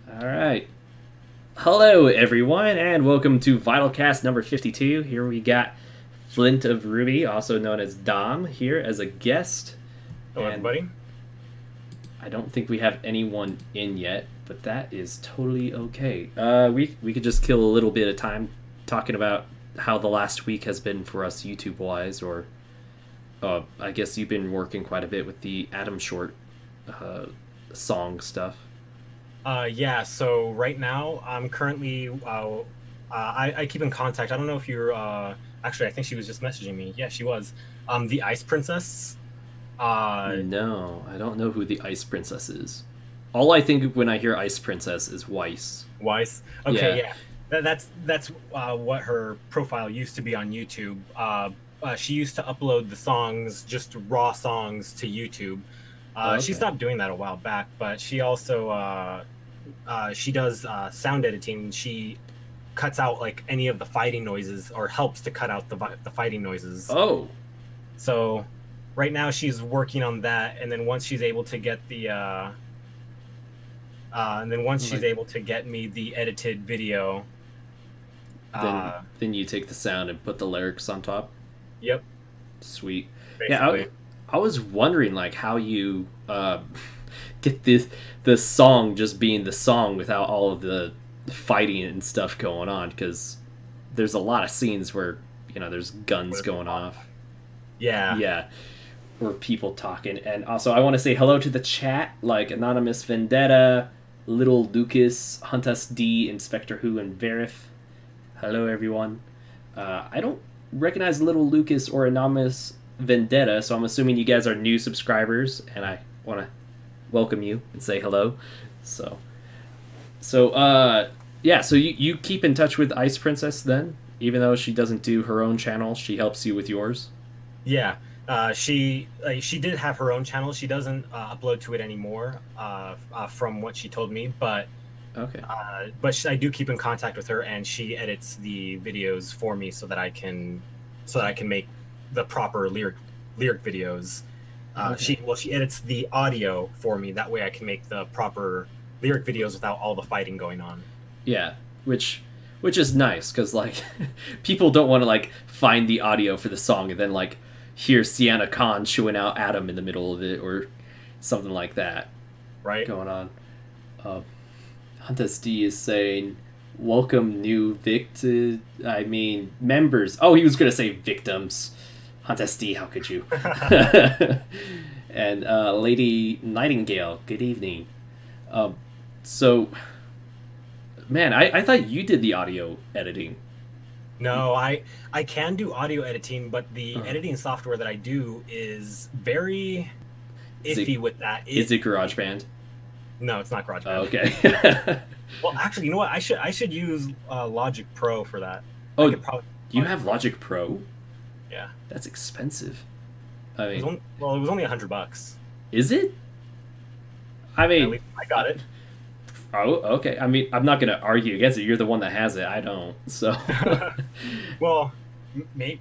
All right. Hello, everyone, and welcome to VYTALCast number 52. Here we got Flynt of RWBY, also known as Dom, here as a guest. Hello, And everybody. I don't think we have anyone in yet, but that is totally okay. We could just kill a little bit of time talking about how the last week has been for us YouTube-wise, or I guess you've been working quite a bit with the Adam Short song stuff. Yeah, so right now I'm currently, I keep in contact. I don't know if you're, actually, I think she was just messaging me. Yeah, she was. The Ice Princess. No, I don't know who the Ice Princess is. All I think when I hear Ice Princess is Weiss. Weiss. Okay, Yeah. That's what her profile used to be on YouTube. She used to upload the songs, just raw songs, to YouTube. Okay. She stopped doing that a while back, but she also she does sound editing. She cuts out like any of the fighting noises, or helps to cut out the fighting noises. Oh, So right now she's working on that, and then once she's able to get the she's able to get me the edited video, then you take the sound and put the lyrics on top. Yep. Sweet. Basically. Yeah, I was wondering like how you get the song just being the song without all of the fighting and stuff going on, because there's a lot of scenes where there's guns going off. Yeah. Yeah. Or people talking. And also I want to say hello to the chat, like Anonymous Vendetta, Little Lucas, Huntus D, Inspector Who, and Verif. Hello everyone. I don't recognize Little Lucas or Anonymous Vendetta, so I'm assuming you guys are new subscribers, and I want to welcome you and say hello. So yeah, so you keep in touch with Ice Princess then? Even though she doesn't do her own channel, she helps you with yours? Yeah. She did have her own channel. She doesn't upload to it anymore, from what she told me. But Okay. I do keep in contact with her, and she edits the videos for me so that I can make the proper lyric videos. Okay. She edits the audio for me. That way, I can make the proper lyric videos without all the fighting going on. Yeah, which is nice, because like people don't want to like find the audio for the song and then like hear Sienna Khan chewing out Adam in the middle of it or something like that Right. going on. Huntus D is saying, "Welcome new members." Oh, he was gonna say victims. Huntus D, how could you? And Lady Nightingale, good evening. So, man, I thought you did the audio editing. No, I can do audio editing, but the editing software that I do is very iffy with that. Is it GarageBand? No, it's not GarageBand. Oh, okay. Well, actually, you know what? I should use Logic Pro for that. Oh, I could probably, you have Logic Pro? Yeah. That's expensive. I mean, it was only $100. is it? I At mean, least I got it. oh, okay. I mean, I'm not gonna argue against it. You're the one that has it. I don't. So, Well, maybe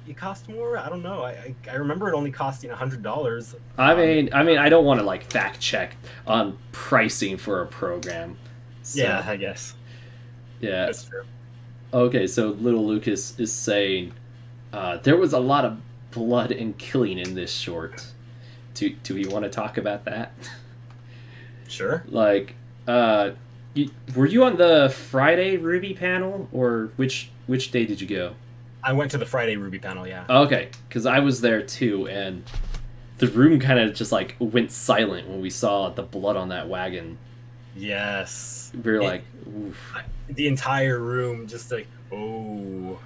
it cost more. I don't know. I remember it only costing $100. I mean, I don't want to like fact check on pricing for a program. So, Yeah, I guess yeah. that's true. Okay, so Little Lucas is saying there was a lot of blood and killing in this short. Do we want to talk about that? Sure. Like, were you on the Friday Ruby panel, or which day did you go? I went to the Friday Ruby panel. Yeah. Okay, because I was there too, and the room kind of just like went silent when we saw the blood on that wagon. Yes. We were like, oof. The entire room just like, oh,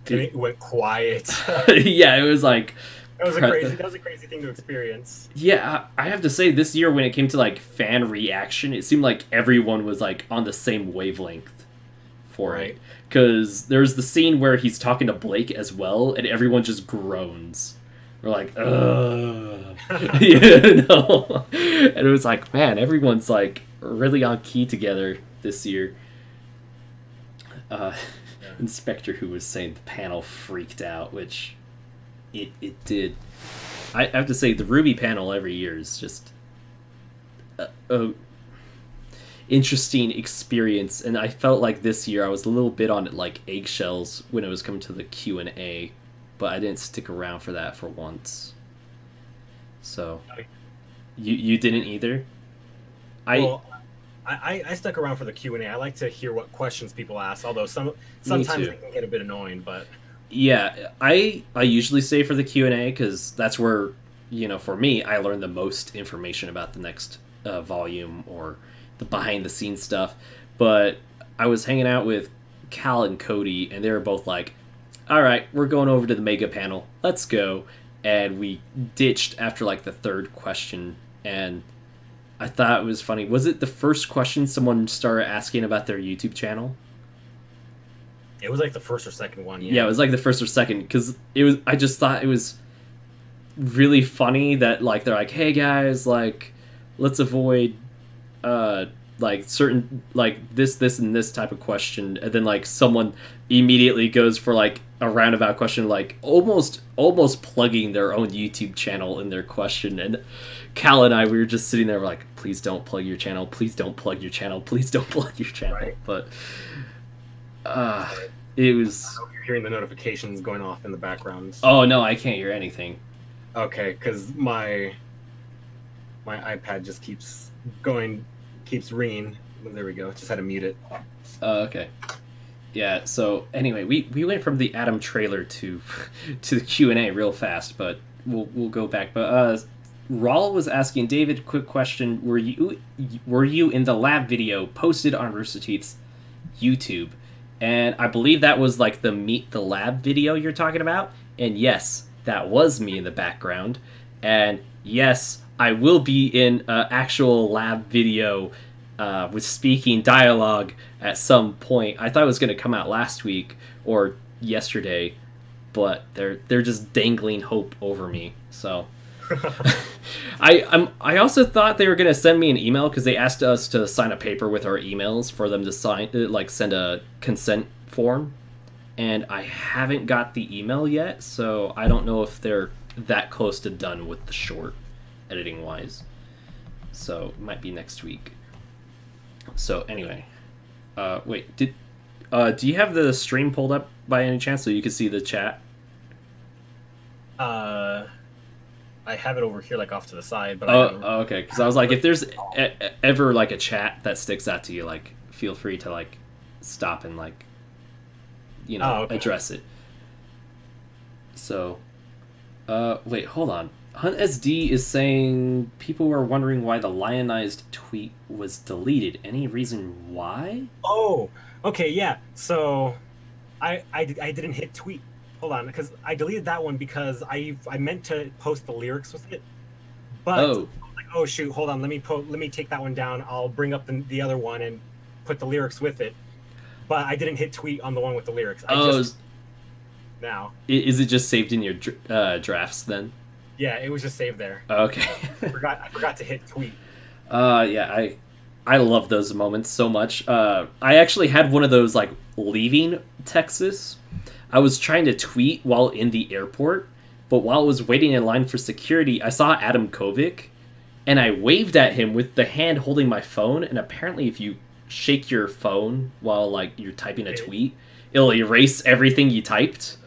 and it went quiet. Yeah, it was like That was a crazy thing to experience. yeah, I have to say this year when it came to like fan reaction, it seemed like everyone was like on the same wavelength for Right. it. Because there's the scene where he's talking to Blake as well, and everyone just groans. We're like, ugh. You know? And it was like, man, everyone's like really on key together this year. Inspector Who was saying the panel freaked out, which it did. I have to say the Ruby panel every year is just interesting experience, and I felt like this year I was a little bit on like eggshells when it was coming to the Q&A, but I didn't stick around for that for once. So you didn't either? Well, I stuck around for the Q&A. I like to hear what questions people ask, although sometimes it can get a bit annoying, but yeah, I usually stay for the Q&A because that's where, you know, for me, I learn the most information about the next volume or the behind the scenes stuff. But I was hanging out with Cal and Cody, and they were both like, all right, we're going over to the mega panel, let's go. And we ditched after like the third question, and I thought it was funny. Was it the first question someone started asking about their YouTube channel? it was like the first or second one. Yeah, it was like the first or second, because it was. I just thought it was really funny that like they're like, hey guys, like let's avoid like certain like this and this type of question, and then like someone immediately goes for like a roundabout question, like almost plugging their own YouTube channel in their question. And Cal and I, we were just sitting there like, please don't plug your channel, please don't plug your channel, please don't plug your channel. Right. But it was. I hope you're hearing the notifications going off in the background. Oh no, I can't hear anything. Okay, because my iPad just keeps ringing. There we go. Just had to mute it. Okay. Yeah, so anyway, we went from the Adam trailer to the Q&A real fast, but we'll go back. But Raul was asking David, quick question, were you in the lab video posted on Rooster Teeth's YouTube? And I believe that was like the Meet the Lab video you're talking about. And yes, that was me in the background. And yes, I will be in an actual lab video with speaking dialogue at some point. I thought it was going to come out last week or yesterday, but they're just dangling hope over me. So I also thought they were going to send me an email, because they asked us to sign a paper with our emails for them to sign, like send a consent form, and I haven't got the email yet, so I don't know if they're that close to done with the short, editing wise. So it might be next week. So anyway, wait, do you have the stream pulled up by any chance so you can see the chat? I have it over here, like off to the side. But okay. Because I was like, if there's ever like a chat that sticks out to you, like feel free to like stop and like, you know, address it. So, wait, hold on. Hunt SD is saying people were wondering why the lionized tweet was deleted. Any reason why? Oh, okay, yeah. So, I didn't hit tweet. Hold on, because I deleted that one because I meant to post the lyrics with it, but I was like, oh shoot, hold on, let me take that one down. I'll bring up the other one and put the lyrics with it. But I didn't hit tweet on the one with the lyrics. Now. Is it just saved in your drafts then? Yeah, it was just saved there. Okay. I forgot to hit tweet. Yeah, I love those moments so much. I actually had one of those like leaving Texas. I was trying to tweet while in the airport, but while I was waiting in line for security, I saw Adam Kovic, and I waved at him with the hand holding my phone, and apparently if you shake your phone while like you're typing a tweet, it'll erase everything you typed.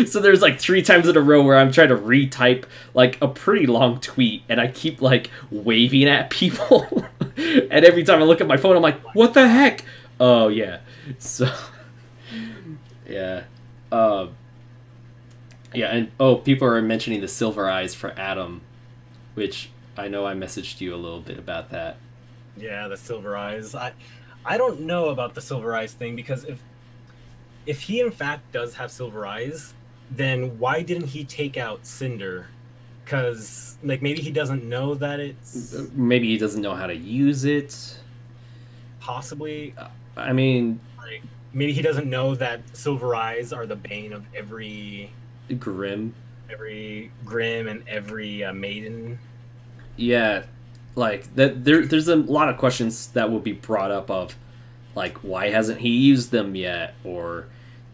So there's like 3 times in a row where I'm trying to retype like a pretty long tweet, and I keep like waving at people, and every time I look at my phone I'm like, what the heck? Oh yeah. So yeah. Yeah, and people are mentioning the silver eyes for Adam, which I know I messaged you a little bit about that. Yeah, the silver eyes. I don't know about the silver eyes thing, because if he in fact does have silver eyes, then why didn't he take out Cinder? Because like maybe he doesn't know that it's... Maybe he doesn't know how to use it. Possibly. I mean... Like, maybe he doesn't know that silver eyes are the bane of every... Grim. Every Grim and every maiden. Yeah. Like, there's a lot of questions that will be brought up of, like, why hasn't he used them yet? Or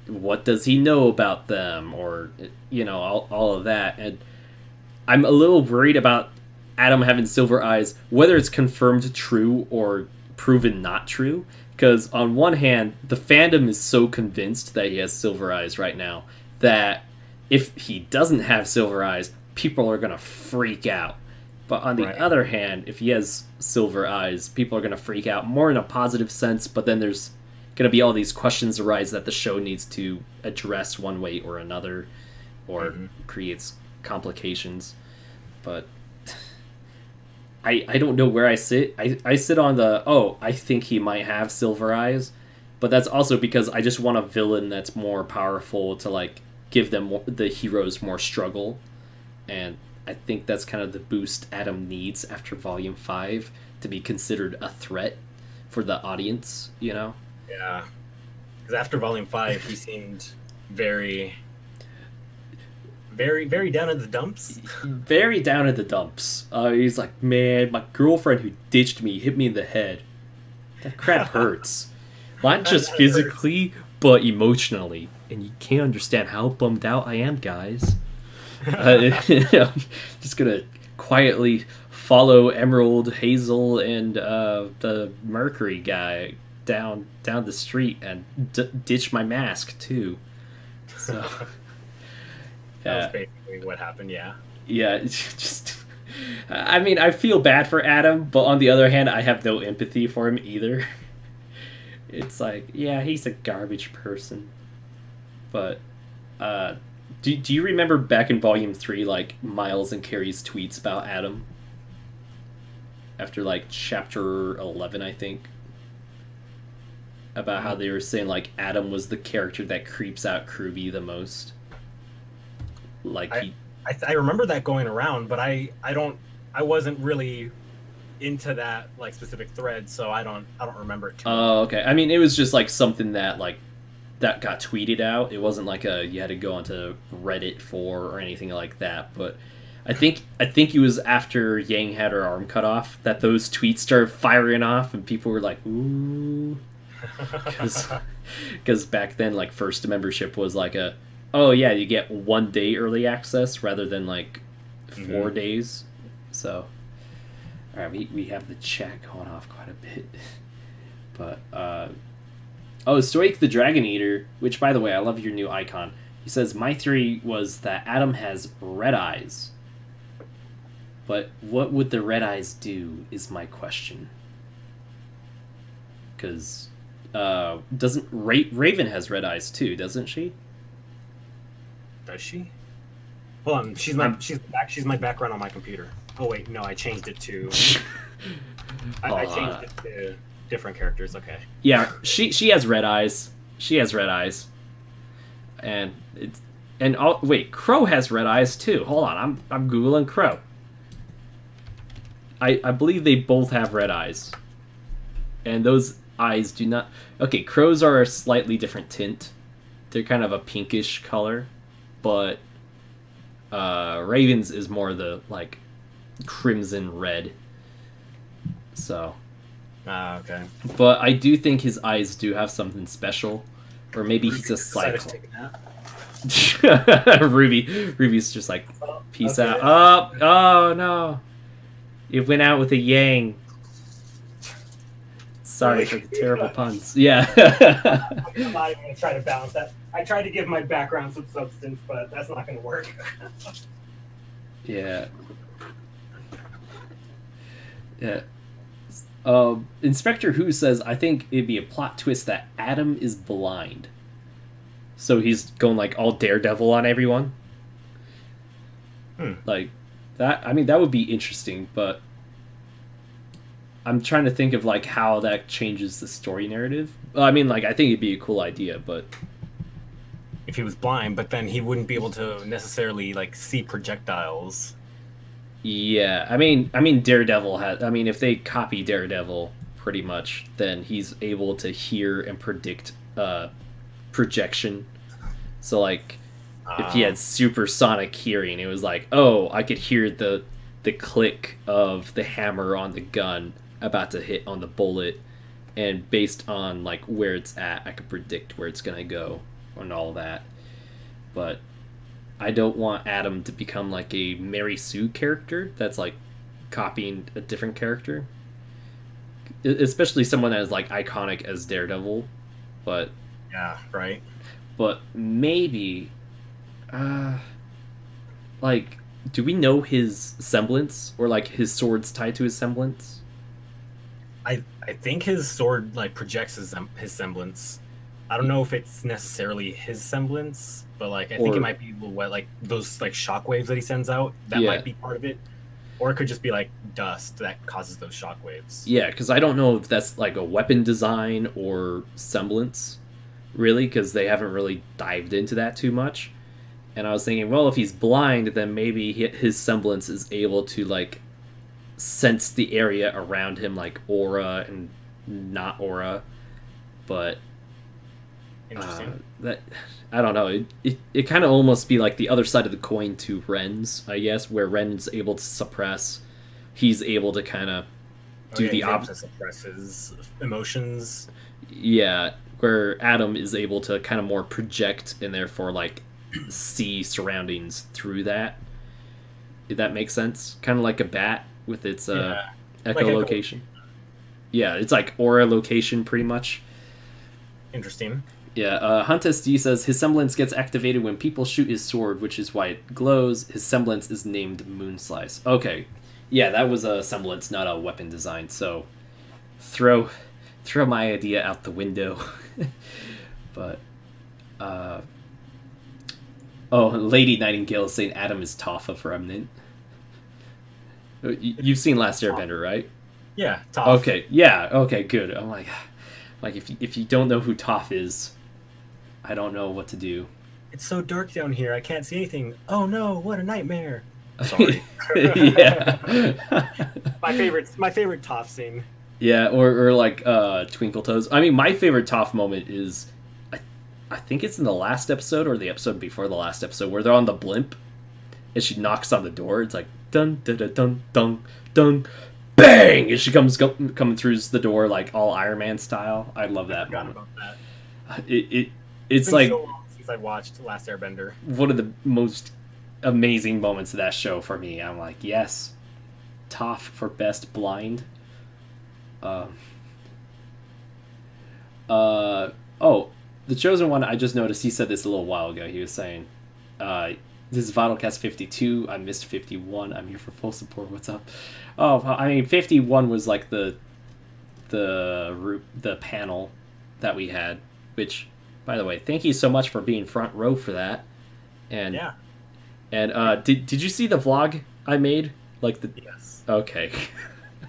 what does he know about them? Or, you know, all of that. And I'm a little worried about Adam having silver eyes, whether it's confirmed true or proven not true. Because on one hand, the fandom is so convinced that he has silver eyes right now that if he doesn't have silver eyes, people are going to freak out. But on the other hand, if he has silver eyes, people are going to freak out more in a positive sense, but then there's going to be all these questions arise that the show needs to address one way or another, or creates complications. But I don't know where I sit. I sit on the, I think he might have silver eyes, but that's also because I just want a villain that's more powerful to, like, give them the heroes more struggle, and I think that's kind of the boost Adam needs after Volume 5 to be considered a threat for the audience, you know? Yeah. Because after Volume 5, he seemed very, very down in the dumps. Very down in the dumps. He's like, man, my girlfriend who ditched me hit me in the head. That crap hurts. Not just physically, but emotionally. And you can't understand how bummed out I am, guys. Just gonna quietly follow Emerald, Hazel, and the Mercury guy down the street and ditch my mask too. So that was basically what happened. Yeah. Yeah. It's just. I mean, I feel bad for Adam, but on the other hand, I have no empathy for him either. It's like, yeah, he's a garbage person, but. Do you remember back in Volume 3, like, Miles and Carrie's tweets about Adam? After, like, Chapter 11, I think. About how they were saying, like, Adam was the character that creeps out RWBY the most. Like, I remember that going around, but I wasn't really into that, like, specific thread, so I don't remember it too much. Oh, okay. I mean, it was just, like, something that, like, that got tweeted out. It wasn't like you had to go onto Reddit for or anything like that. But I think it was after Yang had her arm cut off that those tweets started firing off, and people were like, "Ooh," because back then, like, first membership was like you get 1 day early access rather than like 4 days. So, all right, we have the chat going off quite a bit, but. Stoic the Dragon Eater, which, by the way, I love your new icon. He says, my theory was that Adam has red eyes. But what would the red eyes do is my question. Because, doesn't... Raven has red eyes, too, doesn't she? Does she? Hold on, she's my background on my computer. Oh, wait, no, I changed it to... I changed it to... different characters. Okay. Yeah, she has red eyes. She has red eyes. Wait, Crow has red eyes too. Hold on, I'm googling Crow. I believe they both have red eyes. And those eyes do not. Okay, Crows are a slightly different tint. They're kind of a pinkish color, but Raven's is more the, like, crimson red. So okay. But I do think his eyes do have something special. Or maybe he's a cyclone. Ruby's just like, peace out. Oh, no. It went out with a Yang. Sorry for the terrible puns. Yeah. I'm not even going to try to balance that. I tried to give my background some substance, but that's not going to work. Yeah. Yeah. Inspector Who says, I think it'd be a plot twist that Adam is blind. So he's going, like, all Daredevil on everyone. Like, that, I mean, that would be interesting, but I'm trying to think of, like, how that changes the story narrative. I mean, like, I think it'd be a cool idea, but... If he was blind, but then he wouldn't be able to necessarily, like, see projectiles. Yeah, I mean, Daredevil has... I mean, if they copy Daredevil, pretty much, then he's able to hear and predict projection. So, like, if he had supersonic hearing, it was like, oh, I could hear the click of the hammer on the gun about to hit on the bullet, and based on, like, where it's at, I could predict where it's gonna go and all that. But I don't want Adam to become like a Mary Sue character that's, like, copying a different character, especially someone as like iconic as Daredevil. But yeah, right. But maybe, like, do we know his semblance, or like his sword's tied to his semblance? I think his sword like projects his semblance. I don't know if it's necessarily his semblance, but like I think it might be what, like those like shockwaves that he sends out. That might be part of it, or it could just be like dust that causes those shockwaves. Yeah, because I don't know if that's like a weapon design or semblance, really, because they haven't really dived into that too much. And I was thinking, well, if he's blind, then maybe his semblance is able to like sense the area around him, like aura and not aura. But interesting. That I don't know. It kind of almost be like the other side of the coin to Ren's, I guess, where Ren's able to suppress. He's able to kind of do the opposite. Suppress his emotions. Yeah, where Adam is able to kind of more project and therefore like see surroundings through that. If that makes sense, kind of like a bat with its echolocation. Yeah, it's like aura location pretty much. Interesting. Yeah, Huntus D says his semblance gets activated when people shoot his sword, which is why it glows. His semblance is named Moonslice. Okay, yeah, that was a semblance, not a weapon design. So throw my idea out the window. But Lady Nightingale is saying Adam is Toph of Remnant. You've seen Last Airbender, right? Yeah, Toph. Okay, yeah, okay, good. I'm like if you don't know who Toph is, I don't know what to do. It's so dark down here. I can't see anything. Oh no, what a nightmare. Sorry. Yeah. my favorite Toph scene. Yeah, or like Twinkle Toes. I mean, my favorite Toph moment is I think it's in the last episode or the episode before the last episode where they're on the blimp and she knocks on the door. It's like dun dun dun dun dun dun bang, and she comes coming through the door like all Iron Man style. I love that moment. About that. It's been like so long since I watched Last Airbender. One of the most amazing moments of that show for me. I'm like, yes, Toph for best blind. The Chosen One, I just noticed he said this a little while ago. He was saying, this is VYTALCast 52. I missed 51. I'm here for full support. What's up? Oh, I mean, 51 was like the panel that we had, which, by the way, thank you so much for being front row for that. And yeah. And did you see the vlog I made? Like the Yes. Okay.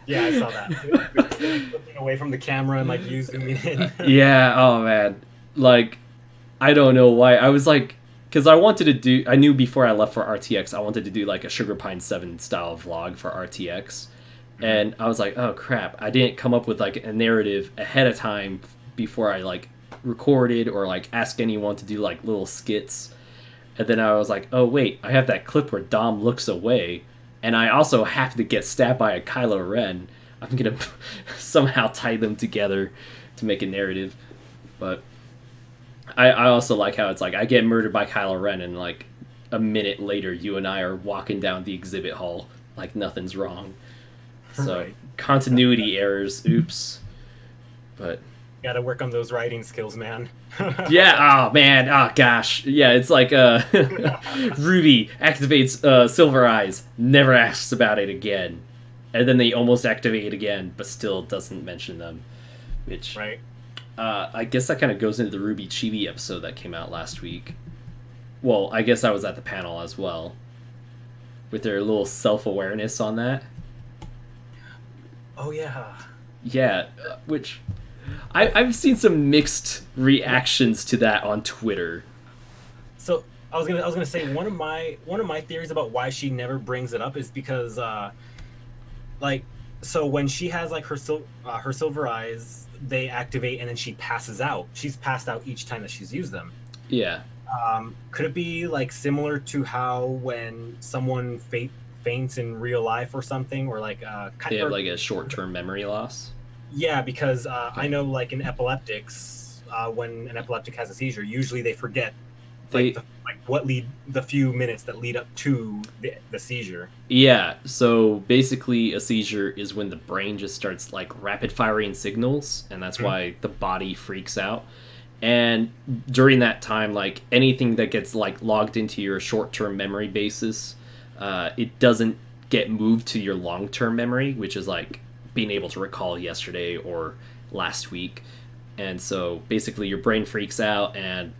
Yeah, I saw that. Looking away from the camera and like you zooming in. Yeah. Oh man. Like, I don't know why. I was like, because I wanted to do. I knew before I left for RTX, I wanted to do like a Sugar Pine 7 style vlog for RTX, and I was like, oh crap, I didn't come up with like a narrative ahead of time before I like recorded or like asked anyone to do like little skits. And then I was like, oh wait, I have that clip where Dom looks away, and I also have to get stabbed by a Kylo Ren. I'm gonna somehow tie them together to make a narrative. But I also like how it's like I get murdered by Kylo Ren, and like a minute later, you and I are walking down the exhibit hall like nothing's wrong. So Right. Continuity errors, oops. But Gotta work on those writing skills, man. yeah, oh man, oh gosh. Yeah, it's like Ruby activates Silver Eyes, never asks about it again. And then they almost activate it again, but still doesn't mention them. Which Right. I guess that kind of goes into the Ruby Chibi episode that came out last week. Well, I guess I was at the panel as well. With their little self-awareness on that. Oh yeah. Yeah, which I've seen some mixed reactions to that on Twitter. So I was gonna say one of my theories about why she never brings it up is because so when she has like her silver eyes, they activate and then she passes out. She's passed out each time that she's used them. Yeah. Could it be like similar to how when someone faints in real life or something, or like They have like a short-term memory loss. Yeah, because I know like in epileptics, when an epileptic has a seizure, usually they forget like like what lead the few minutes that lead up to the seizure. Yeah, so basically a seizure is when the brain just starts like rapid firing signals, and that's why the body freaks out. And during that time, like anything that gets like logged into your short-term memory basis, it doesn't get moved to your long-term memory, which is like being able to recall yesterday or last week. And so basically your brain freaks out and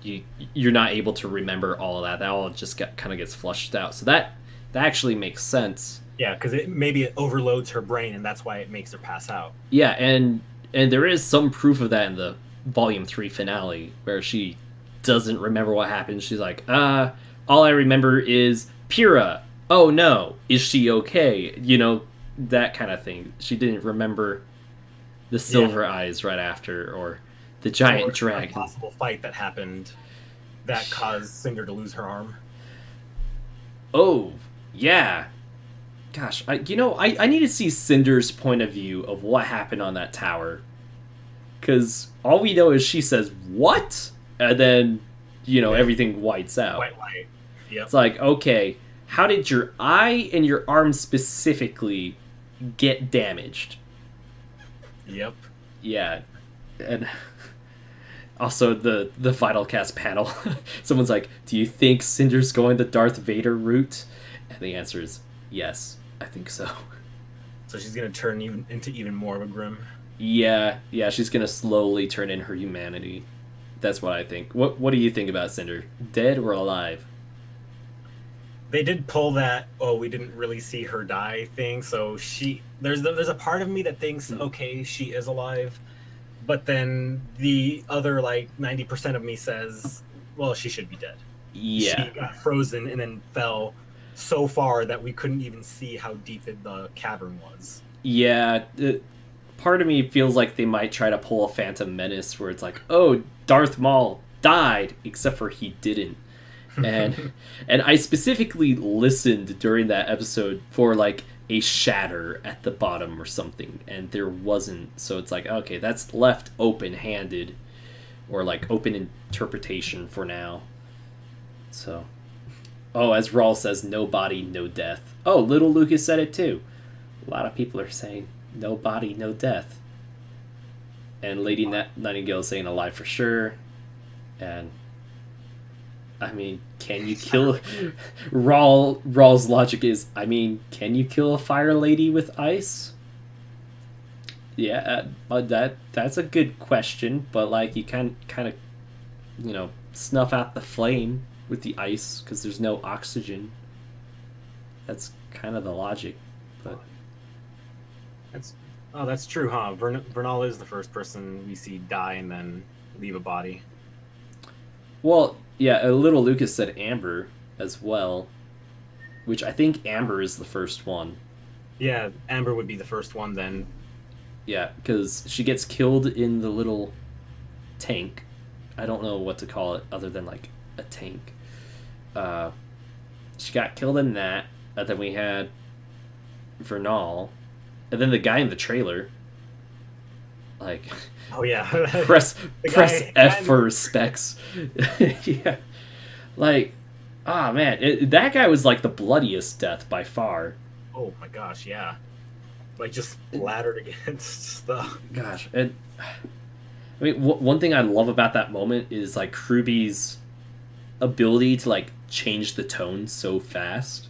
you're not able to remember all of that. That all just kind of gets flushed out. So that actually makes sense. Yeah, because maybe it overloads her brain, and that's why it makes her pass out. Yeah, and there is some proof of that in the Volume 3 finale, where she doesn't remember what happened. She's like, all I remember is Pyrrha. Oh no, is she okay? You know, that kind of thing. She didn't remember the silver eyes right after, or the giant dragon. A possible fight that happened that caused Cinder to lose her arm. Oh, yeah. Gosh, I need to see Cinder's point of view of what happened on that tower. Because all we know is she says, what? And then, everything whites out. White light. Yep. It's like, okay, how did your eye and your arm specifically get damaged? Yep. Yeah. And also the VYTALCast panel. Someone's like, do you think Cinder's going the Darth Vader route? And the answer is yes, I think so. So she's going to turn into even more of a Grimm. Yeah, she's going to slowly turn in her humanity. That's what I think. What do you think about Cinder? Dead or alive? They did pull that, we didn't really see her die thing, so there's a part of me that thinks, okay, she is alive, but then the other, 90% of me says, well, she should be dead. Yeah. She got frozen and then fell so far that we couldn't even see how deep the cavern was. Yeah, part of me feels like they might try to pull a Phantom Menace where it's like, oh, Darth Maul died, except for he didn't. And I specifically listened during that episode for a shatter at the bottom or something, and there wasn't. So it's like, okay, that's left open-handed or open interpretation for now. So, as Raul says, no body, no death. Oh, Little Lucas said it too. A lot of people are saying no body, no death. And Lady Nightingale is saying alive for sure. And I mean, can you kill... Rawl's logic is, can you kill a fire lady with ice? Yeah, that's a good question, but you can kind of, snuff out the flame with the ice because there's no oxygen. That's kind of the logic, but... That's true, huh? Vernal is the first person we see die and then leave a body. Well, yeah, Little Lucas said Amber as well, which I think Amber is the first one. Yeah, Amber would be the first one then. Yeah, because she gets killed in the little tank. I don't know what to call it other than a tank. She got killed in that, and then we had Vernal, and then the guy in the trailer. Oh yeah. press F for respects. Yeah. Man, that guy was the bloodiest death by far. Oh my gosh, yeah. Just splattered against stuff. Gosh, and one thing I love about that moment is RWBY's ability to change the tone so fast,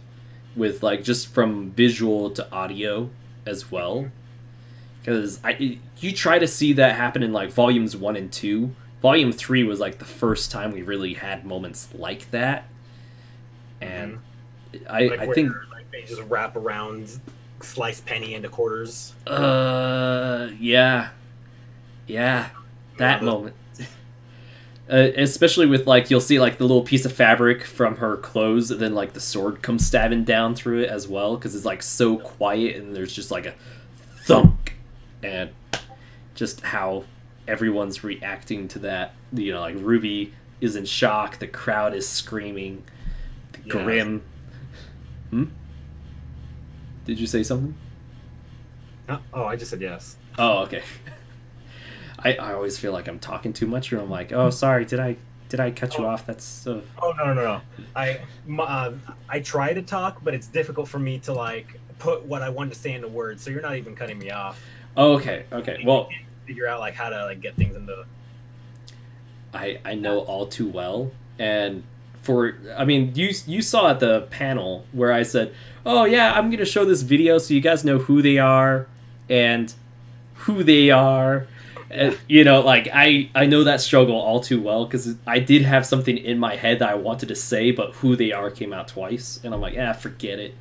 with just from visual to audio as well. Because you try to see that happen in volumes 1 and 2. Volume 3 was the first time we really had moments like that, and I think they just wrap around, slice Penny into quarters. Yeah, that moment. Especially with you'll see the little piece of fabric from her clothes, and then the sword comes stabbing down through it as well, because it's so quiet, and there's just a thunk. And just how everyone's reacting to that. RWBY is in shock. The crowd is screaming. The Grimm. Did you say something? Oh, I just said yes. Oh, okay. I always feel like I'm talking too much, or I'm oh, sorry, did I did I cut you off? That's Oh no. I try to talk, but it's difficult for me to like put what I want to say into words. So you're not even cutting me off. Oh, okay. Well, figure out like how to like get things into. I know all too well, and I mean, you saw at the panel where I said, "Oh yeah, I'm gonna show this video so you guys know who they are and who they are." And, you know, like I know that struggle all too well because I did have something in my head that I wanted to say, but who they are came out twice, and I'm like, forget it.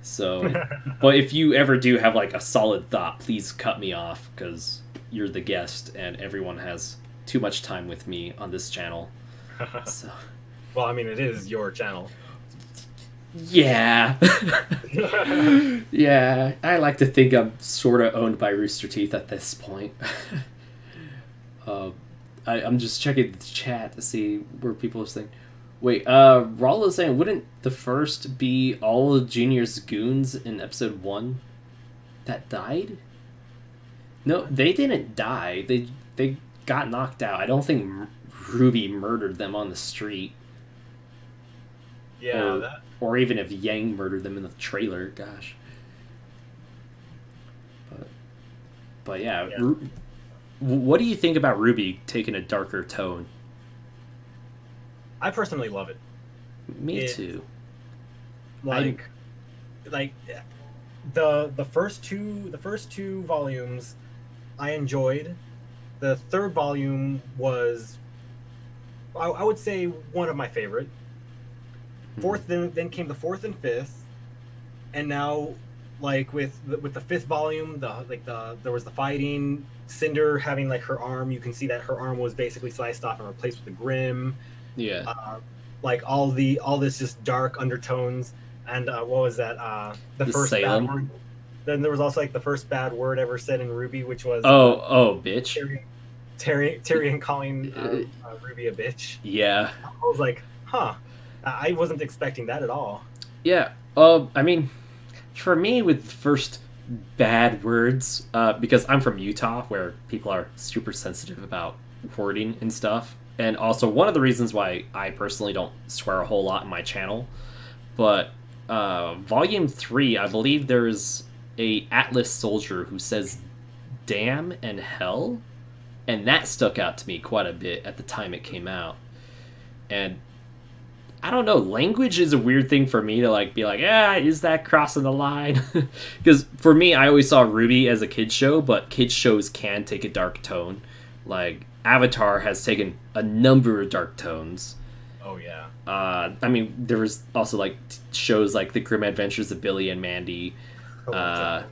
So, but if you ever do have like a solid thought, please cut me off because you're the guest, and everyone has too much time with me on this channel. So, well, I mean, it is your channel. Yeah. Yeah, I like to think I'm sort of owned by Rooster Teeth at this point. I'm just checking the chat to see where people are saying. Wait, Raul is saying, wouldn't the first be all of Junior's goons in episode 1 that died? No, they didn't die. They got knocked out. I don't think Ruby murdered them on the street. Yeah, or even if Yang murdered them in the trailer, gosh. But yeah. What do you think about Ruby taking a darker tone? I personally love it. Me too. Like the first two volumes I enjoyed. The third volume was I would say one of my favorite. Fourth, then came the fourth and fifth, and now, like with the fifth volume, there was the fighting. Cinder having like her arm, you can see that her arm was basically sliced off and replaced with a Grim. Yeah. Like all this just dark undertones, and what was that? The first Salem. bad word. Then there was also like the first bad word ever said in RWBY, which was bitch. Tyrion calling Ruby a bitch. Yeah. I was like, huh. I wasn't expecting that at all. Yeah. I mean, for me, with first bad words, because I'm from Utah, where people are super sensitive about wording and stuff, and also one of the reasons why I personally don't swear a whole lot in my channel, but Volume 3, I believe there's a Atlas soldier who says damn and hell, and that stuck out to me quite a bit at the time it came out. And I don't know, language is a weird thing for me to like be like, is that crossing the line? Because for me, I always saw RWBY as a kid's show, but kids shows can take a dark tone. Like Avatar has taken a number of dark tones. Oh yeah. I mean, there was also like shows like The Grim Adventures of Billy and Mandy. Yeah.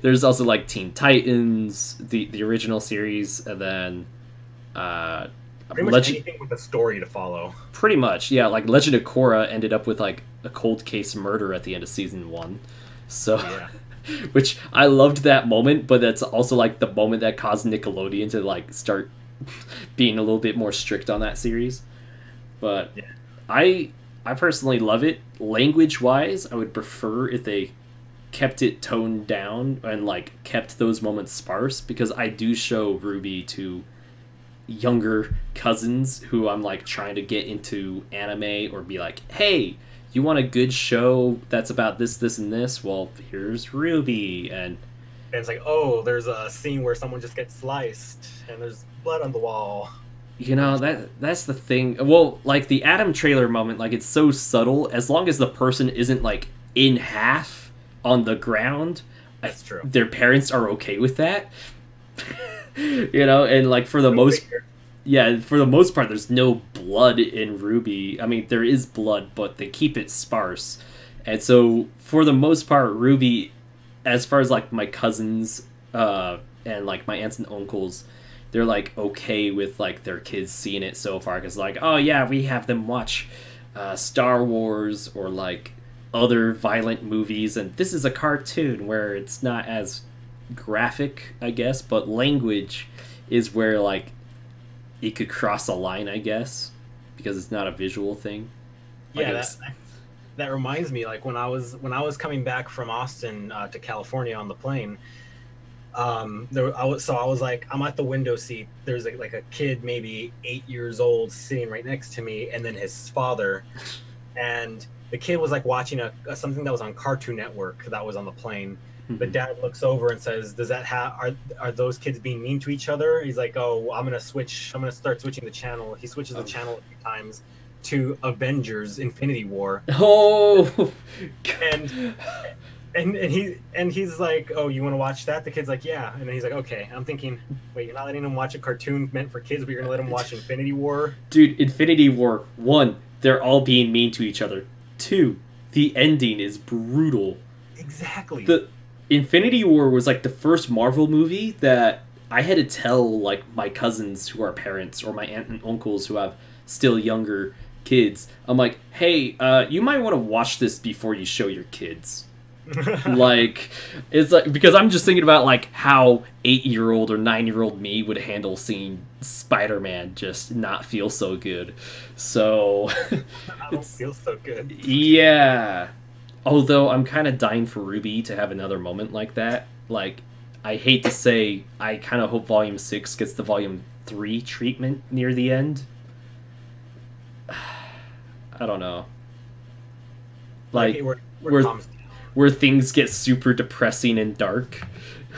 There's also like Teen Titans, the original series, and then pretty much anything with a story to follow. Pretty much, yeah. Like Legend of Korra ended up with like a cold case murder at the end of season 1, so which I loved that moment. But that's also like the moment that caused Nickelodeon to like start being a little bit more strict on that series. But I personally love it. Language wise, I would prefer if they kept it toned down and like kept those moments sparse, because I do show RWBY to younger cousins who I'm like trying to get into anime, or be like, hey, you want a good show that's about this and this? Well, here's RWBY. And it's like, oh, there's a scene where someone just gets sliced and there's blood on the wall. You know, that's the thing. Well, like the Adam trailer moment, like it's so subtle. As long as the person isn't like in half on the ground, that's true. Their parents are okay with that. You know, and like for the most part, there's no blood in RWBY. I mean, there is blood, but they keep it sparse. And so for the most part, RWBY, as far as like my cousins and like my aunts and uncles, they're like okay with like their kids seeing it so far, because like, oh yeah, we have them watch Star Wars or like other violent movies, and this is a cartoon where it's not as graphic, I guess, but language is where like it could cross a line, I guess, because it's not a visual thing. Yeah, that reminds me, like when I was coming back from Austin to California on the plane, I was like, I'm at the window seat. There's like a kid, maybe 8 years old, sitting right next to me, and then his father, and the kid was like watching something that was on Cartoon Network that was on the plane. The dad looks over and says, "Does that are those kids being mean to each other?" He's like, "Oh, I'm gonna start switching the channel." He switches the channel a few times to Avengers: Infinity War. Oh, and he's like, "Oh, you want to watch that?" The kid's like, "Yeah." And then he's like, "Okay." I'm thinking, wait, you're not letting him watch a cartoon meant for kids, but you're gonna let him watch Infinity War? Dude, Infinity War, 1, they're all being mean to each other. 2, the ending is brutal. Exactly. The Infinity War was like the first Marvel movie that I had to tell like my cousins who are parents or my aunt and uncles who have still younger kids. I'm like, hey, you might want to watch this before you show your kids. Like, it's like, because I'm just thinking about like how 8-year-old or 9-year-old me would handle seeing Spider-Man just not feel so good. So I don't feel so good. Yeah. Although I'm kind of dying for Ruby to have another moment like that. Like, I hate to say, I kind of hope Volume 6 gets the Volume 3 treatment near the end. I don't know. Like, where things get super depressing and dark.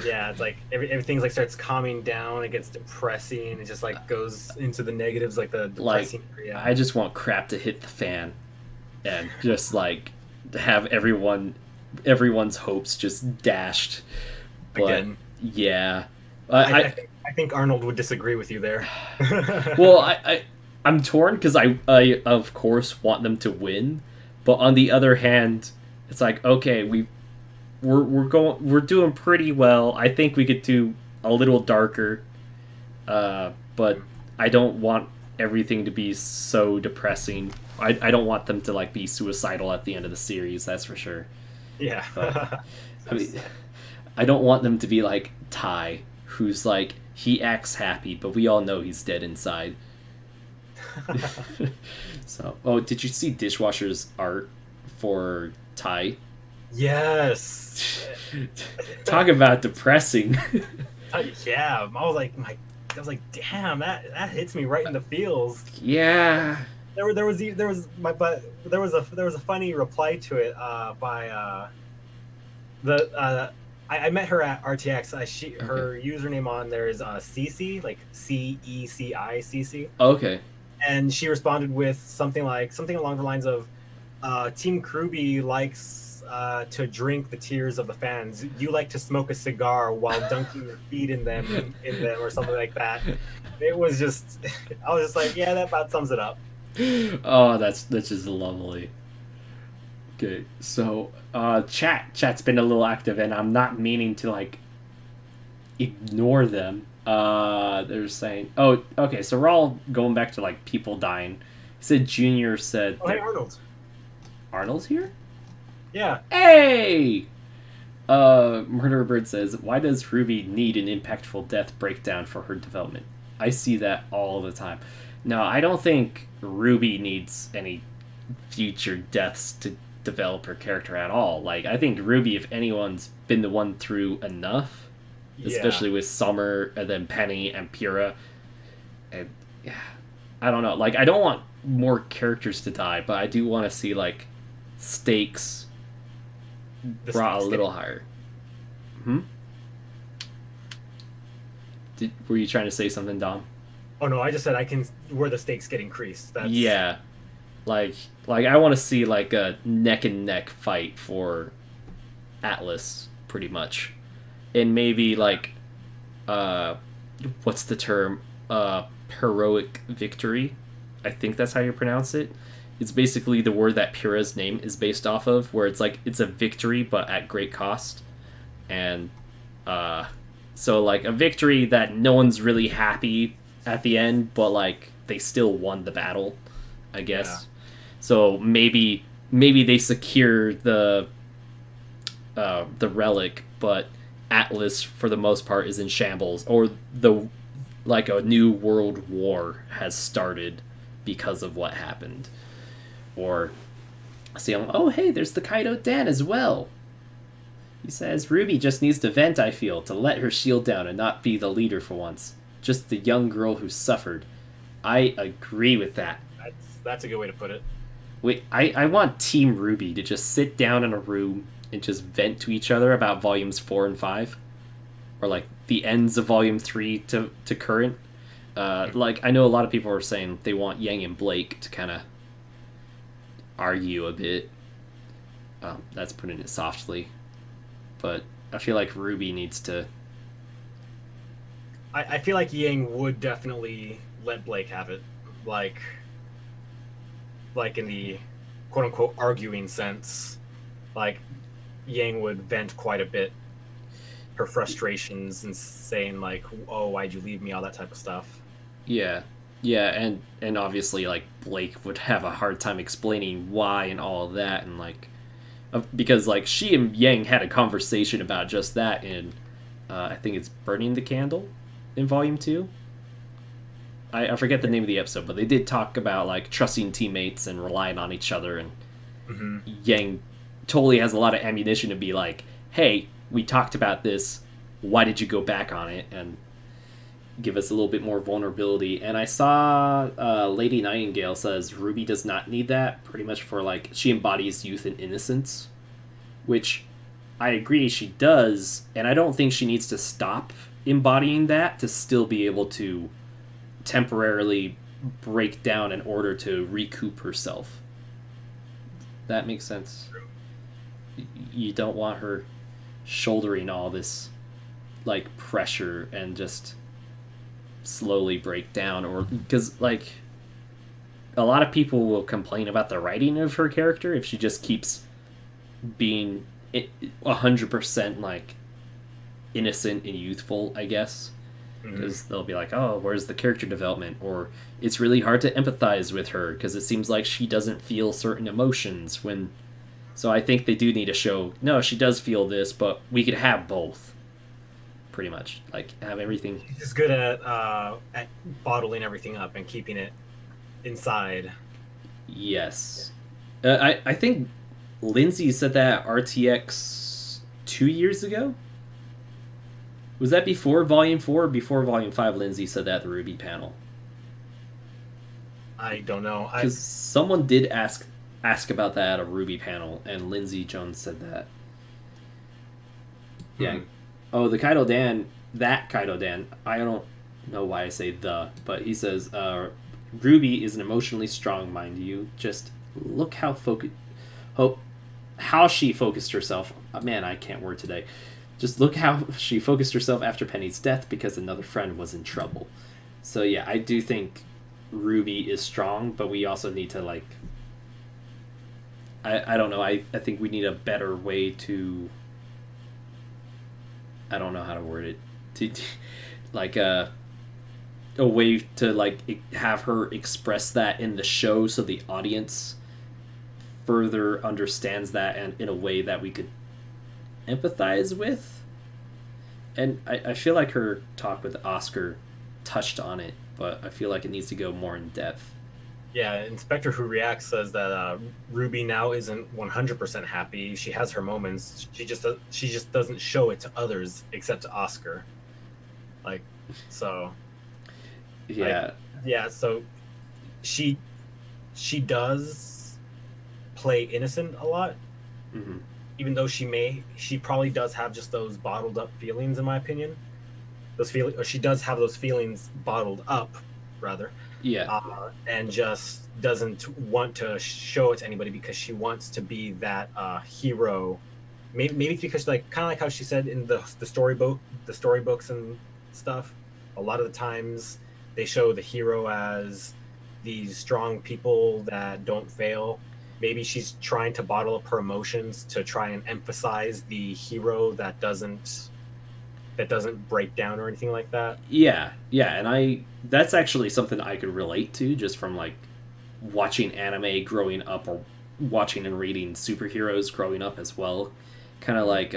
Yeah, it's like everything's like starts calming down, it gets depressing, it just like goes into the negatives, like the depressing area. I just want crap to hit the fan and just like have everyone's hopes just dashed. But again, yeah, I think Arnold would disagree with you there. Well, I'm torn because I of course want them to win, but on the other hand, it's like, okay, we're doing pretty well. I think we could do a little darker, but I don't want everything to be so depressing. I don't want them to like be suicidal at the end of the series. That's for sure. Yeah. But, I mean, I don't want them to be like Ty, who's like, he acts happy, but we all know he's dead inside. So, oh, did you see Dishwasher's art for Ty? Yes. Talk about depressing. Yeah, I was like, damn, that hits me right in the feels. Yeah. There was a funny reply to it by I met her at RTX. Her username on there is Cece, like CECI. Okay. And she responded with something along the lines of, Team Kruby likes to drink the tears of the fans. You like to smoke a cigar while dunking your feet in them, or something like that. It was just, I was just like, yeah, that about sums it up. Oh, that's just lovely. Okay, so chat's been a little active, and I'm not meaning to like ignore them. They're saying, oh, okay, so we're all going back to like people dying. He said Junior said, oh, hey, Arnold's here? Yeah. Hey! Murderer Bird says, why does Ruby need an impactful death breakdown for her development? I see that all the time. No, I don't think Ruby needs any future deaths to develop her character at all. Like, I think Ruby, if anyone's been the one through enough, especially with Summer and then Penny and Pyrrha, and yeah, I don't know. Like, I don't want more characters to die, but I do want to see like stakes brought a little higher. Were you trying to say something, Dom? Oh no, I just said where the stakes get increased. That's... Yeah, like I want to see like a neck and neck fight for Atlas, pretty much, and maybe like, what's the term? Heroic victory. I think that's how you pronounce it. It's basically the word that Pyrrha's name is based off of, where it's like it's a victory but at great cost, and so like a victory that no one's really happy at the end, but like they still won the battle, I guess. Yeah. So maybe they secure the relic, but Atlas for the most part is in shambles, or like a new world war has started because of what happened. Or see, oh hey, there's the Kaido Dan as well. He says, Ruby just needs to vent, I feel, to let her shield down and not be the leader for once. Just the young girl who suffered. I agree with that. That's a good way to put it. Wait, I want Team RWBY to just sit down in a room and just vent to each other about volumes 4 and 5. Or, like, the ends of volume 3 to current. Like, I know a lot of people are saying they want Yang and Blake to kind of argue a bit. That's putting it softly. But I feel like RWBY needs to... I feel like Yang would definitely let Blake have it. Like in the quote-unquote arguing sense. Like, Yang would vent quite a bit. Her frustrations and saying, like, oh, why'd you leave me? All that type of stuff. Yeah. Yeah, and obviously, like, Blake would have a hard time explaining why and all of that, and, like... Because, like, she and Yang had a conversation about just that in, I think it's Burning the Candle in Volume 2. I forget the name of the episode, but they did talk about, like, trusting teammates and relying on each other, and Yang totally has a lot of ammunition to be like, hey, we talked about this, why did you go back on it? And give us a little bit more vulnerability. And I saw Lady Nightingale says RWBY does not need that, pretty much for, like, she embodies youth and innocence, which I agree she does, and I don't think she needs to stop embodying that to still be able to temporarily break down in order to recoup herself. That makes sense. You don't want her shouldering all this, like, pressure and just slowly break down, or because, like, a lot of people will complain about the writing of her character if she just keeps being 100% like innocent and youthful, I guess, because they'll be like, oh, where's the character development, or it's really hard to empathize with her because it seems like she doesn't feel certain emotions when. So I think they do need to show, no, she does feel this, but we could have both. Pretty much, like, have everything. She's just good at bottling everything up and keeping it inside. Yes, I think Lindsay said that RTX 2 years ago. Was that before Volume 4 or before Volume 5? Lindsay said that at the RWBY panel. I don't know. Because someone did ask about that at a RWBY panel, and Lindsay Jones said that. Yeah. Oh, the Kaido Dan, I don't know why I say the, but he says, RWBY is an emotionally strong mind. You just look how she focused herself. Man, I can't word today. Just look how she focused herself after Penny's death because another friend was in trouble. So yeah, I do think RWBY is strong, but we also need to, like, I don't know, I think we need a better way to, I don't know how to word it, to like a way to, like, have her express that in the show so the audience further understands that and in a way that we could empathize with. And I feel like her talk with Oscar touched on it, but I feel like it needs to go more in depth. Yeah, Inspector Who Reacts says that RWBY now isn't 100% happy. She has her moments. She just doesn't show it to others except to Oscar. Like, so. Yeah. Yeah. So, she does play innocent a lot. Mm-hmm. Even though she probably does have just those bottled up feelings, in my opinion. Or she does have those feelings bottled up, rather. Yeah. And just doesn't want to show it to anybody because she wants to be that hero. Maybe it's because, like, kind of like how she said in the storybooks and stuff. A lot of the times they show the hero as these strong people that don't fail. Maybe she's trying to bottle up her emotions to try and emphasize the hero that doesn't break down or anything like that. Yeah, and that's actually something I could relate to just from, like, watching anime growing up or watching and reading superheroes growing up as well. Kind of like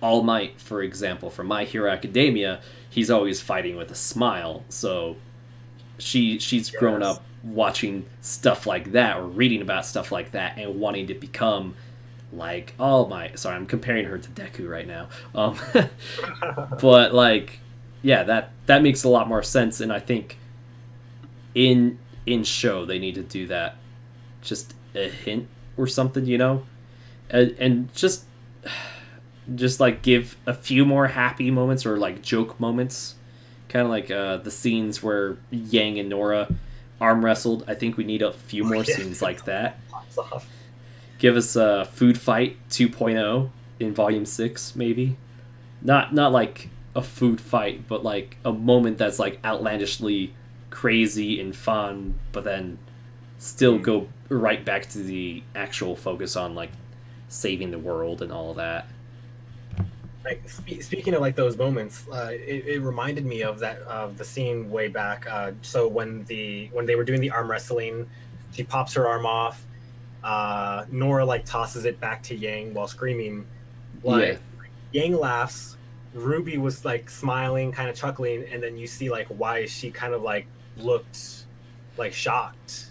All Might, for example, from My Hero Academia, he's always fighting with a smile. So she's grown up watching stuff like that or reading about stuff like that and wanting to become Like, oh my, sorry, I'm comparing her to Deku right now. But like, yeah, that makes a lot more sense, and I think in show they need to do that, just a hint or something, you know, and just like give a few more happy moments or like joke moments, kind of like the scenes where Yang and Nora arm wrestled. I think we need a few more scenes like that. Give us a food fight 2.0 in volume 6, maybe. Not like a food fight, but like a moment that's like outlandishly crazy and fun, but then still go right back to the actual focus on like saving the world and all of that. Like speaking of like those moments, it reminded me of the scene way back. So when they were doing the arm wrestling, she pops her arm off. Nora like tosses it back to Yang while screaming. Like Yang laughs. Ruby was like smiling, kind of chuckling, and then you see like why she kind of like looked like shocked.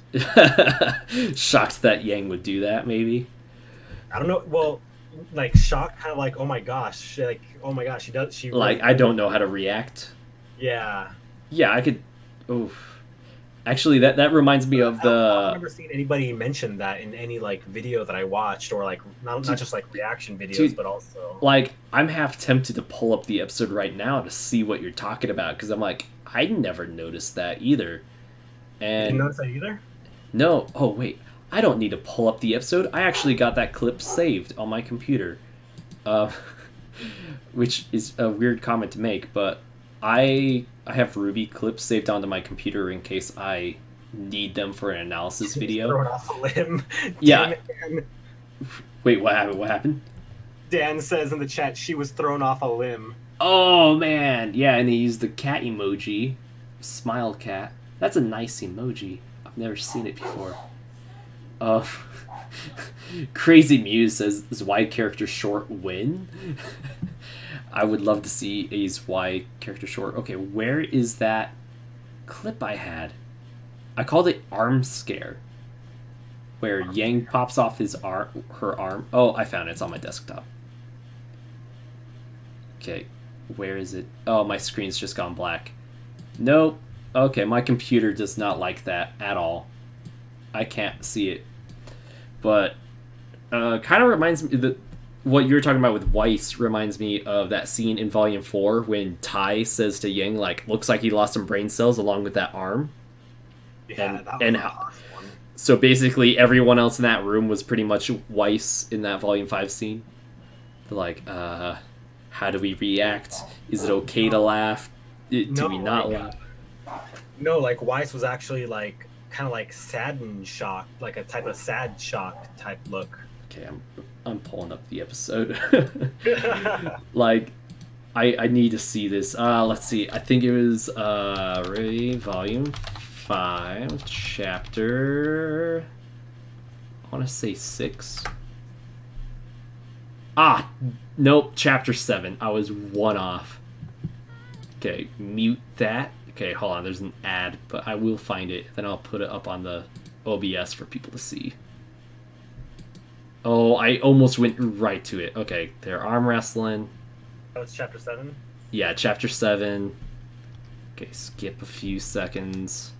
Shocked that Yang would do that, maybe. I don't know. Well, like shocked, kind of like, oh my gosh, like, oh my gosh, she like, I don't know how to react. Yeah. Yeah, I could. Oof. Actually, that reminds me of the. I've never seen anybody mention that in any like video that I watched, or like not just like reaction videos, but also like I'm half tempted to pull up the episode right now to see what you're talking about, because I'm like, I never noticed that either. And you didn't notice that either? No. Oh wait, I don't need to pull up the episode. I actually got that clip saved on my computer, which is a weird comment to make, but I have RWBY clips saved onto my computer in case I need them for an analysis video. Thrown off a limb. Yeah. Wait, what happened? What happened? Dan says in the chat she was thrown off a limb. Oh man, yeah, and they used the cat emoji, smile cat. That's a nice emoji. I've never seen it before. Crazy Muse says, "Is Y character short win?" I would love to see a Y character short. Okay, where is that clip I had? I called it arm scare, where Yang pops off her arm. Oh, I found it. It's on my desktop. Okay, where is it? Oh, my screen's just gone black. Nope. Okay, my computer does not like that at all. I can't see it. But kind of reminds me that what you were talking about with Weiss reminds me of that scene in Volume 4 when Tai says to Yang, like, looks like he lost some brain cells along with that arm. Yeah, so basically everyone else in that room was pretty much Weiss in that Volume 5 scene. They're like, how do we react? Is it okay to laugh? Do we not laugh? No, like, Weiss was actually, like, kind of like saddened shock, like a type of sad shock type look. Okay, I'm pulling up the episode. Like, I need to see this. Let's see. I think it was Volume 5, Chapter. I want to say 6. Ah, nope, Chapter 7. I was one off. Okay, mute that. Okay, hold on. There's an ad, but I will find it. Then I'll put it up on the OBS for people to see. Oh, I almost went right to it. Okay, they're arm wrestling. Oh, it's Chapter 7? Yeah, Chapter 7. Okay, skip a few seconds.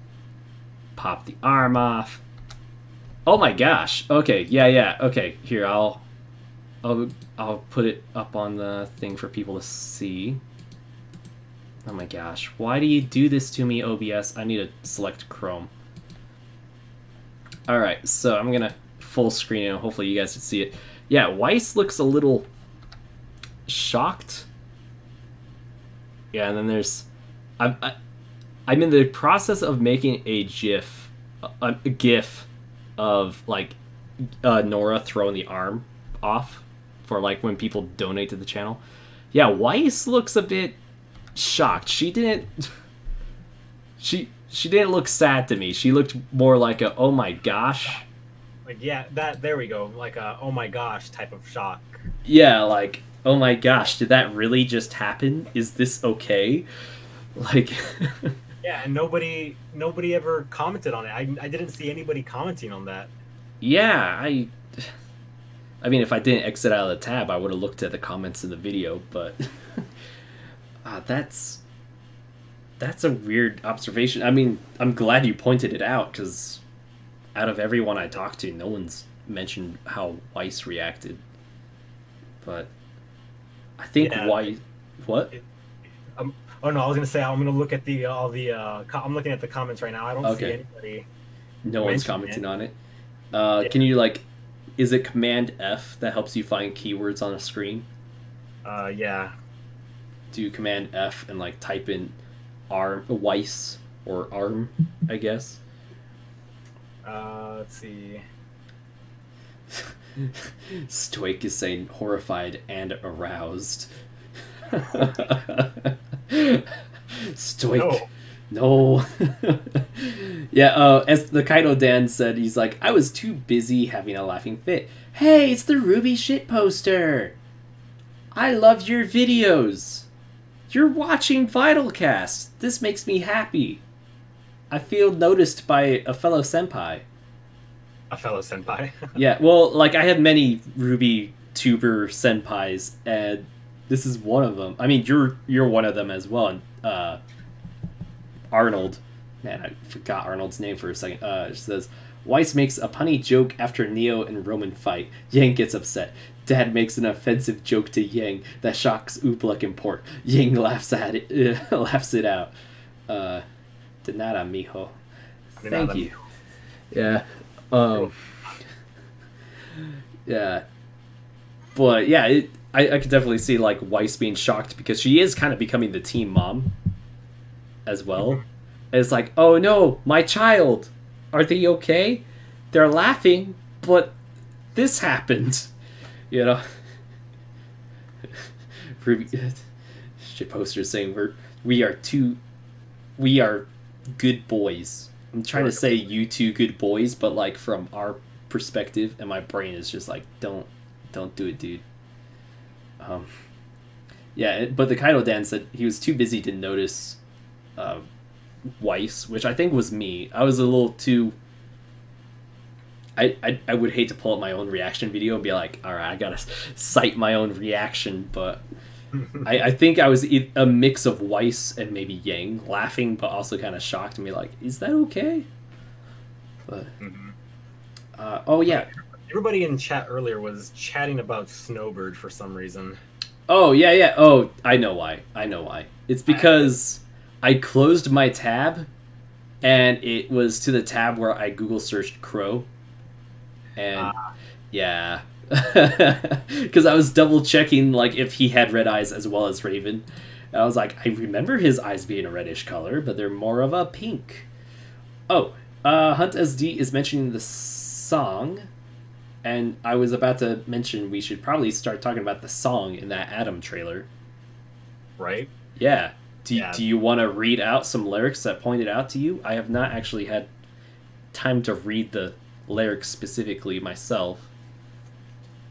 Pop the arm off. Oh my gosh. Okay, yeah. Okay, here, I'll put it up on the thing for people to see. Oh my gosh. Why do you do this to me, OBS? I need to select Chrome. Alright, so I'm gonna full screen it and hopefully you guys can see it. Yeah, Weiss looks a little shocked. Yeah, and then there's... I'm in the process of making a GIF of, like, Nora throwing the arm off for, like, when people donate to the channel. Yeah, Weiss looks a bit shocked. She didn't look sad to me. She looked more like a oh my gosh. Like, yeah, there we go. Like a oh my gosh type of shock. Yeah, like, oh my gosh, did that really just happen? Is this okay? Like yeah, and nobody ever commented on it. I didn't see anybody commenting on that. Yeah, I mean, if I didn't exit out of the tab, I would have looked at the comments in the video, but that's a weird observation. I mean, I'm glad you pointed it out, because out of everyone I talked to, no one's mentioned how Weiss reacted. But I think Weiss... What? Oh no, I was gonna say I'm gonna look at I'm looking at the comments right now. I don't see anybody. No one's commenting on it. Can you, like, is it Command F that helps you find keywords on a screen? Yeah. Do Command F and, like, type in Weiss or arm, I guess. Let's see. Stoic is saying horrified and aroused. Stoic. No. Yeah, as the Kaido Dan said, he's like, I was too busy having a laughing fit. Hey, it's the RWBY shit poster. I love your videos. You're watching VYTALCast. This makes me happy. I feel noticed by a fellow senpai. A fellow senpai? Yeah, well, like, I have many RWBY tuber senpais, and this is one of them. I mean, you're one of them as well. Arnold. Man, I forgot Arnold's name for a second. It says, Weiss makes a punny joke after Neo and Roman fight. Yang gets upset. Dad makes an offensive joke to Yang that shocks Oobleck and Port. Yang laughs at it, laughs it out. De nada, mijo. Thank you. Yeah. Yeah. But yeah, I could definitely see, like, Weiss being shocked, because she is kind of becoming the team mom as well. And it's like, oh no, my child, are they okay? They're laughing, but this happened, you know. Shit posters saying we are good boys. I'm trying to say you two good boys, but, like, from our perspective, and my brain is just like, don't do it, dude. Yeah, but the Kaido Dan said he was too busy to notice Weiss, which I think was me. I was a little too... I would hate to pull up my own reaction video and be like, alright, I gotta cite my own reaction, but I think I was a mix of Weiss and maybe Yang, laughing but also kind of shocked and be like, is that okay? But oh yeah, everybody in chat earlier was chatting about Snowbird for some reason. Oh yeah. Oh, I know why. It's because I closed my tab and it was to the tab where I Google searched Crow. And yeah, because I was double checking, like, if he had red eyes as well as Raven. And I was like, I remember his eyes being a reddish color, but they're more of a pink. Oh, Hunt SD is mentioning the song, and I was about to mention we should probably start talking about the song in that Adam trailer. Right? Yeah. Do you want to read out some lyrics that pointed out to you? I have not actually had time to read the lyrics specifically myself,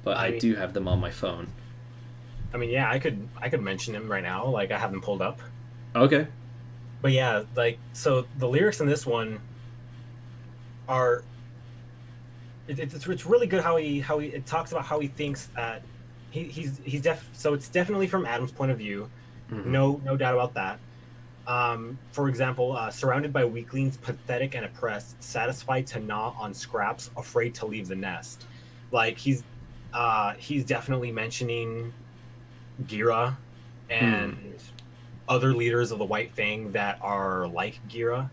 but I do have them on my phone. I mean, yeah, I could mention them right now. Like, I have them pulled up. Okay. But yeah, like, so the lyrics in this one are it's really good how it talks about how he thinks that so it's definitely from Adam's point of view. Mm-hmm. No doubt about that. For example, surrounded by weaklings, pathetic and oppressed, satisfied to gnaw on scraps, afraid to leave the nest. Like, he's definitely mentioning Gira and other leaders of the White Fang that are like Gira.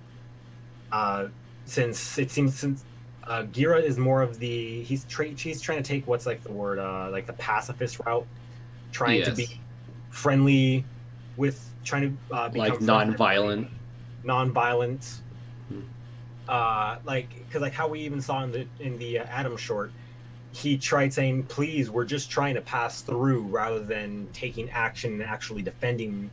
Since Gira is more of the she's trying to take what's like the word like the pacifist route, trying to be friendly with. Trying to like non-violent, like, because like how we even saw in the Adam short, he tried saying, "Please, we're just trying to pass through," rather than taking action and actually defending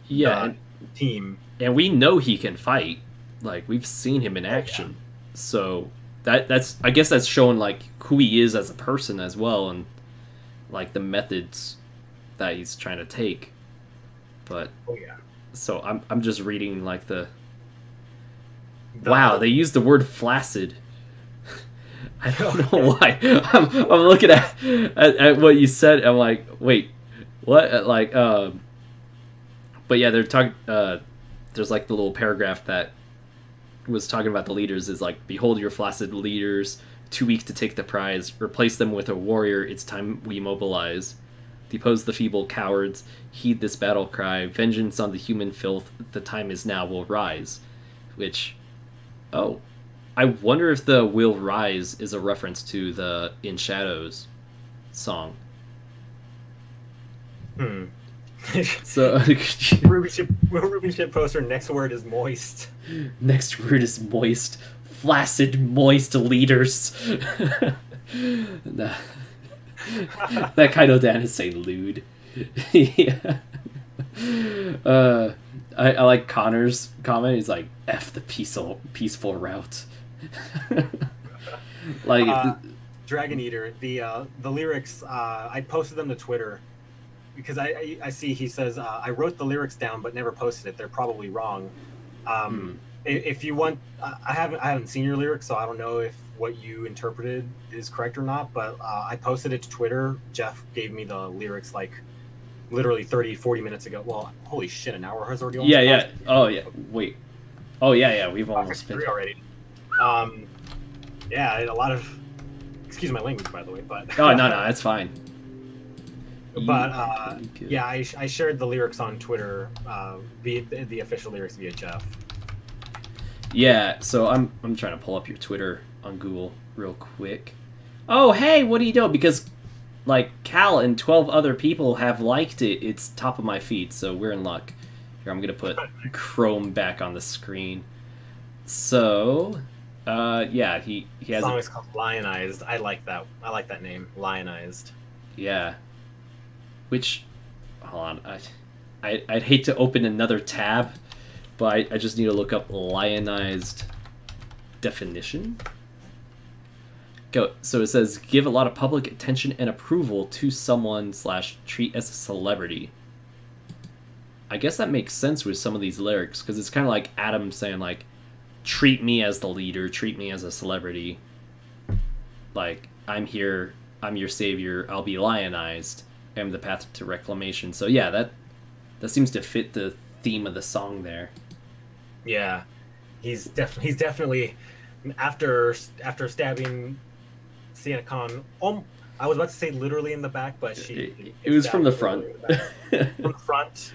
the team. And we know he can fight. Like, we've seen him in action, so that's I guess that's showing, like, who he is as a person as well, and like the methods that he's trying to take. But so I'm just reading, like, wow, they used the word flaccid. I don't know why. I'm looking at what you said. I'm like, wait, what? Like, but yeah, they're talking. There's like the little paragraph that was talking about the leaders. Is like, behold your flaccid leaders, too weak to take the prize. Replace them with a warrior. It's time we mobilize. Depose the feeble cowards. Heed this battle cry. Vengeance on the human filth. The time is now. Will rise. Which, oh. I wonder if the "Will Rise" is a reference to the In Shadows song. So Ruby ship poster. Next word is moist. Next word is moist. Flaccid, moist leaders. That Kaido-dan is saying lewd. Yeah. I like Connor's comment. He's like, "F the peaceful route." Like Dragon Eater, the lyrics, I posted them to Twitter because I see he says I wrote the lyrics down but never posted it. They're probably wrong. If you want, I haven't seen your lyrics, so I don't know if what you interpreted is correct or not. But I posted it to Twitter. Jeff gave me the lyrics like literally 30-40 minutes ago. Well, holy shit, an hour has already almost passed. Oh yeah, wait. Oh yeah, we've almost been already. Yeah, a lot of, excuse my language, by the way, but oh no, that's fine. But yeah, I shared the lyrics on Twitter, via the official lyrics via Jeff. Yeah, so I'm trying to pull up your Twitter on Google real quick. Oh hey, what are you doing? Because like Cal and 12 other people have liked it. It's top of my feed, so we're in luck. Here, I'm gonna put Chrome back on the screen. So, yeah, he has. The song is called Lionized. I like that. I like that name, Lionized. Yeah. Which, hold on, I'd hate to open another tab, but I just need to look up lionized definition. Go. So it says, give a lot of public attention and approval to someone / treat as a celebrity. I guess that makes sense with some of these lyrics, because it's kind of like Adam saying, like, treat me as the leader, treat me as a celebrity. Like, I'm here, I'm your savior, I'll be lionized, I'm the path to reclamation. So yeah, that seems to fit the theme of the song there. Yeah, he's definitely after stabbing Sienna Khan. I was about to say literally in the back, but it was from the front. From the front.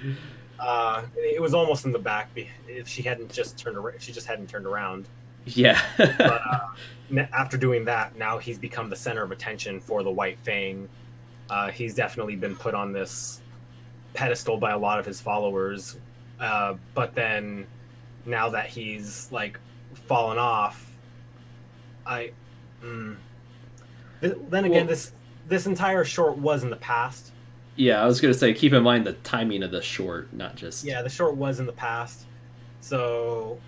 It was almost in the back if she hadn't just turned around. If she just hadn't turned around. Yeah. But after doing that, now he's become the center of attention for the White Fang. He's definitely been put on this pedestal by a lot of his followers. But then, now that he's like fallen off, then again, this entire short was in the past. Yeah, I was gonna say, keep in mind the timing of the short, not just. Yeah, the short was in the past, so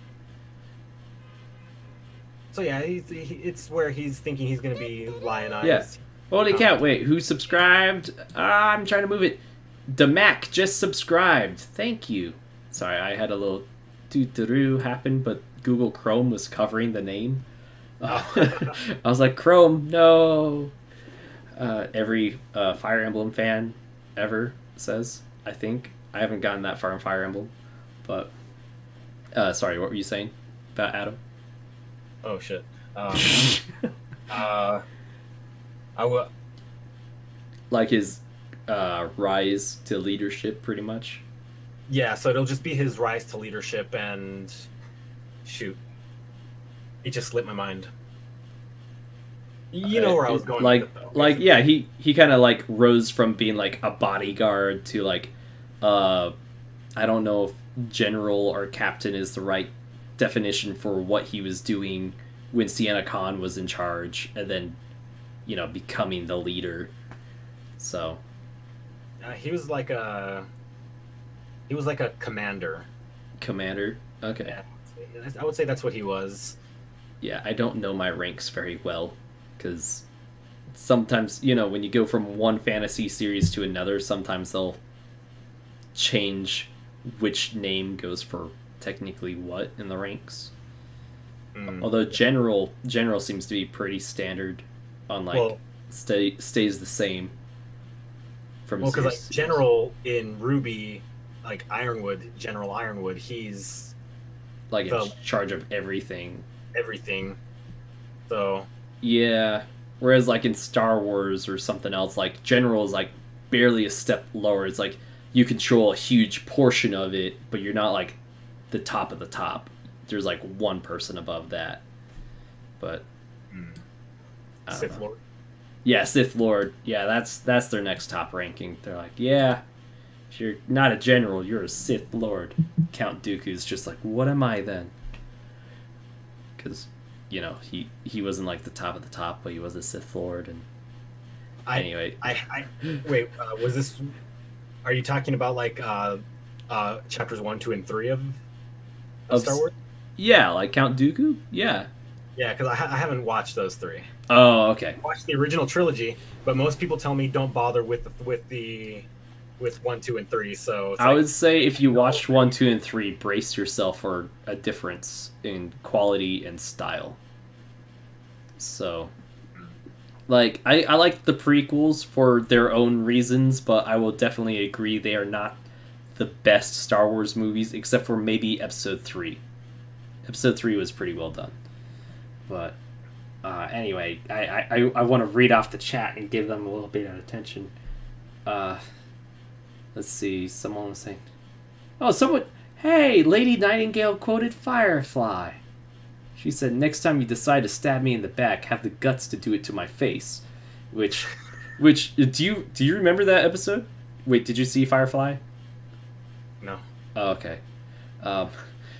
yeah, it's where he's thinking he's gonna be lionized. Yeah. Holy cow! Wait, who subscribed? I'm trying to move it. Damac just subscribed. Thank you. Sorry, I had a little doo-doo happen, but Google Chrome was covering the name. I was like, Chrome, no. Every Fire Emblem fan ever says, I think. I haven't gotten that far in Fire Emblem, but sorry, what were you saying about Adam? Oh shit. I will. Like his rise to leadership, pretty much. Yeah, so it'll just be his rise to leadership, and shoot, it just slipped my mind. You know where I was going. Like yeah, he kind of like rose from being like a bodyguard to like, I don't know if general or captain is the right definition for what he was doing when Sienna Khan was in charge, and then, you know, becoming the leader. So he was like a commander. Commander? Okay. Yeah, I would say that's what he was. Yeah, I don't know my ranks very well, because sometimes, you know, when you go from one fantasy series to another, sometimes they'll change which name goes for technically what in the ranks. Although general seems to be pretty standard on like stays the same from because like General in Ruby, like General Ironwood, he's like in charge of everything. So yeah, whereas like in Star Wars or something else, like General is like barely a step lower. It's like you control a huge portion of it, but you're not like the top of the top. There's like one person above that. But Sith Lord. Yeah, Sith Lord. Yeah, that's their next top ranking. They're like, yeah, if you're not a general, you're a Sith Lord. Count Dooku's just like, what am I then? Because, you know, he wasn't like the top of the top, but he was a Sith Lord. And anyway, wait, was this? Are you talking about like chapters 1, 2, and 3 of Star Wars? Yeah, like Count Dooku. Yeah. Yeah, because I haven't watched those 3. Oh, okay. I watched the original trilogy, but most people tell me don't bother with 1, 2, and 3. So I would say if you watched 1, 2, and 3, brace yourself for a difference in quality and style. So, like, I like the prequels for their own reasons, but I will definitely agree they are not the best Star Wars movies, except for maybe Episode 3. Episode 3 was pretty well done. But anyway, I want to read off the chat and give them a little bit of attention. Let's see, someone was saying... Oh, Hey, Lady Nightingale quoted Firefly. She said, next time you decide to stab me in the back, have the guts to do it to my face. Which, do you remember that episode? Wait, did you see Firefly? No. Oh, okay.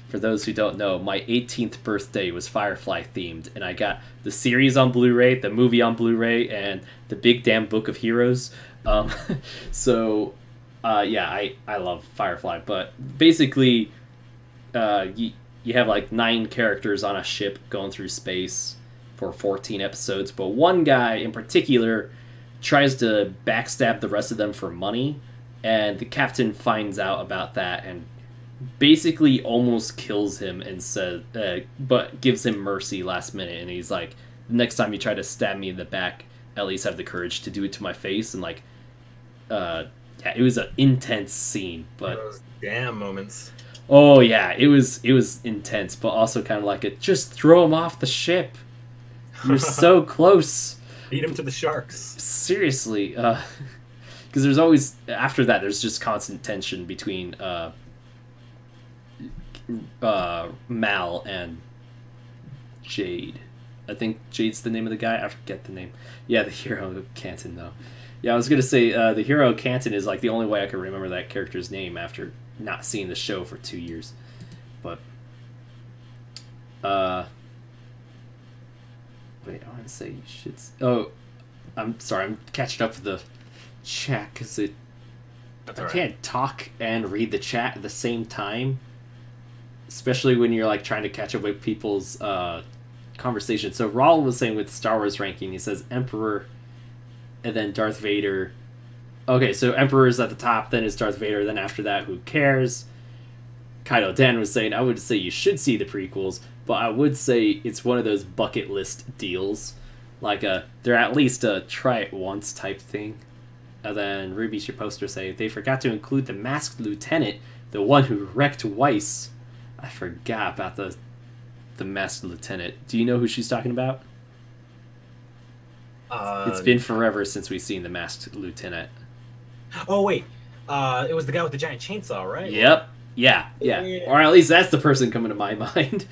For those who don't know, my 18th birthday was Firefly themed, and I got the series on Blu-ray, the movie on Blu-ray, and the big damn book of heroes. So, yeah, I love Firefly, but basically, you have like 9 characters on a ship going through space for 14 episodes, but one guy in particular tries to backstab the rest of them for money, and the captain finds out about that and basically almost kills him and says, but gives him mercy last minute, and he's like, next time you try to stab me in the back, at least have the courage to do it to my face. And like, yeah, it was an intense scene, but those damn moments. Oh yeah, it was intense, but also kind of like it. Just throw him off the ship. You're so close. Beat him to the sharks. Seriously, because there's always after that. There's just constant tension between Mal and Jade. I think Jade's the name of the guy. I forget the name. Yeah, the hero Canton though. Yeah, I was gonna say the hero Canton is like the only way I can remember that character's name after not seeing the show for 2 years. But wait, I want to say you should. Oh, I'm sorry. I'm catching up with the chat because I can't talk and read the chat at the same time. Especially when you're like trying to catch up with people's conversation. So Raul was saying with Star Wars ranking, he says Emperor, and then Darth Vader. Okay, so Emperor is at the top, then is Darth Vader, then after that, who cares? Kaido Dan was saying, I would say you should see the prequels, but I would say it's one of those bucket list deals. Like they're at least a try it once type thing. And then Ruby should poster say, they forgot to include the masked lieutenant, the one who wrecked Weiss. I forgot about the masked lieutenant. Do you know who she's talking about? It's been forever since we've seen the masked lieutenant. Oh wait, it was the guy with the giant chainsaw, right? Yep. Yeah. Or at least that's the person coming to my mind.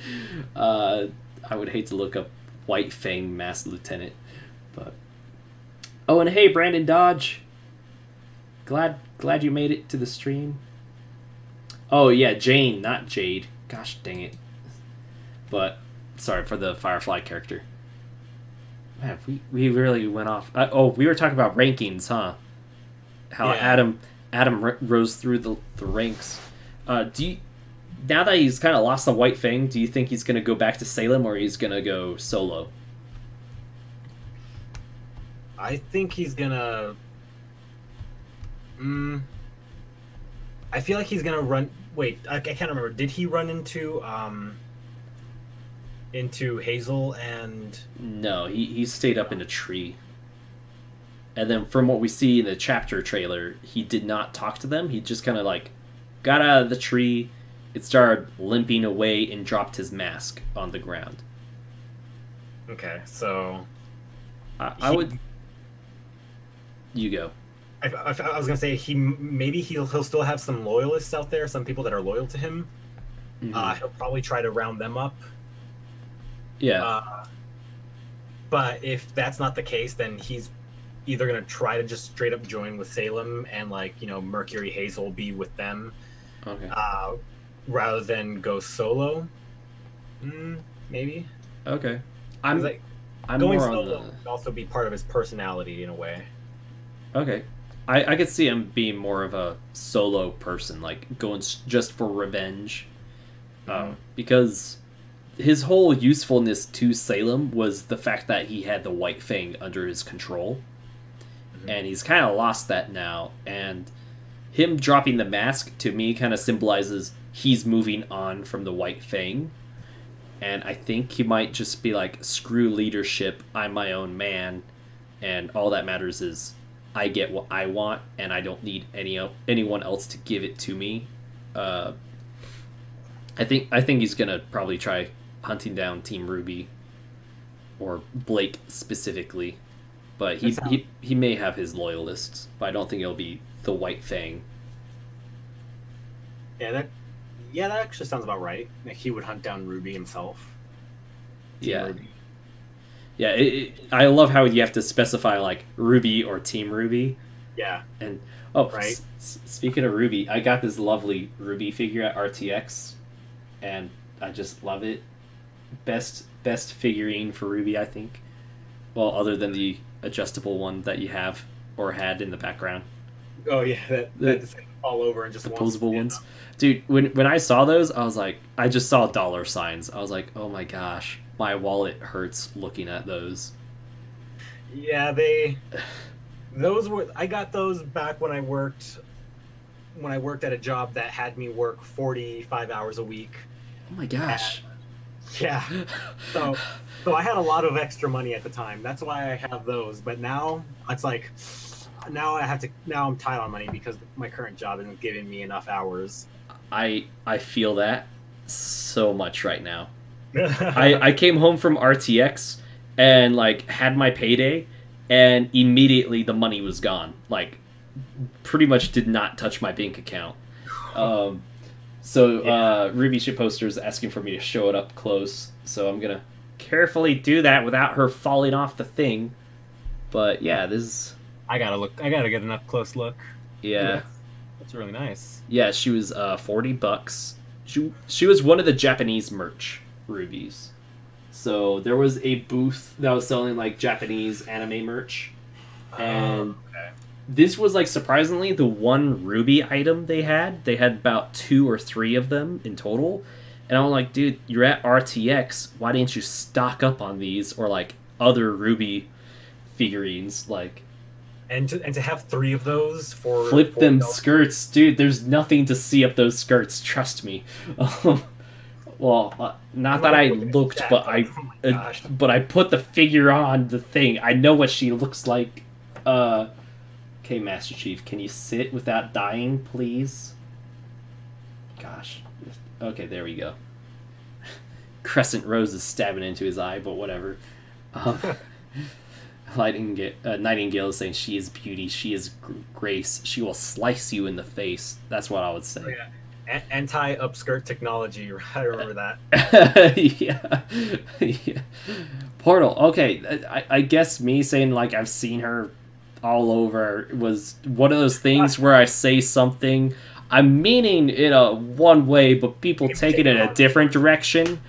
I would hate to look up White Fang masked lieutenant, but oh, and hey, Brandon Dodge. Glad you made it to the stream. Oh yeah, Jane, not Jade. Gosh dang it. But sorry for the Firefly character. Man, we really went off. We were talking about rankings, huh? How yeah. Adam rose through the ranks. Now that he's kind of lost the White Fang, do you think he's going to go back to Salem or he's going to go solo? I think he's going to... I feel like he's going to run... Wait, I can't remember. Did he run into... into Hazel and... No, he stayed up in a tree. And then from what we see in the chapter trailer, he did not talk to them. He just kind of like got out of the tree, it started limping away, and dropped his mask on the ground. Okay, so... I would... You go. I was gonna say maybe he'll still have some loyalists out there, some people that are loyal to him. Mm-hmm. He'll probably try to round them up. Yeah. But if that's not the case, then he's either gonna try to just straight up join with Salem and Mercury Hazel be with them, okay. Rather than go solo. Maybe. Okay. I'm going solo would also be part of his personality in a way. Okay. I could see him being more of a solo person, like going just for revenge. Because his whole usefulness to Salem was the fact that he had the White Fang under his control. Mm-hmm. And he's kind of lost that now. And him dropping the mask, to me, kind of symbolizes he's moving on from the White Fang. And I think he might just be like, screw leadership, I'm my own man. And all that matters is I get what I want, and I don't need anyone else to give it to me. I think he's gonna probably try hunting down Team RWBY, or Blake specifically, but he may have his loyalists, but I don't think it'll be the White Fang. Yeah, that actually sounds about right. Like he would hunt down RWBY himself. Team RWBY. Yeah, I love how you have to specify like RWBY or Team RWBY. Yeah. And right. Speaking of RWBY, I got this lovely RWBY figure at RTX, and I just love it. Best figurine for RWBY, I think. Well, other than the adjustable one that you have or had in the background. Oh yeah, that's all over and just the posable ones. Dude, when I saw those, I was like, I just saw dollar signs. I was like, oh my gosh. My wallet hurts looking at those. Yeah, I got those back when I worked at a job that had me work 45 hours a week. Oh my gosh. Yeah. So I had a lot of extra money at the time. That's why I have those. But now it's like now I'm tight on money because my current job isn't giving me enough hours. I feel that so much right now. I came home from RTX and like had my payday, and immediately the money was gone. Like, pretty much did not touch my bank account. RWBY shipposter is asking for me to show it up close, so I'm gonna carefully do that without her falling off the thing. But yeah, this is... I gotta get an up close look. Yeah, that's really nice. Yeah, she was $40. She was one of the Japanese merch RWBYs. So there was a booth that was selling like Japanese anime merch, and this was like surprisingly the one RWBY item they had. They had about 2 or 3 of them in total, and I'm like, dude, you're at RTX. Why didn't you stock up on these or like other RWBY figurines? Like, and to have 3 of those for flip them skirts, dude. There's nothing to see up those skirts. Trust me. Well, not that I looked, but I put the figure on the thing. I know what she looks like. Okay, Master Chief, can you sit without dying, please? Gosh. Okay, there we go. Crescent Rose is stabbing into his eye, but whatever. Nightingale is saying she is beauty, she is grace, she will slice you in the face. That's what I would say. Oh, yeah. Anti-upskirt technology, I remember that. Yeah. Portal, okay, I guess me saying, like, I've seen her all over was one of those things where I say something, I'm meaning in a one way, but people take it in a different direction.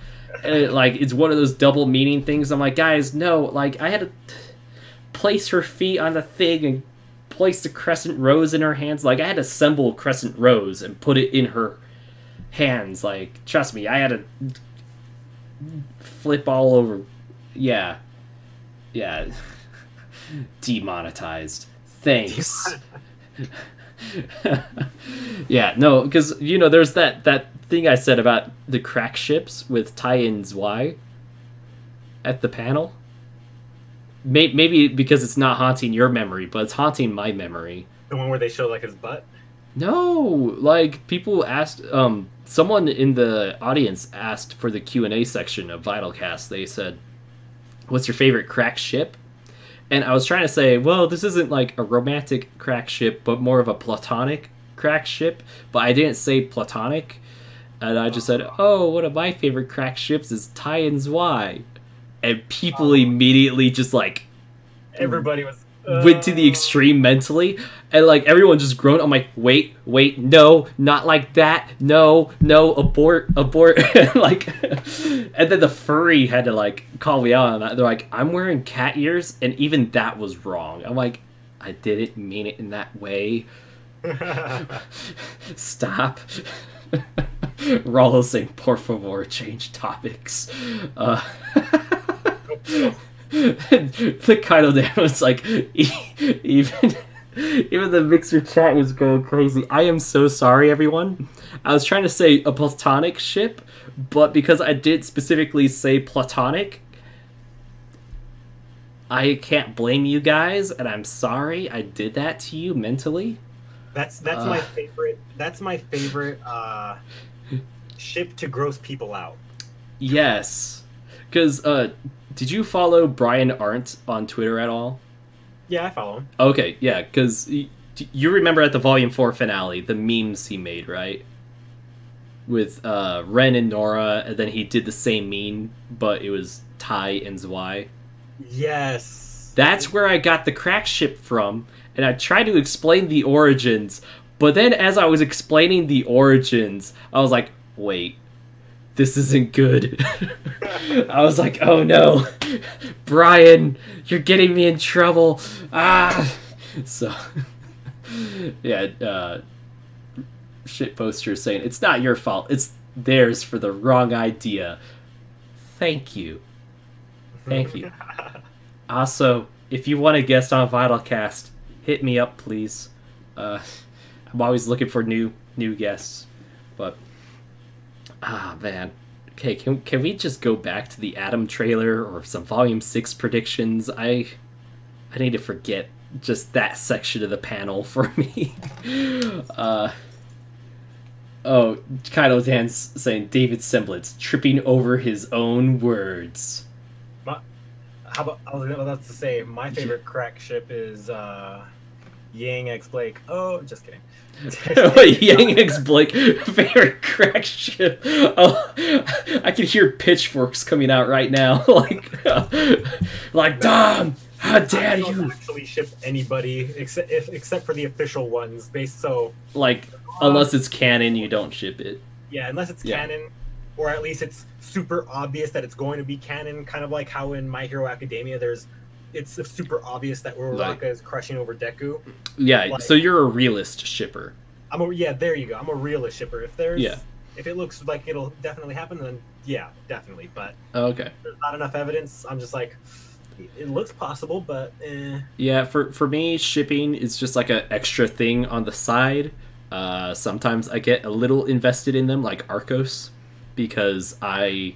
It's one of those double meaning things. I'm like, guys, no, like, I had to place her feet on the thing and place the crescent rose in her hands. Like, I had to assemble crescent rose and put it in her hands. Like, trust me, I had to flip all over. Yeah. Demonetized. Thanks. Yeah, no, because, there's that thing I said about the crack ships with tie-ins Y. at the panel. Maybe because it's not haunting your memory, but it's haunting my memory. The one where they show like his butt? No, like people asked. Someone in the audience asked for the Q&A section of VYTALCast. They said, "What's your favorite crack ship?" And I was trying to say, well, this isn't like a romantic crack ship, but more of a platonic crack ship. But I didn't say platonic, and I just said, "Oh, one of my favorite crack ships is Tyen's Y," and people immediately just like everybody was. Went to the extreme mentally, and like everyone just groaned. I'm like, wait, no, not like that, no, abort, like, and then the furry had to like call me out on that. They're like, I'm wearing cat ears, and even that was wrong. I'm like, I didn't mean it in that way. Stop. Rollo's saying, por favor, change topics. The Kaido Dan was like, even the mixer chat was going crazy. I am so sorry, everyone. I was trying to say a platonic ship, but because I did specifically say platonic, I can't blame you guys, and I'm sorry I did that to you mentally. That's my favorite. That's my favorite ship to gross people out. Yes, because did you follow Brian Arndt on Twitter at all? Yeah, I follow him. Okay, yeah, because you remember at the Volume 4 finale, the memes he made, right? With Ren and Nora, and then he did the same meme, but it was Tai and Zwei. Yes. That's where I got the crack ship from, and I tried to explain the origins, but then as I was explaining the origins, I was like, wait, this isn't good. I was like, oh no, Brian, you're getting me in trouble. Ah! So, yeah, shit poster saying, it's not your fault, it's theirs for the wrong idea. Thank you. Thank you. Also, if you want to guest on VYTALCast, hit me up, please. I'm always looking for new guests, but man. Okay, can we just go back to the Atom trailer or some Volume 6 predictions? I need to forget just that section of the panel for me. Oh, Kaido Dan's saying David Semblance tripping over his own words. How about, I was about to say, my favorite crack ship is Yang X Blake. Oh, just kidding. Yang X Blake, favorite crack ship. Oh, I can hear pitchforks coming out right now. like Dom, how dare you? I don't actually ship anybody except for the official ones. Unless it's canon, you don't ship it. Yeah, unless it's canon, or at least it's super obvious that it's going to be canon. Kind of like how in My Hero Academia, it's super obvious that Uraraka is crushing over Deku. Yeah, so you're a realist shipper. There you go. I'm a realist shipper. If it looks like it'll definitely happen, then yeah, definitely. But okay, there's not enough evidence. I'm just like, it looks possible, but yeah. For me, shipping is just like an extra thing on the side. Sometimes I get a little invested in them, like Arcos, because I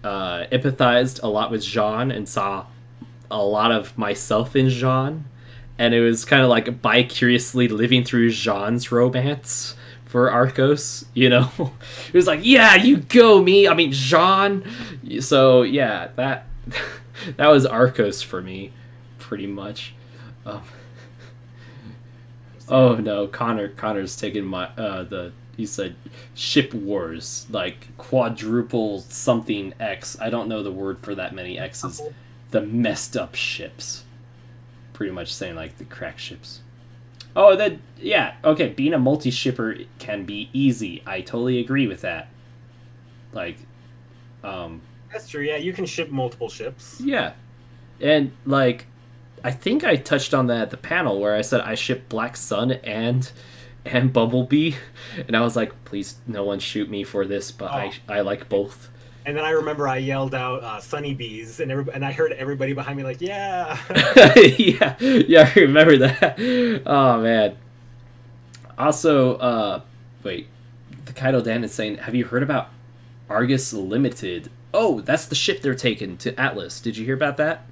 empathized a lot with Jean and saw a lot of myself in Jean, and it was kind of like bi-curiously living through Jean's romance for Arcos, you know? It was like, yeah, you go, me! I mean, Jean! So, yeah, that was Arcos for me, pretty much. Oh no, Connor's taking my, he said, ship wars, like quadruple something X. I don't know the word for that many X's. The messed up ships. Pretty much saying like the crack ships. Oh, yeah, okay, being a multi-shipper can be easy. I totally agree with that. Like, that's true, yeah, you can ship multiple ships. Yeah. And, like, I think I touched on that at the panel where I said I ship Black Sun and Bumblebee. And I was like, please, no one shoot me for this, but I like both. And then I remember I yelled out Sunny Bees, and I heard everybody behind me like, yeah. yeah, I remember that. Oh, man. Also, wait, the Kaido Dan is saying, have you heard about Argus Limited. Oh, that's the ship they're taking to Atlas. Did you hear about that?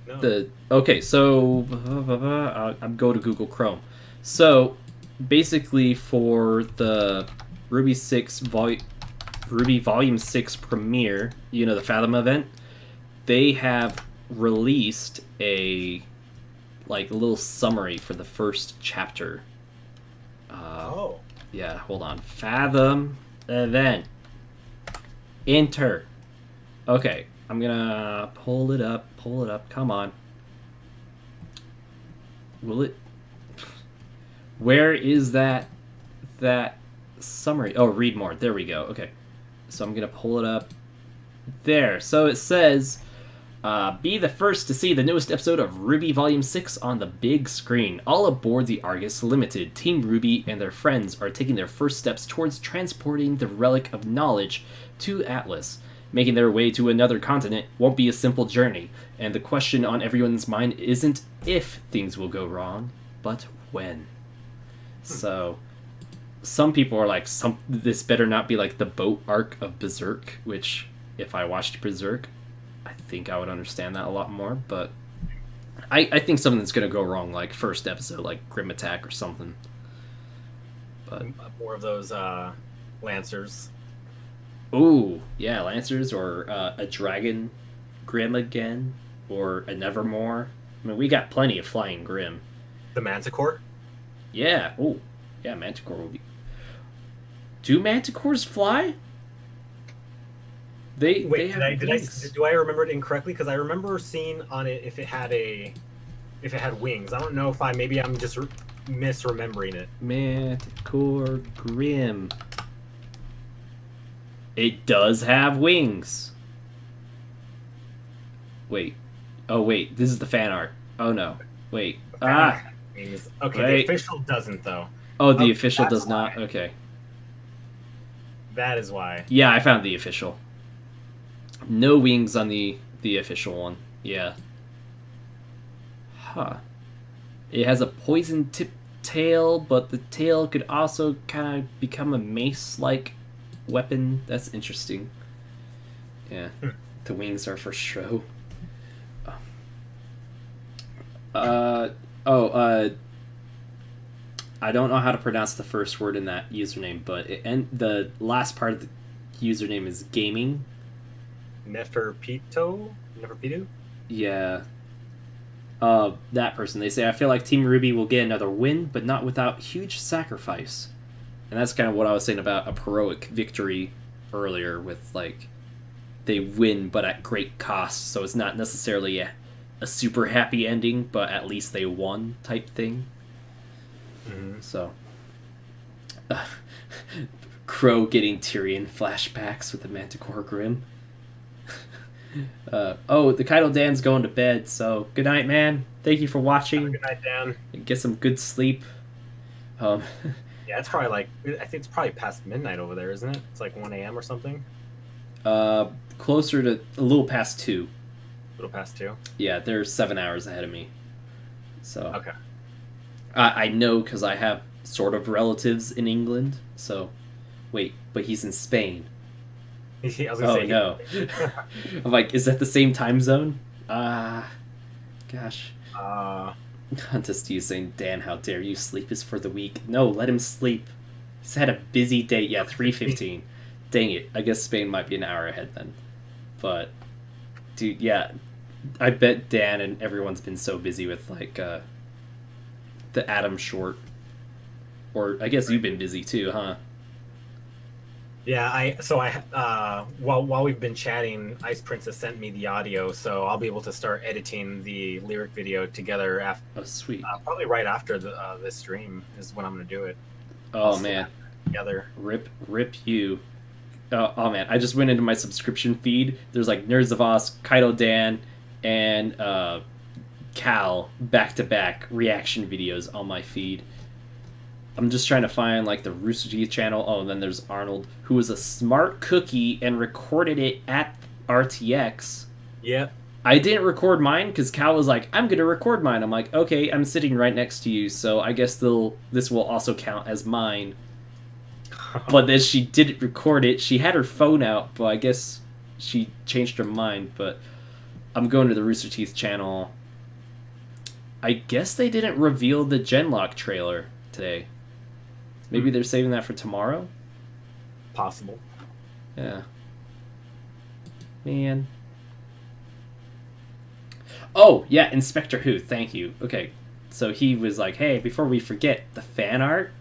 No. Okay, so I'm going to Google Chrome. So basically, for the RWBY Volume 6 premiere, you know, the Fathom event, they have released a little summary for the first chapter. Oh. Yeah, hold on. Fathom event. Enter. Okay, I'm gonna pull it up. Come on. Will it? Where is that summary? Oh, read more. There we go. Okay, so I'm gonna pull it up. There. So it says, be the first to see the newest episode of RWBY Volume 6 on the big screen. All aboard the Argus Limited. Team RWBY and their friends are taking their first steps towards transporting the Relic of Knowledge to Atlas. Making their way to another continent won't be a simple journey, and the question on everyone's mind isn't if things will go wrong, but when. So, some people are like, this better not be like the boat arc of Berserk, which, if I watched Berserk, I think I would understand that a lot more, but I think something's gonna go wrong, like first episode, like Grim Attack or something. But more of those Lancers. Ooh, yeah, Lancers, or a Dragon Grim again, or a Nevermore. I mean, we got plenty of flying Grim. The Manticore? Yeah, ooh, yeah, Manticore will be... Do Manticores fly? They have do I remember it incorrectly? Because I remember seeing on it if it had wings. I don't know if maybe I'm just misremembering it. Manticore Grim. It does have wings. Wait. Oh, wait. This is the fan art. Oh, no. Wait. Wings. Okay, Wait. The official doesn't, though. Oh, the official that's does not? why. Okay. That is why. Yeah, I found the official. No wings on the official one. Yeah. Huh. It has a poison tip tail, but the tail could also kind of become a mace-like weapon. That's interesting. Yeah. The wings are for show. I don't know how to pronounce the first word in that username, but the last part of the username is gaming. Neferpitu? Yeah. That person. They say, I feel like Team RWBY will get another win, but not without huge sacrifice. And that's kind of what I was saying about a heroic victory earlier with, like, they win, but at great cost. So it's not necessarily a super happy ending, but at least they won type thing. Mm-hmm. So, Crow getting Tyrion flashbacks with the Manticore Grim. Oh, the Kaido Dan's going to bed, so good night, man. Thank you for watching. Good night, Dan. Get some good sleep. Yeah, it's probably I think it's probably past midnight over there, isn't it? It's like 1 a.m. or something. Closer to a little past 2. A little past 2. Yeah, they're 7 hours ahead of me. So okay. I know because I have sort of relatives in England. So, wait, but he's in Spain. I was gonna say, no. I'm like, is that the same time zone? Gosh. Contest you saying, Dan, how dare you? Sleep is for the weak. No, let him sleep. He's had a busy day. Yeah, 3:15. Dang it. I guess Spain might be an hour ahead then. But, dude, yeah. I bet Dan and everyone's been so busy with, like, the Adam short. Or, I guess you've been busy too, huh? Yeah, while we've been chatting, Ice Princess sent me the audio, so I'll be able to start editing the lyric video together after. Oh, sweet. Probably right after this stream is when I'm gonna do it. Oh man. Together. Rip you. Oh man, I just went into my subscription feed. There's like Nerds of Oz, Kaido Dan, and Cal back-to-back reaction videos on my feed. I'm just trying to find, like, the Rooster Teeth channel. Oh, and then there's Arnold, who was a smart cookie and recorded it at RTX. Yeah. I didn't record mine, because Cal was like, I'm going to record mine. I'm like, okay, I'm sitting right next to you, so I guess this will also count as mine. But then she didn't record it. She had her phone out, but I guess she changed her mind. But I'm going to the Rooster Teeth channel. I guess they didn't reveal the Genlock trailer today. Maybe they're saving that for tomorrow? Possible. Yeah. Man. Oh, yeah, Inspector Who, thank you. Okay, so he was like, hey, before we forget, the fan art,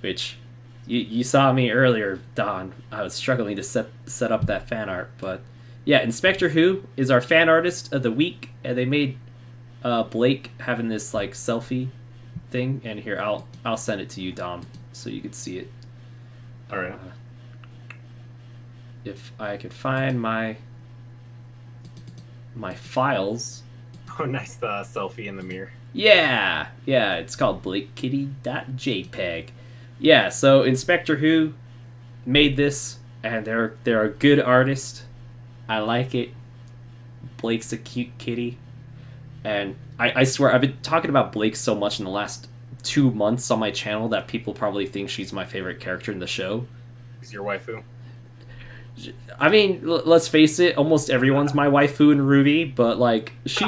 which you saw me earlier, Don. I was struggling to set up that fan art, but yeah, Inspector Who is our fan artist of the week, and they made Blake having this like selfie thing, and here, I'll send it to you, Dom, so you can see it. Alright. If I could find my files. Oh, nice, the selfie in the mirror. Yeah, it's called blakekitty.jpg. Yeah, so Inspector Who made this, and they're a good artist. I like it. Blake's a cute kitty. And I swear, I've been talking about Blake so much in the last 2 months on my channel that people probably think she's my favorite character in the show. Is your waifu? I mean, let's face it, almost everyone's my waifu in RWBY, but like, she...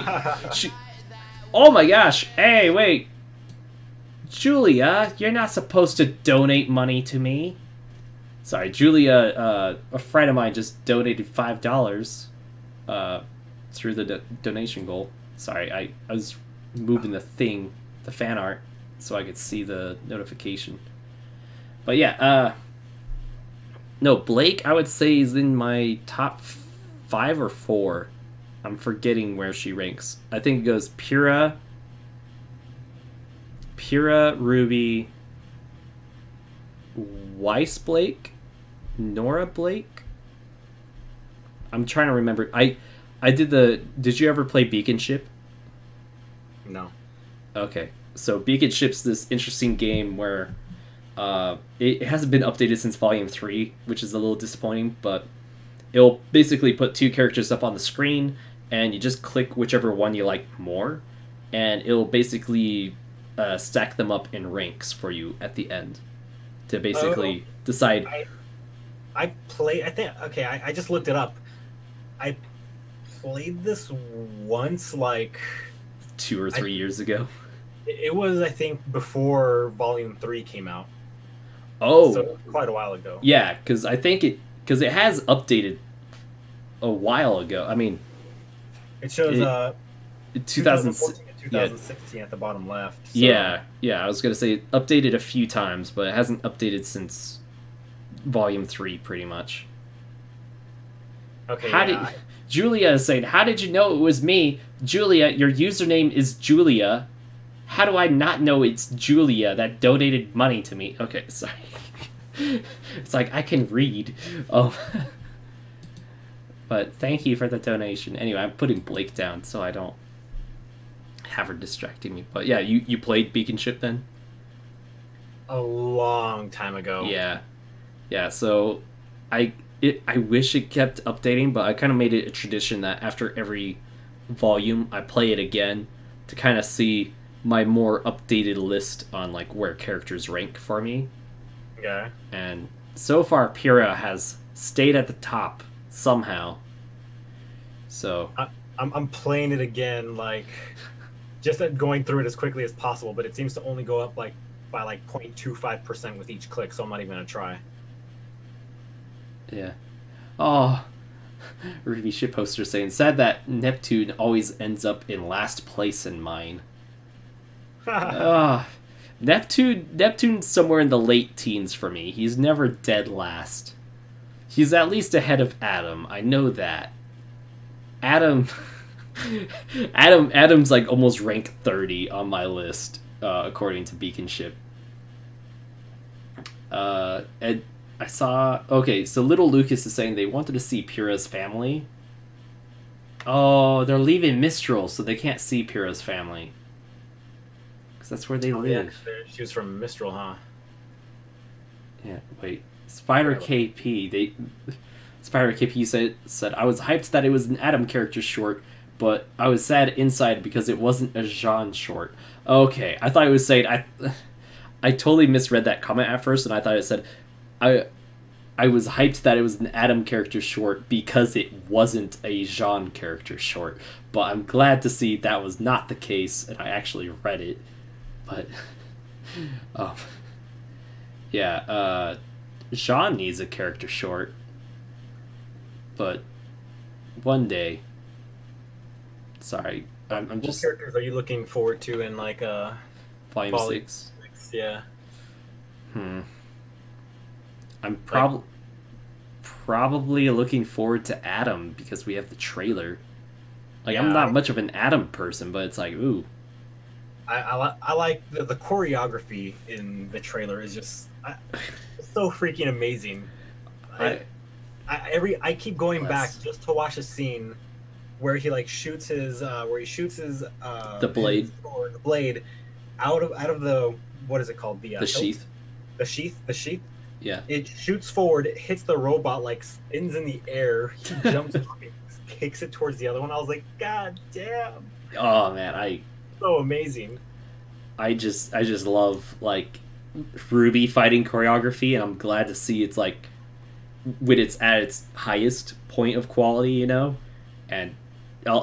Oh my gosh, hey, wait. Julia, you're not supposed to donate money to me. Sorry, Julia, a friend of mine just donated $5 through the donation goal. Sorry, I was moving the fan art, so I could see the notification. But yeah, no, Blake, I would say, is in my top 5 or 4. I'm forgetting where she ranks. I think it goes Pura, Ruby, Weiss Blake, Nora Blake. I'm trying to remember. Did you ever play Beacon Ship? No. Okay, so Beacon Ship's this interesting game where it hasn't been updated since Volume 3, which is a little disappointing, but it'll basically put 2 characters up on the screen, and you just click whichever one you like more, and it'll basically stack them up in ranks for you at the end to basically decide. I just looked it up. I played this once, like 2 or 3 years ago. It was, I think, before Volume 3 came out. Oh, so quite a while ago. Yeah, because I think it has updated a while ago. I mean, it shows 2014 and 2016 at the bottom left. So. Yeah. I was gonna say it updated a few times, but it hasn't updated since Volume 3, pretty much. Okay. Julia is saying, how did you know it was me? Julia, your username is Julia. How do I not know it's Julia that donated money to me? Okay, sorry. It's like, I can read. Oh. But thank you for the donation. Anyway, I'm putting Blake down so I don't have her distracting me. But yeah, you played Beacon Ship then? A long time ago. Yeah, so I wish it kept updating, but I kind of made it a tradition that after every volume I play it again to kind of see my more updated list on like where characters rank for me. Yeah. And so far Pyrrha has stayed at the top somehow. So I'm playing it again, like just going through it as quickly as possible, but it seems to only go up like by like 0.25% with each click, so I'm not even gonna try. Yeah. Oh, RWBY shitposter saying, sad that Neptune always ends up in last place in mine. Neptune's somewhere in the late teens for me. He's never dead last. He's at least ahead of Adam. I know that. Adam's like almost rank 30 on my list, according to Beacon Ship. And I saw... Okay, so Little Lucas is saying they wanted to see Pyrrha's family. Oh, they're leaving Mistral, so they can't see Pyrrha's family. Because that's where they live. Yeah, she was from Mistral, huh? Yeah, wait. Spider KP said, I was hyped that it was an Adam character short, but I was sad inside because it wasn't a Jean short. Okay, I thought it was saying... I totally misread that comment at first, and I thought it said... I was hyped that it was an Adam character short because it wasn't a Jean character short. But I'm glad to see that was not the case, and I actually read it. But, yeah, Jean needs a character short. But one day, sorry, I'm just. What characters are you looking forward to in like Volume 6? Yeah. I'm probably looking forward to Adam because we have the trailer. Like, I'm not much of an Adam person, but it's like, ooh. I like the choreography in the trailer is just so freaking amazing. I keep going back just to watch a scene where he like shoots his the blade out of the, what is it called, the sheath. The sheath. Yeah. It shoots forward, it hits the robot, like spins in the air. He jumps up and kicks it towards the other one. I was like, God damn. Oh man, so amazing. I just love like RWBY fighting choreography, and I'm glad to see it's like when it's at its highest point of quality, you know. And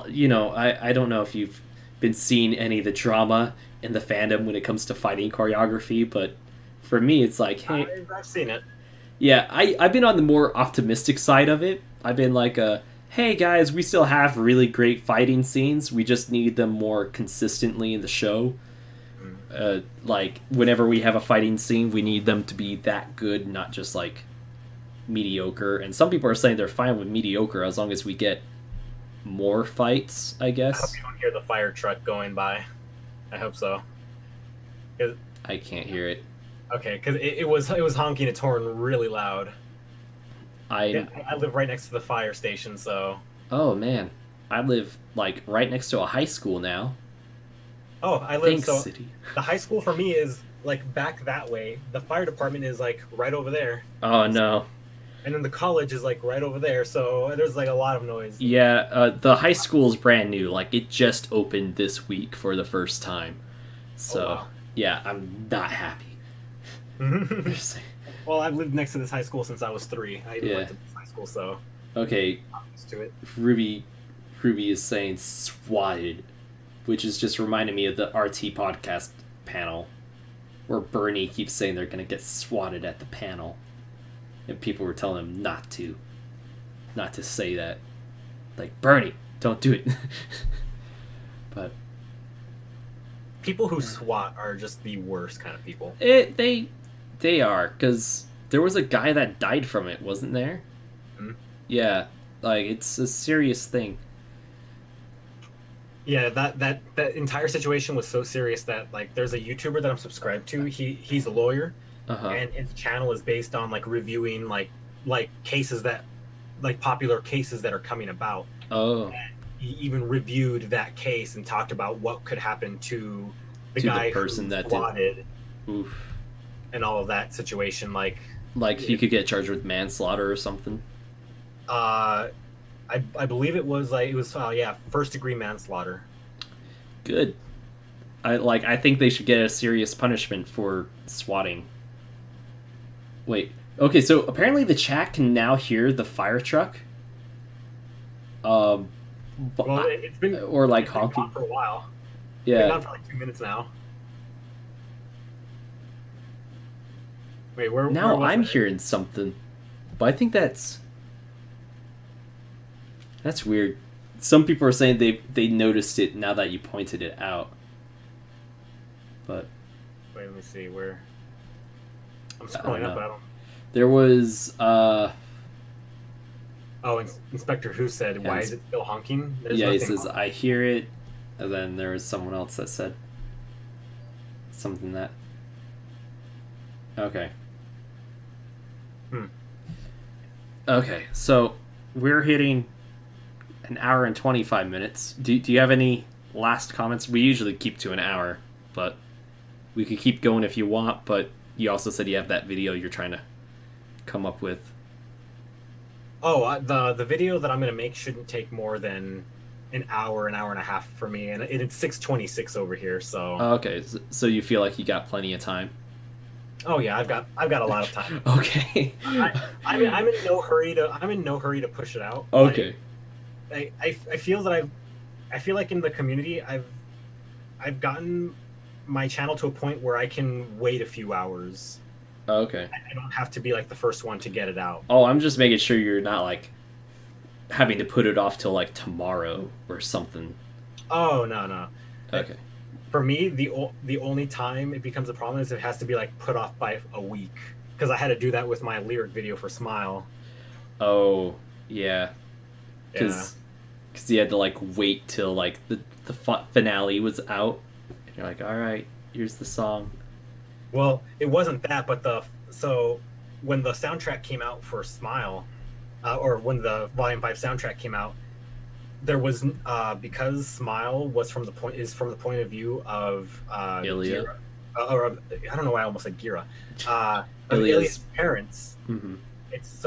you know, I don't know if you've been seeing any of the drama in the fandom when it comes to fighting choreography, but for me, it's like, hey, I've seen it. Yeah, I've been on the more optimistic side of it. I've been like, hey guys, we still have really great fighting scenes. We just need them more consistently in the show. Like, whenever we have a fighting scene, we need them to be that good, not just like mediocre. And some people are saying they're fine with mediocre as long as we get more fights, I guess. I hope you don't hear the fire truck going by. I hope so. I can't hear it. Okay, because it was honking its horn really loud. I live right next to the fire station, so. Oh man, I live like right next to a high school now. Oh, I live City. The high school for me is like back that way. The fire department is like right over there. Oh no. And then the college is like right over there, so there's like a lot of noise. Yeah, the high school is brand new. Like, it just opened this week for the first time. So, wow. Yeah, I'm not happy. Well, I've lived next to this high school since I was 3. I even went to this high school, so. Okay. I'm used to it. RWBY is saying swatted, which is just reminding me of the RT podcast panel, where Bernie keeps saying they're going to get swatted at the panel. And people were telling him not to say that. Like, Bernie, don't do it. But people who SWAT are just the worst kind of people. They are, because there was a guy that died from it, wasn't there? Mm-hmm. Yeah, like, it's a serious thing. Yeah, that entire situation was so serious that, like, there's a YouTuber that I'm subscribed to. He's a lawyer. And his channel is based on like reviewing like cases that, like, popular cases that are coming about. Oh. And he even reviewed that case and talked about what could happen to the person that swatted. Oof. And all of that situation, like he could get charged with manslaughter or something. I believe it was first degree manslaughter. Good. I think they should get a serious punishment for swatting. Wait. Okay, so apparently the chat can now hear the fire truck. Well, it's been honking for a while. Yeah. It's been on for like 2 minutes now. Wait, where I'm hearing something, but I think that's weird. Some people are saying they noticed it now that you pointed it out. But wait, let me see where. I'm scrolling up. I don't. There was. Inspector Who said, "Why is it still honking?" He says, "I hear it," and then there was someone else that said something that. Okay. Okay, so we're hitting an hour and 25 minutes. Do you have any last comments? We usually keep to an hour, but we could keep going if you want, but you also said you have that video you're trying to come up with. Oh, the video that I'm going to make shouldn't take more than an hour and a half for me, and it's 6:26 over here, so... Okay, so you feel like you got plenty of time? Oh yeah, I've got a lot of time. Okay. I'm in no hurry to push it out. Okay. Like, I feel that I feel like in the community I've gotten my channel to a point where I can wait a few hours. Okay. I don't have to be like the first one to get it out. Oh, I'm just making sure you're not like having to put it off till like tomorrow or something. Oh no. Okay. For me, the only time it becomes a problem is it has to be like put off by a week, because I had to do that with my lyric video for Smile. Oh, yeah. Yeah. Because you had to like wait till like the finale was out. And you're like, all right, here's the song. Well, it wasn't that, but so when the soundtrack came out for Smile, or when the Volume 5 soundtrack came out, there was because Smile from the point of view of Ilya. Gira, or I don't know why I almost said Gira. Of Ilya's Ilya's parents. Mm-hmm.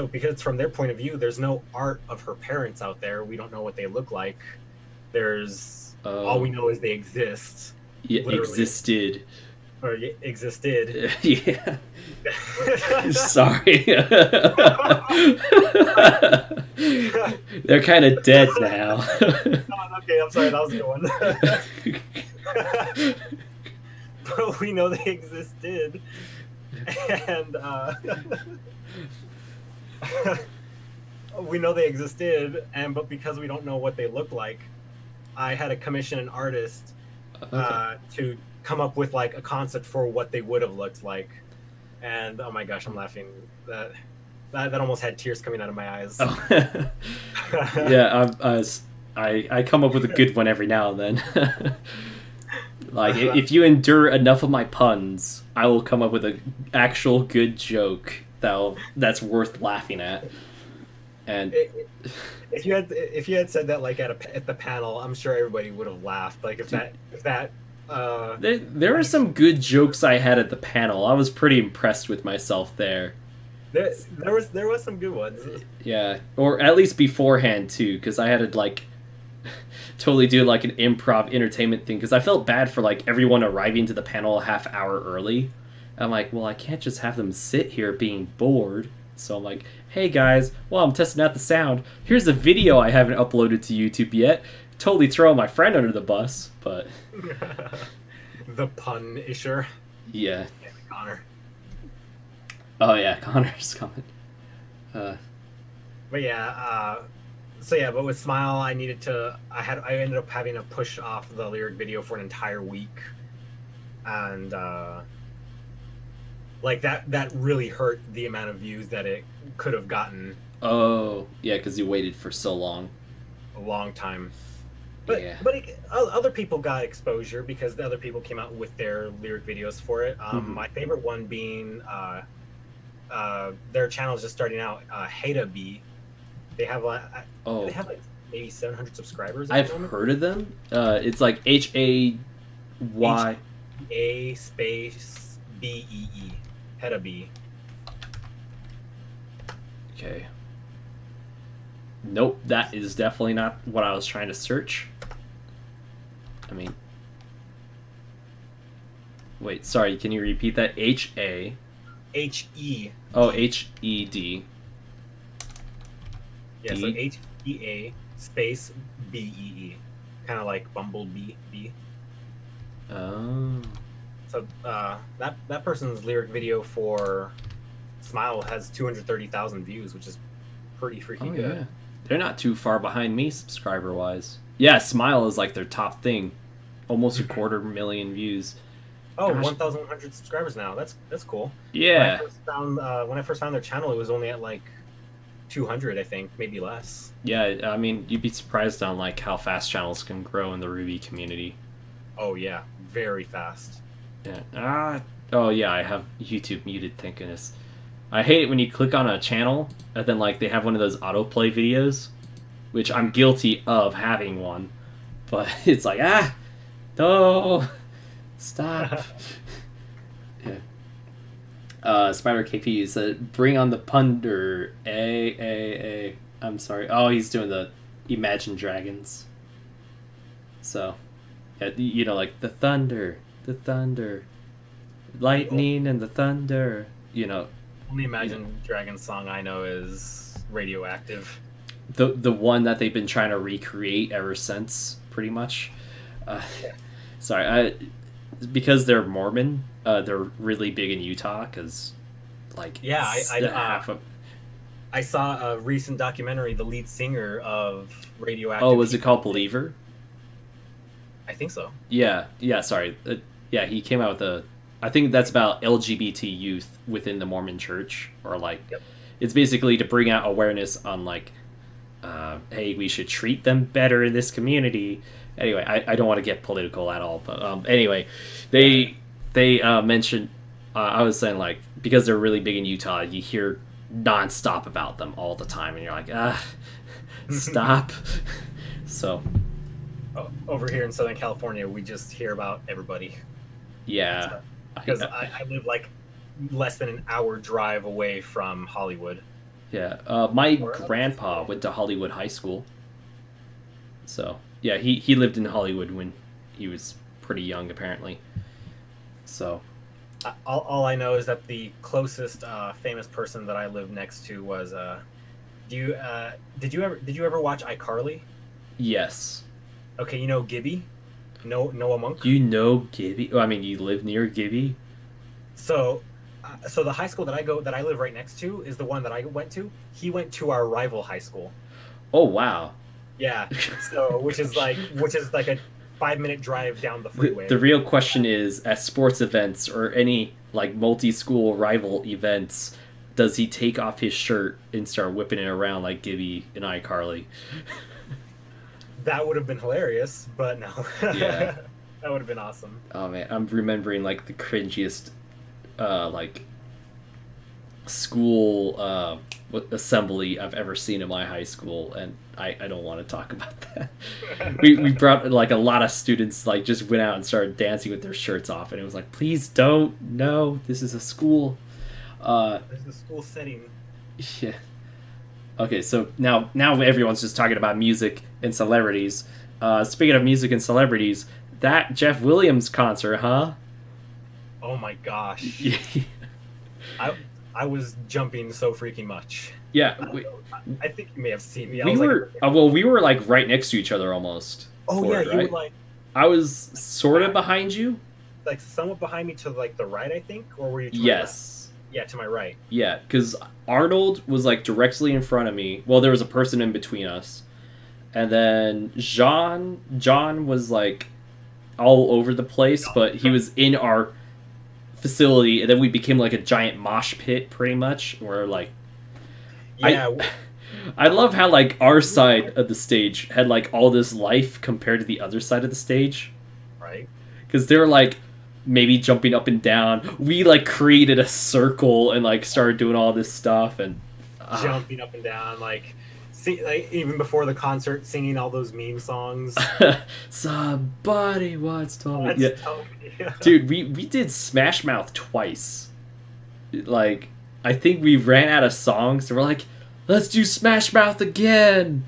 Because it's from their point of view. There's no art of her parents out there. We don't know what they look like. There's all we know is they exist. Yeah, existed. Or existed. Yeah. Sorry. They're kind of dead now. Oh, okay, I'm sorry. That was a good one. But we know they existed, and we know they existed, but because we don't know what they look like, I had to commission an artist to come up with like a concept for what they would have looked like. And oh my gosh, I'm laughing. That almost had tears coming out of my eyes. Oh. Yeah, I come up with a good one every now and then. Like, if you endure enough of my puns, I will come up with an actual good joke that's worth laughing at. And if you had said that like at the panel, I'm sure everybody would have laughed. Like if that. There were some good jokes I had at the panel. I was pretty impressed with myself there. There was some good ones. Yeah, or at least beforehand too, because I had to like totally do like an improv entertainment thing, because I felt bad for like everyone arriving to the panel a half hour early. I'm like, well, I can't just have them sit here being bored. So I'm like, hey guys, while I'm testing out the sound, here's a video I haven't uploaded to YouTube yet. Totally throwing my friend under the bus, but the pun-isher. Yeah. Connor. Oh yeah, Connor's coming. But yeah, but with Smile, I ended up having to push off the lyric video for an entire week, and like that really hurt the amount of views that it could have gotten. Oh yeah, because you waited for so long. A long time. But yeah. Other people got exposure because the other people came out with their lyric videos for it. My favorite one being their channel is just starting out. HWBY. They have like maybe 700 subscribers. I've heard of them. It's like HAY A space BEE. HWBY. Okay. Nope, that is definitely not what I was trying to search. I mean, wait, sorry, can you repeat that? HA. HE. Oh, HED. Yeah, so HEA space BEE. Kind of like Bumblebee. B. Oh. So that person's lyric video for Smile has 230,000 views, which is pretty freaking good. Yeah. They're not too far behind me subscriber-wise. Yeah, Smile is like their top thing. Almost 250,000 views. Oh, Gosh. 1,100 subscribers now. That's cool. Yeah. When I first found their channel, it was only at like 200, I think, maybe less. Yeah, I mean, you'd be surprised on like how fast channels can grow in the Ruby community. Oh yeah, very fast. Yeah. Oh yeah, I have YouTube muted, thank goodness. I hate it when you click on a channel and then like they have one of those autoplay videos, which I'm guilty of having one, but it's like, no, stop. Yeah. Spider KP said, bring on the punder. I'm sorry. Oh, he's doing the Imagine Dragons. So, yeah, you know, like the thunder. lightning and the thunder. You know, only Imagine Dragons song I know is Radioactive. The one that they've been trying to recreate ever since, pretty much. Sorry, because they're Mormon, they're really big in Utah, because, like, yeah, I saw a recent documentary, the lead singer of Radioactive. Oh, was it called Believer? I think so. Yeah, sorry. Yeah, he came out with I think that's about LGBT youth within the Mormon church, or, like, it's basically to bring out awareness on, like, hey, we should treat them better in this community. Anyway, I don't want to get political at all, but anyway, they mentioned, I was saying, like, because they're really big in Utah, you hear nonstop about them all the time, and you're like, stop. So over here in Southern California, we just hear about everybody. Yeah, because I live like less than an hour drive away from Hollywood. Yeah, my grandpa went to Hollywood High School. So, yeah, he lived in Hollywood when he was pretty young, apparently. So, all I know is that the closest famous person that I lived next to was did you ever watch iCarly? Yes. Okay, you know Gibby? Noah Monk? You know Gibby? Oh, I mean, you live near Gibby? So the high school that I live right next to is the one that I went to. He went to our rival high school. Oh, wow. Yeah. So which is like a 5-minute drive down the freeway. The real question is, at sports events or any, like, multi-school rival events, does he take off his shirt and start whipping it around like Gibby and iCarly? That would have been hilarious, but no. Yeah. That would have been awesome. Oh, man, I'm remembering, like, the cringiest, like, school assembly I've ever seen in my high school, and I don't want to talk about that. we brought, like, a lot of students, like, just went out and started dancing with their shirts off, and it was like, please don't, no, this is a school. This is a school setting. Yeah. Okay, so now everyone's just talking about music and celebrities. Speaking of music and celebrities, that Jeff Williams concert, huh? Oh my gosh. I was jumping so freaking much. Yeah. I think you may have seen me. We were like right next to each other almost. Oh yeah, you were like. I was sort of behind you. Like somewhat behind me to like the right, I think, or were you? Yes. Yeah, to my right. Yeah, because Arnold was like directly in front of me. Well, there was a person in between us, and then John was like all over the place, but he was in our facility, and then we became like a giant mosh pit, pretty much. Where like, yeah, I love how like our side of the stage had like all this life compared to the other side of the stage, right? Because they're like maybe jumping up and down. We like created a circle and like started doing all this stuff and jumping up and down, like even before the concert, singing all those meme songs. Somebody once told me. Yeah. Dude, we did Smash Mouth twice. Like, I think we ran out of songs, so we're like, let's do Smash Mouth again.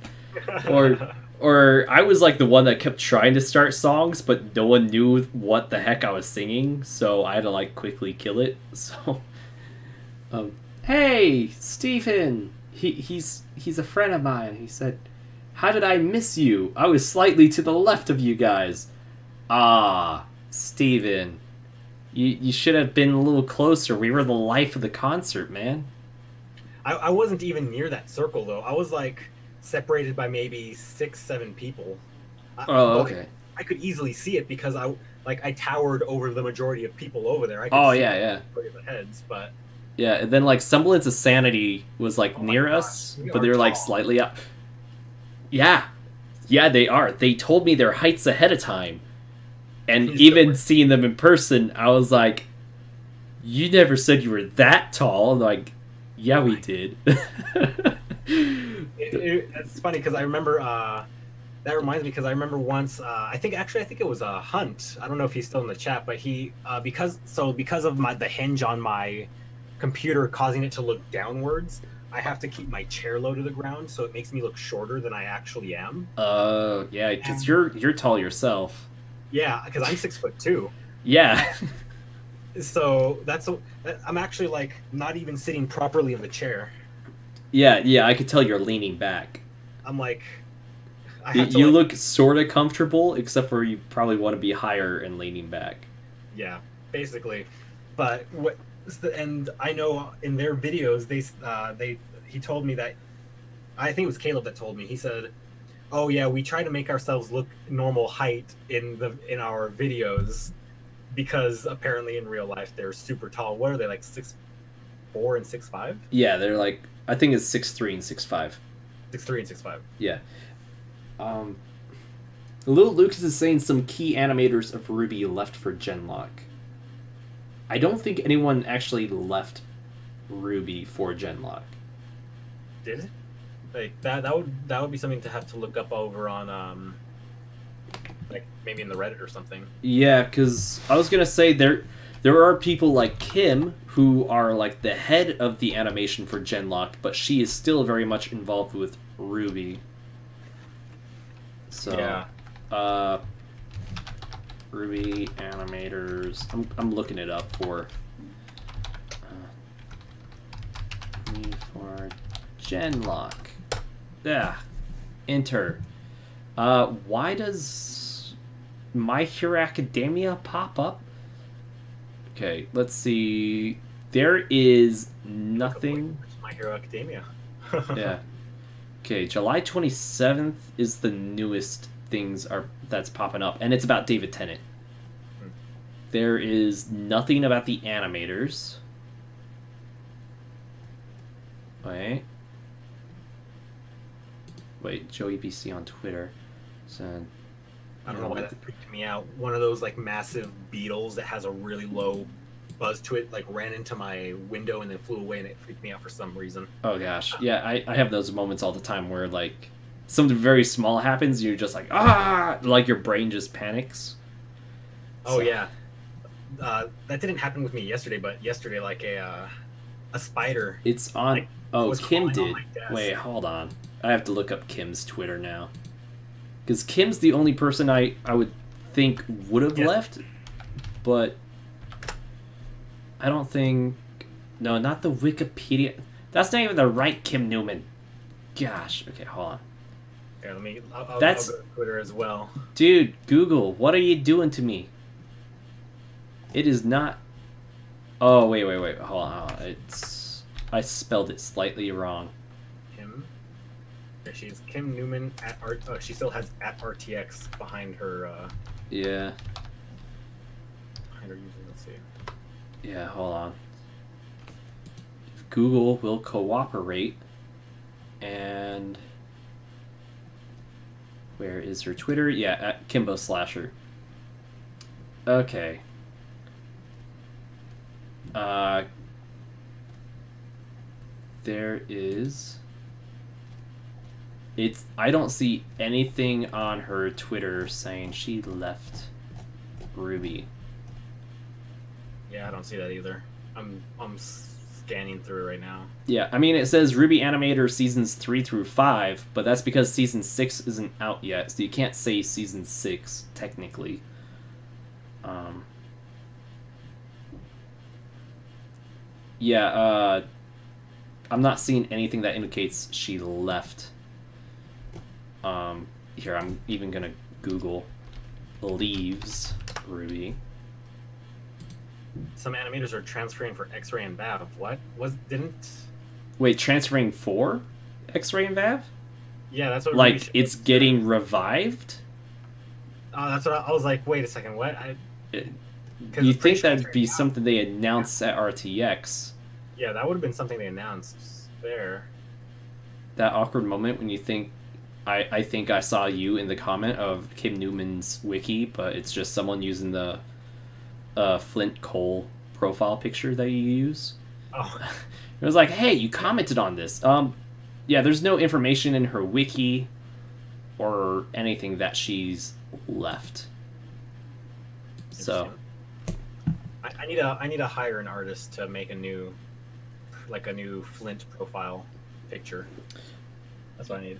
Or I was like the one that kept trying to start songs, but no one knew what the heck I was singing, so I had to like quickly kill it. So, hey, Stephen, he's a friend of mine. He said, "How did I miss you? I was slightly to the left of you guys." Ah, Stephen, you should have been a little closer. We were the life of the concert, man. I wasn't even near that circle though. I was like separated by maybe 6-7 people. Okay. I could easily see it because I towered over the majority of people over there. I could see the heads, but yeah, and then like Semblance of Sanity was like near us, but they were like slightly up. Yeah, they are. They told me their heights ahead of time, and even seeing them in person, I was like, "You never said you were that tall." I'm like, yeah, we did. It's funny because I remember that reminds me because I remember once I think it was Hunt. I don't know if he's still in the chat, but he because of the hinge on my computer causing it to look downwards, I have to keep my chair low to the ground, so it makes me look shorter than I actually am. Yeah, because you're tall yourself. Yeah, because I'm 6'2". Yeah. So I'm actually like not even sitting properly in the chair. Yeah, yeah, I could tell you're leaning back. I'm like, You look sort of comfortable, except for you probably want to be higher and leaning back. Yeah, basically. But and I know in their videos he told me that, I think it was Caleb that told me. He said, "Oh yeah, we try to make ourselves look normal height in our videos because apparently in real life they're super tall. What are they, like 6'4" and 6'5"? Yeah, they're like, I think it's 6'3" and 6'5". 6'3" and 6'5". Yeah. Little Lucas is saying some key animators of RWBY left for Genlock. I don't think anyone actually left RWBY for Genlock. Did it? Like that would be something to have to look up over on like maybe in the Reddit or something. Yeah, because I was gonna say there are people like Kim who are like the head of the animation for Genlock, but she is still very much involved with RWBY. So yeah. RWBY animators. I'm looking it up for Genlock. Yeah. Enter. Why does My Hero Academia pop up? Okay, let's see. There is nothing. My Hero Academia. Yeah. Okay, July 27th is the newest that's popping up, and it's about David Tennant. There is nothing about the animators. Wait, Joey BC on Twitter said, I don't know why that freaked me out. One of those like massive beetles that has a really low buzz to it like ran into my window and then flew away, and it freaked me out for some reason. Oh gosh, yeah, I have those moments all the time where like something very small happens, you're just like, ah, like your brain just panics. Oh yeah, that didn't happen with me yesterday, but yesterday like a spider. It's on. Like, oh, Kim did. Wait, hold on. I have to look up Kim's Twitter now, because Kim's the only person I would think would have left, but I don't think. No, not the Wikipedia. That's not even the right Kim Newman. Gosh. Okay, hold on. Here, I'll go to Twitter as well. Dude, Google, what are you doing to me? It is not. Oh, wait. Hold on. I spelled it slightly wrong. Kim. There she is. Kim Newman at Art. Oh, she still has at RTX behind her. Yeah. Behind her user. Let's see. Yeah, hold on. Google will cooperate. And where is her Twitter? Yeah, at Kimbo Slasher. Okay. There is. I don't see anything on her Twitter saying she left RWBY. Yeah, I don't see that either. I'm scanning through right now. Yeah, I mean, it says RWBY Animator seasons 3 through 5, but that's because season 6 isn't out yet, so you can't say season 6 technically. Yeah, I'm not seeing anything that indicates she left. Here, I'm even gonna Google leaves RWBY. Some animators are transferring for X-Ray and VAV. What? Wait, transferring for X-Ray and VAV? Yeah, that's what. Like, it's getting revived? That's what I was like, wait a second, what? You think that'd be something they announced at RTX. Yeah, that would have been something they announced there. That awkward moment when you think, I think I saw you in the comment of Kim Newman's wiki, but it's just someone using the Flynt Cole profile picture that you use. Oh. It was like, hey, you commented on this. Yeah, there's no information in her wiki or anything that she's left. So I need to hire an artist to make a new Flynt profile picture. That's what I need.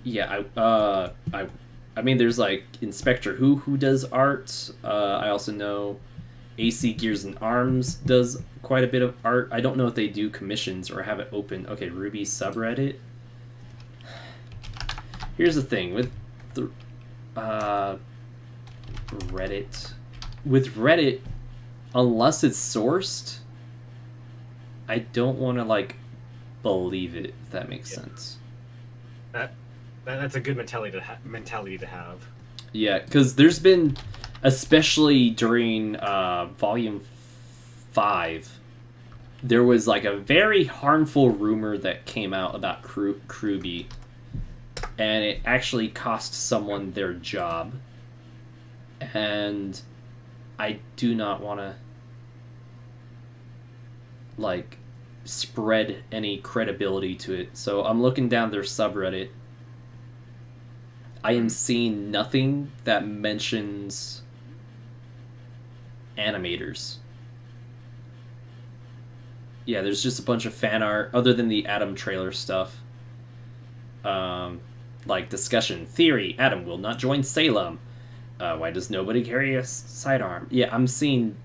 Yeah, I mean, there's like Inspector who does art. I also know AC Gears and Arms does quite a bit of art. I don't know if they do commissions or have it open. Okay, RWBY subreddit. Here's the thing with the Reddit. With Reddit, unless it's sourced, I don't want to like believe it. If that makes sense. That's a good mentality to have. Yeah, because there's been, especially during Volume 5, there was like a very harmful rumor that came out about RWBY, and it actually cost someone their job. And I do not want to like spread any credibility to it. So I'm looking down their subreddit. I am seeing nothing that mentions animators. Yeah, there's just a bunch of fan art other than the Adam trailer stuff. Like discussion theory, Adam will not join Salem. Why does nobody carry a sidearm? Yeah, I'm seeing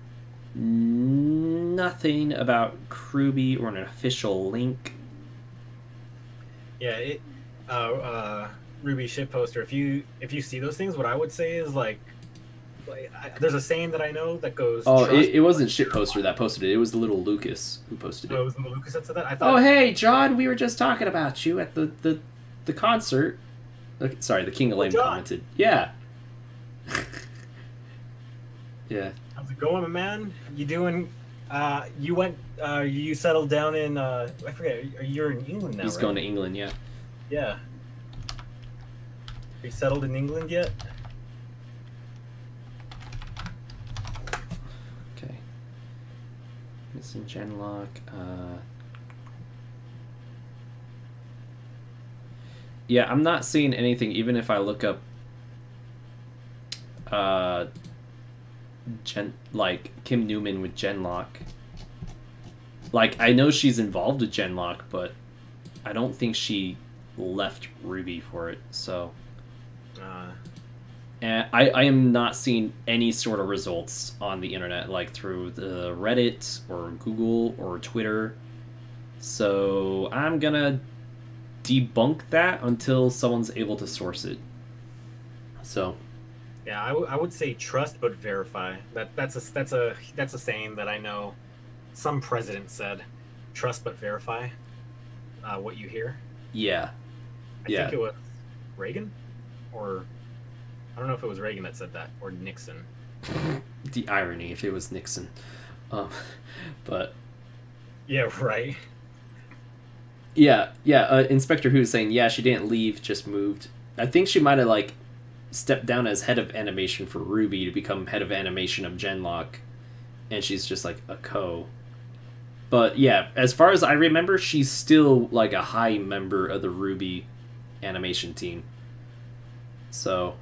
nothing about RWBY or an official link. Yeah, RWBY shitposter. If you see those things, what I would say is like there's a saying that I know that goes. Oh, it wasn't shitposter that posted it. It was the little Lucas who posted it. Oh, it was the Lucas that said that. I thought. Oh, hey, John, we were just talking about you at the concert. Sorry, the King of Lame commented. Yeah. Yeah. How's it going, my man? You doing? You went. You settled down in. I forget. You're in England now. He's right? going to England. Yeah. Yeah. Are you settled in England yet? Okay. Missing Genlock. Yeah, I'm not seeing anything. Even if I look up. Like Kim Newman with Genlock. Like, I know she's involved with Genlock, but I don't think she left RWBY for it. So, and I am not seeing any sort of results on the internet, like through the Reddit or Google or Twitter. So I'm gonna debunk that until someone's able to source it. So. Yeah, I would say trust but verify. That's a saying that I know some president said. Trust but verify what you hear. Yeah. I think it was Reagan, or I don't know if it was Reagan that said that, or Nixon. The irony if it was Nixon. But yeah, right. Yeah. Inspector Who's saying, yeah, she didn't leave, just moved. I think she might have like stepped down as head of animation for RWBY to become head of animation of Genlock, and she's just like a co. But yeah, as far as I remember, she's still like a high member of the RWBY animation team. So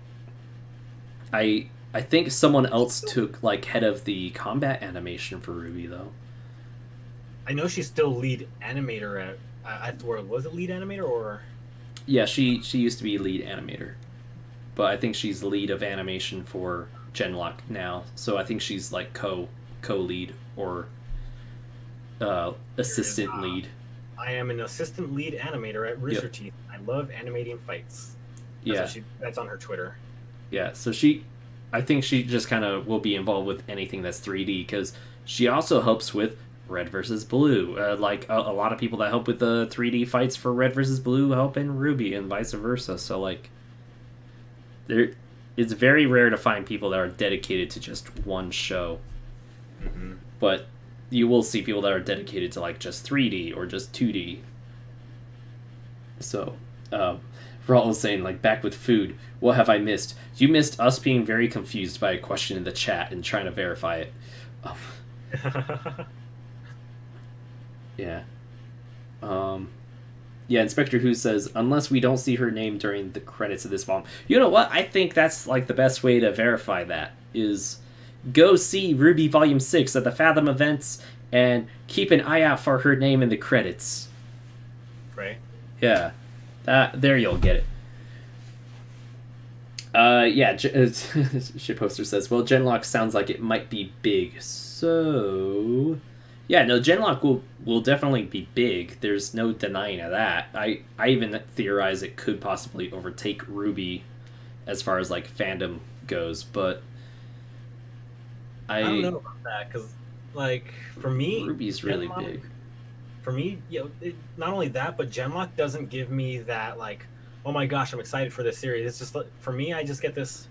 I think someone else took like head of the combat animation for RWBY though. I know she's still lead animator at or was it lead animator or? Yeah, she used to be lead animator. But I think she's lead of animation for Genlock now. So I think she's like co-lead or assistant lead. I am an assistant lead animator at Rooster Teeth. I love animating fights. That's on her Twitter. Yeah, so I think she just kind of will be involved with anything that's 3D because she also helps with Red versus Blue. Like a lot of people that help with the 3D fights for Red versus Blue help in RWBY and vice versa. So like. It's very rare to find people that are dedicated to just one show. Mm-hmm. But you will see people that are dedicated to like just 3D or just 2D. So, Raul was saying, like, back with food, what have I missed? You missed us being very confused by a question in the chat and trying to verify it. Yeah. Yeah, Inspector Who says, unless we don't see her name during the credits of this volume. You know what? I think that's like the best way to verify that is go see RWBY Volume 6 at the Fathom events and keep an eye out for her name in the credits. Right. Yeah. There you'll get it. Yeah, Shitposter says, well, Genlock sounds like it might be big. So, yeah, no, Genlock will definitely be big. There's no denying of that. I even theorize it could possibly overtake RWBY as far as, like, fandom goes, but I don't know about that, because, like, for me... RWBY's really big. For me, you know, not only that, but Genlock doesn't give me that, like, oh my gosh, I'm excited for this series. It's just, for me, I just get this,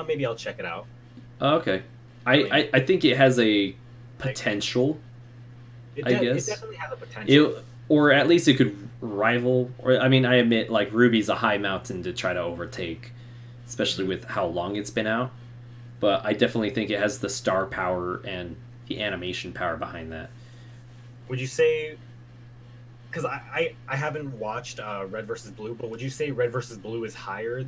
maybe I'll check it out. Okay. I think it has a potential, I guess. It definitely has a potential. Or at least it could rival, or, I mean, I admit, like, RWBY's a high mountain to try to overtake, especially with how long it's been out. But I definitely think it has the star power and the animation power behind that. Would you say... Because I haven't watched Red vs. Blue, but would you say Red vs. Blue is higher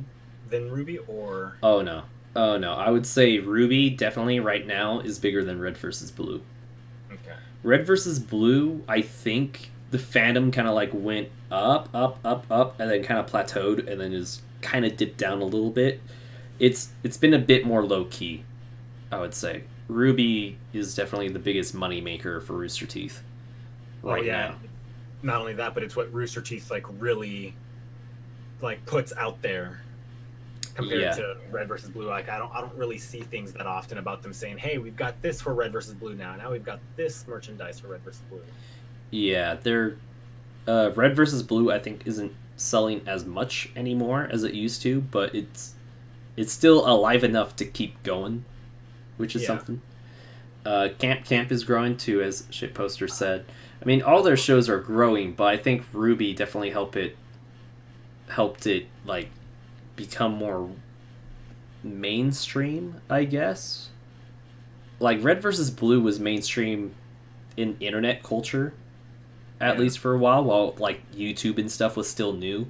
than RWBY, or... Oh, no. Oh, no. I would say RWBY definitely right now is bigger than Red vs. Blue. Okay. Red vs. Blue, I think the fandom kind of like went up, and then kind of plateaued, and then is kind of dipped down a little bit. It's been a bit more low-key, I would say. RWBY is definitely the biggest money maker for Rooster Teeth right now. Not only that, but it's what Rooster Teeth like really like puts out there compared to Red versus Blue. Like I don't really see things that often about them saying, "Hey, we've got this for Red versus Blue now. Now we've got this merchandise for Red versus Blue." Yeah, they're Red versus Blue. I think isn't selling as much anymore as it used to, but it's still alive enough to keep going, which is something. Camp is growing too, as Shitposter said. I mean, all their shows are growing, but I think RWBY definitely helped it like become more mainstream, I guess. Like Red versus Blue was mainstream in internet culture, at least for a while like YouTube and stuff was still new.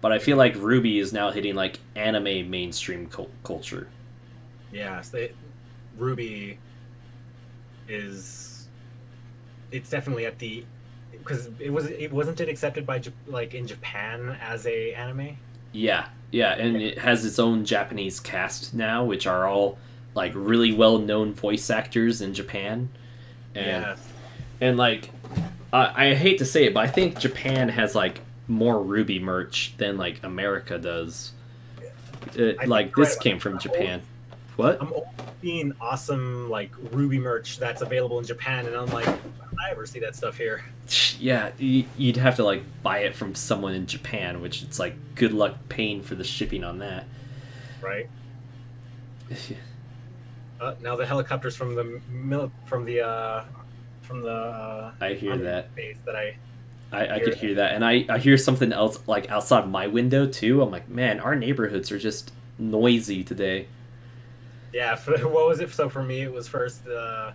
But I feel like RWBY is now hitting like anime mainstream culture. Yeah, so RWBY it's definitely at the, because wasn't it accepted by like in Japan as a anime? Yeah, and it has its own Japanese cast now, which are all like really well known voice actors in Japan, and like I hate to say it, but I think Japan has like more RWBY merch than like America does. Like this came from Japan. What? I'm seeing awesome like RWBY merch that's available in Japan, and I'm like, I ever see that stuff here? Yeah, you'd have to like buy it from someone in Japan, which it's like good luck paying for the shipping on that. Right. Now the helicopters from the I hear that. Base that I could hear that, and I hear something else like outside my window too. I'm like, man, our neighborhoods are just noisy today. Yeah, what was it? So for me, it was first that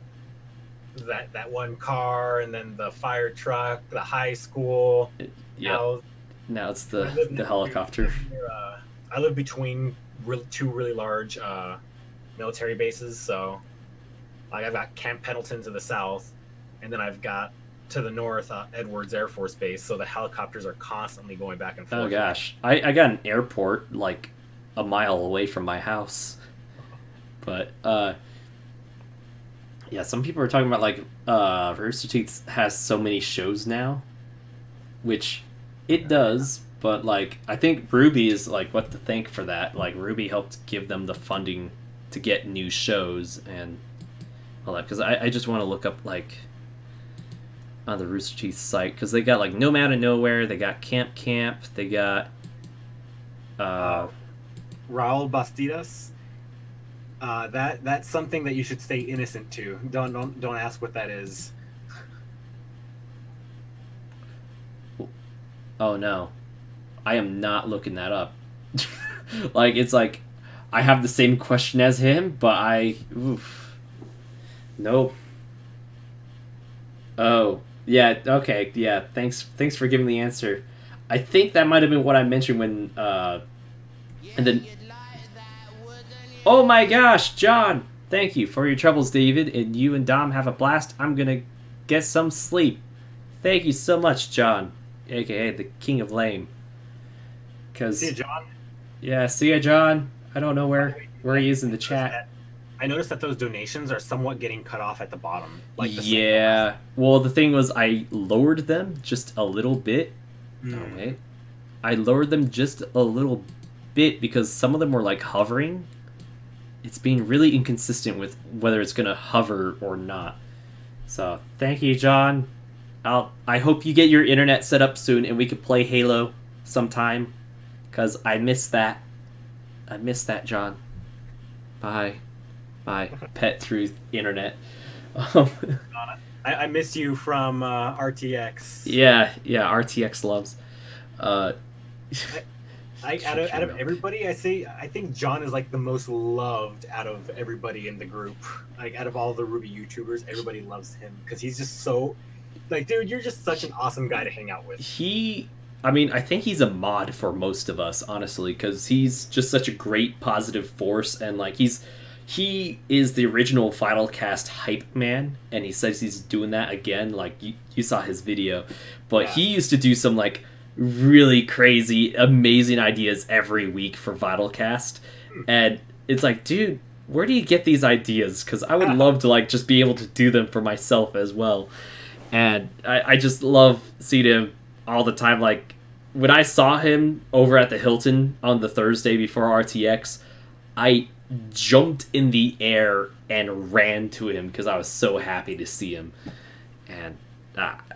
one car, and then the fire truck, the high school. Yeah. Now it's the helicopter. I live between two really large military bases, so like I've got Camp Pendleton to the south, and then I've got to the north Edwards Air Force Base. So the helicopters are constantly going back and forth. Oh gosh, I got an airport like a mile away from my house. But, yeah, some people are talking about, like, Rooster Teeth has so many shows now, which it does, but, like, I think RWBY is, like, what to thank for that. Like, RWBY helped give them the funding to get new shows and all that, because I just want to look up, like, on the Rooster Teeth site, because they got, like, Nomad of Nowhere, they got Camp, they got, Raul Bastidas. That's something that you should stay innocent to. Don't ask what that is. Oh no, I am not looking that up. Like it's like I have the same question as him, but nope. Oh yeah, okay, yeah. Thanks for giving the answer. I think that might have been what I mentioned when and then. Oh my gosh, John! Thank you for your troubles, David, and you and Dom have a blast. I'm gonna get some sleep. Thank you so much, John, aka the King of Lame. See ya, John. Yeah, see ya, John. I don't know where he is in the chat. I noticed that those donations are somewhat getting cut off at the bottom. Like yeah. Well, the thing was, I lowered them just a little bit. Oh, wait. I lowered them just a little bit because some of them were, like, hovering. It's being really inconsistent with whether it's going to hover or not. So, thank you, John. I hope you get your internet set up soon and we can play Halo sometime. Because I miss that. I miss that, John. Bye. Bye. Pet through internet. I miss you from RTX. Yeah, RTX loves. Out of everybody, I think John is like the most loved out of everybody in the group. Like out of all the Ruby YouTubers, everybody loves him because he's just so, like, dude, you're just such an awesome guy to hang out with. I mean, I think he's a mod for most of us, honestly, because he's just such a great positive force, and like he is the original VYTALcast hype man, and he says he's doing that again. Like you saw his video, but he used to do some like really crazy, amazing ideas every week for VYTALcast, and it's like, dude, where do you get these ideas? Because I would love to like just be able to do them for myself as well, and I just love seeing him all the time. Like when I saw him over at the Hilton on the Thursday before RTX, I jumped in the air and ran to him because I was so happy to see him, and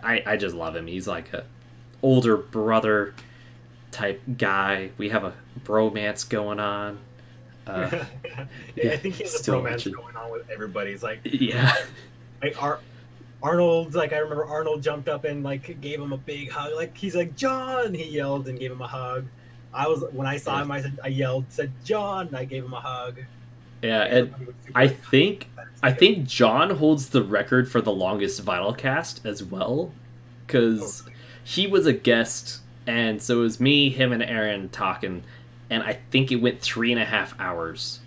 I just love him. He's like a older brother type guy. We have a bromance going on. I think he has a bromance going on with everybody. It's like, like Arnold, like I remember Arnold jumped up and like gave him a big hug. Like he's like, John, he yelled and gave him a hug. When I saw him, I yelled, said John, and I gave him a hug. Yeah, and I think John holds the record for the longest VYTALcast as well, because he was a guest, and so it was me, him, and Aaron talking, and I think it went 3.5 hours,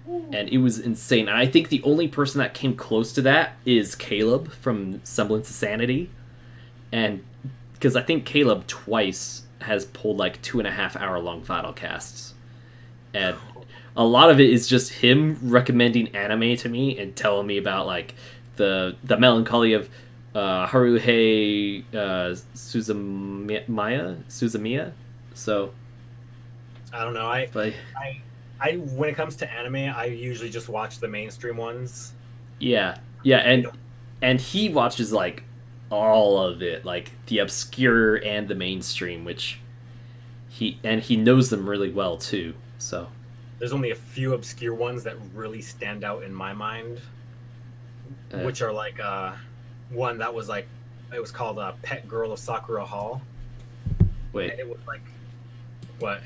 and it was insane. And I think the only person that came close to that is Caleb from Semblance of Sanity, and because I think Caleb twice has pulled like 2.5 hour long VYTALcasts, and a lot of it is just him recommending anime to me and telling me about like the melancholy of Haruhi Suzumiya. So I don't know. I when it comes to anime, I usually just watch the mainstream ones. Yeah, and he watches like all of it, like the obscure and the mainstream, which he knows them really well too. So there's only a few obscure ones that really stand out in my mind, which are like one that was like, it was called Pet Girl of Sakura Hall. Wait, and it was like, what?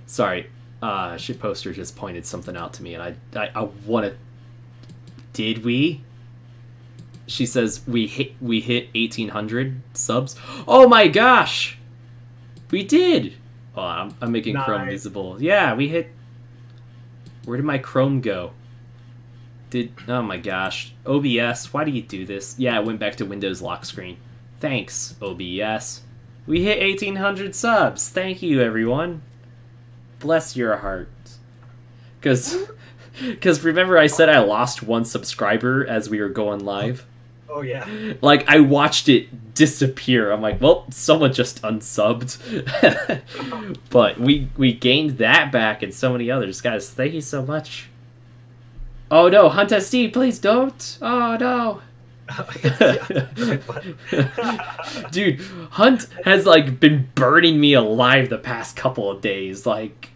Sorry, Shitposter just pointed something out to me, and I want to. Did we? She says we hit 1,800 subs. Oh my gosh, we did. Oh, I'm making Chrome visible. Yeah, we hit. Where did my Chrome go? Oh my gosh, OBS, why do you do this? Yeah, I went back to Windows lock screen. Thanks, OBS. We hit 1,800 subs. Thank you, everyone. Bless your hearts. Because remember I said I lost 1 subscriber as we were going live? Oh, yeah. Like, I watched it disappear. I'm like, well, someone just unsubbed. But we gained that back and so many others. Guys, thank you so much. Oh, no, Hunt SD, please don't. Oh, no. Dude, Hunt has, like, been burning me alive the past couple of days. Like,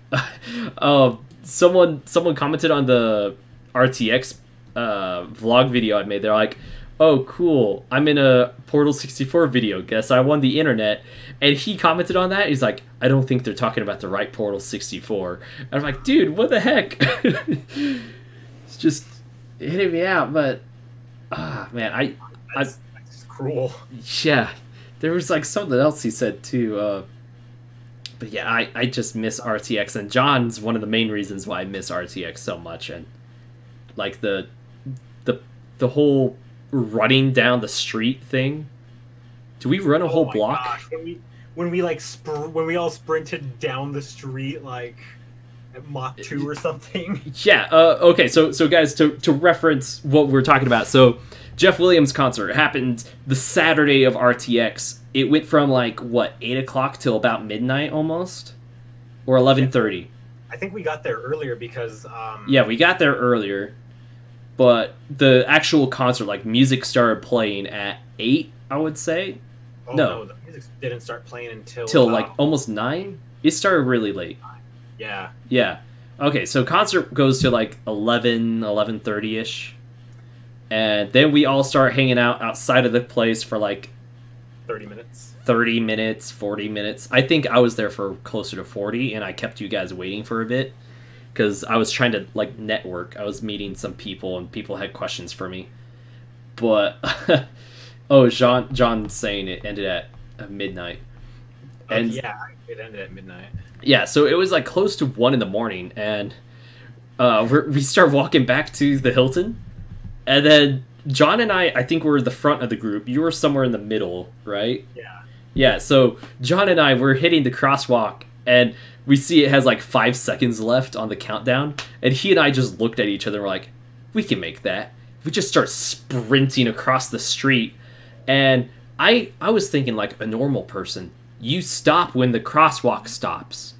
someone commented on the RTX vlog video I made. They're like, oh, cool, I'm in a Portal 64 video. Guess I won the internet. And he commented on that. He's like, I don't think they're talking about the right Portal 64. And I'm like, dude, what the heck? It's just hitting me out. But, man, that's cruel. Yeah. There was, like, something else he said, too. But, yeah, I just miss RTX. And John's one of the main reasons why I miss RTX so much. And, like, the whole running down the street thing. Do we run a whole block? Gosh. When we all sprinted down the street, like at Mach 2 or something. Yeah. Okay. So guys, to reference what we're talking about, so Jeff Williams' concert happened the Saturday of RTX. It went from like what 8 o'clock till about midnight almost, or 11:30. I think we got there earlier because. Yeah, we got there earlier, but the actual concert, like music, started playing at 8. I would say. Oh, no, the music didn't start playing until like almost 9. It started really late. Yeah. Yeah. Okay, so concert goes to like 11:30ish. And then we all start hanging out outside of the place for like 30 minutes. 30 minutes, 40 minutes. I think I was there for closer to 40, and I kept you guys waiting for a bit because I was trying to like network. I was meeting some people, and people had questions for me. But oh, John's saying it ended at midnight. And yeah, it ended at midnight. Yeah, so it was like close to 1 in the morning, and we start walking back to the Hilton, and then John and I think were the front of the group. You were somewhere in the middle, right? Yeah. Yeah, so John and I were hitting the crosswalk, and we see it has like 5 seconds left on the countdown, and he and I just looked at each other and were like, we can make that. We just start sprinting across the street, and I was thinking like a normal person. You stop when the crosswalk stops.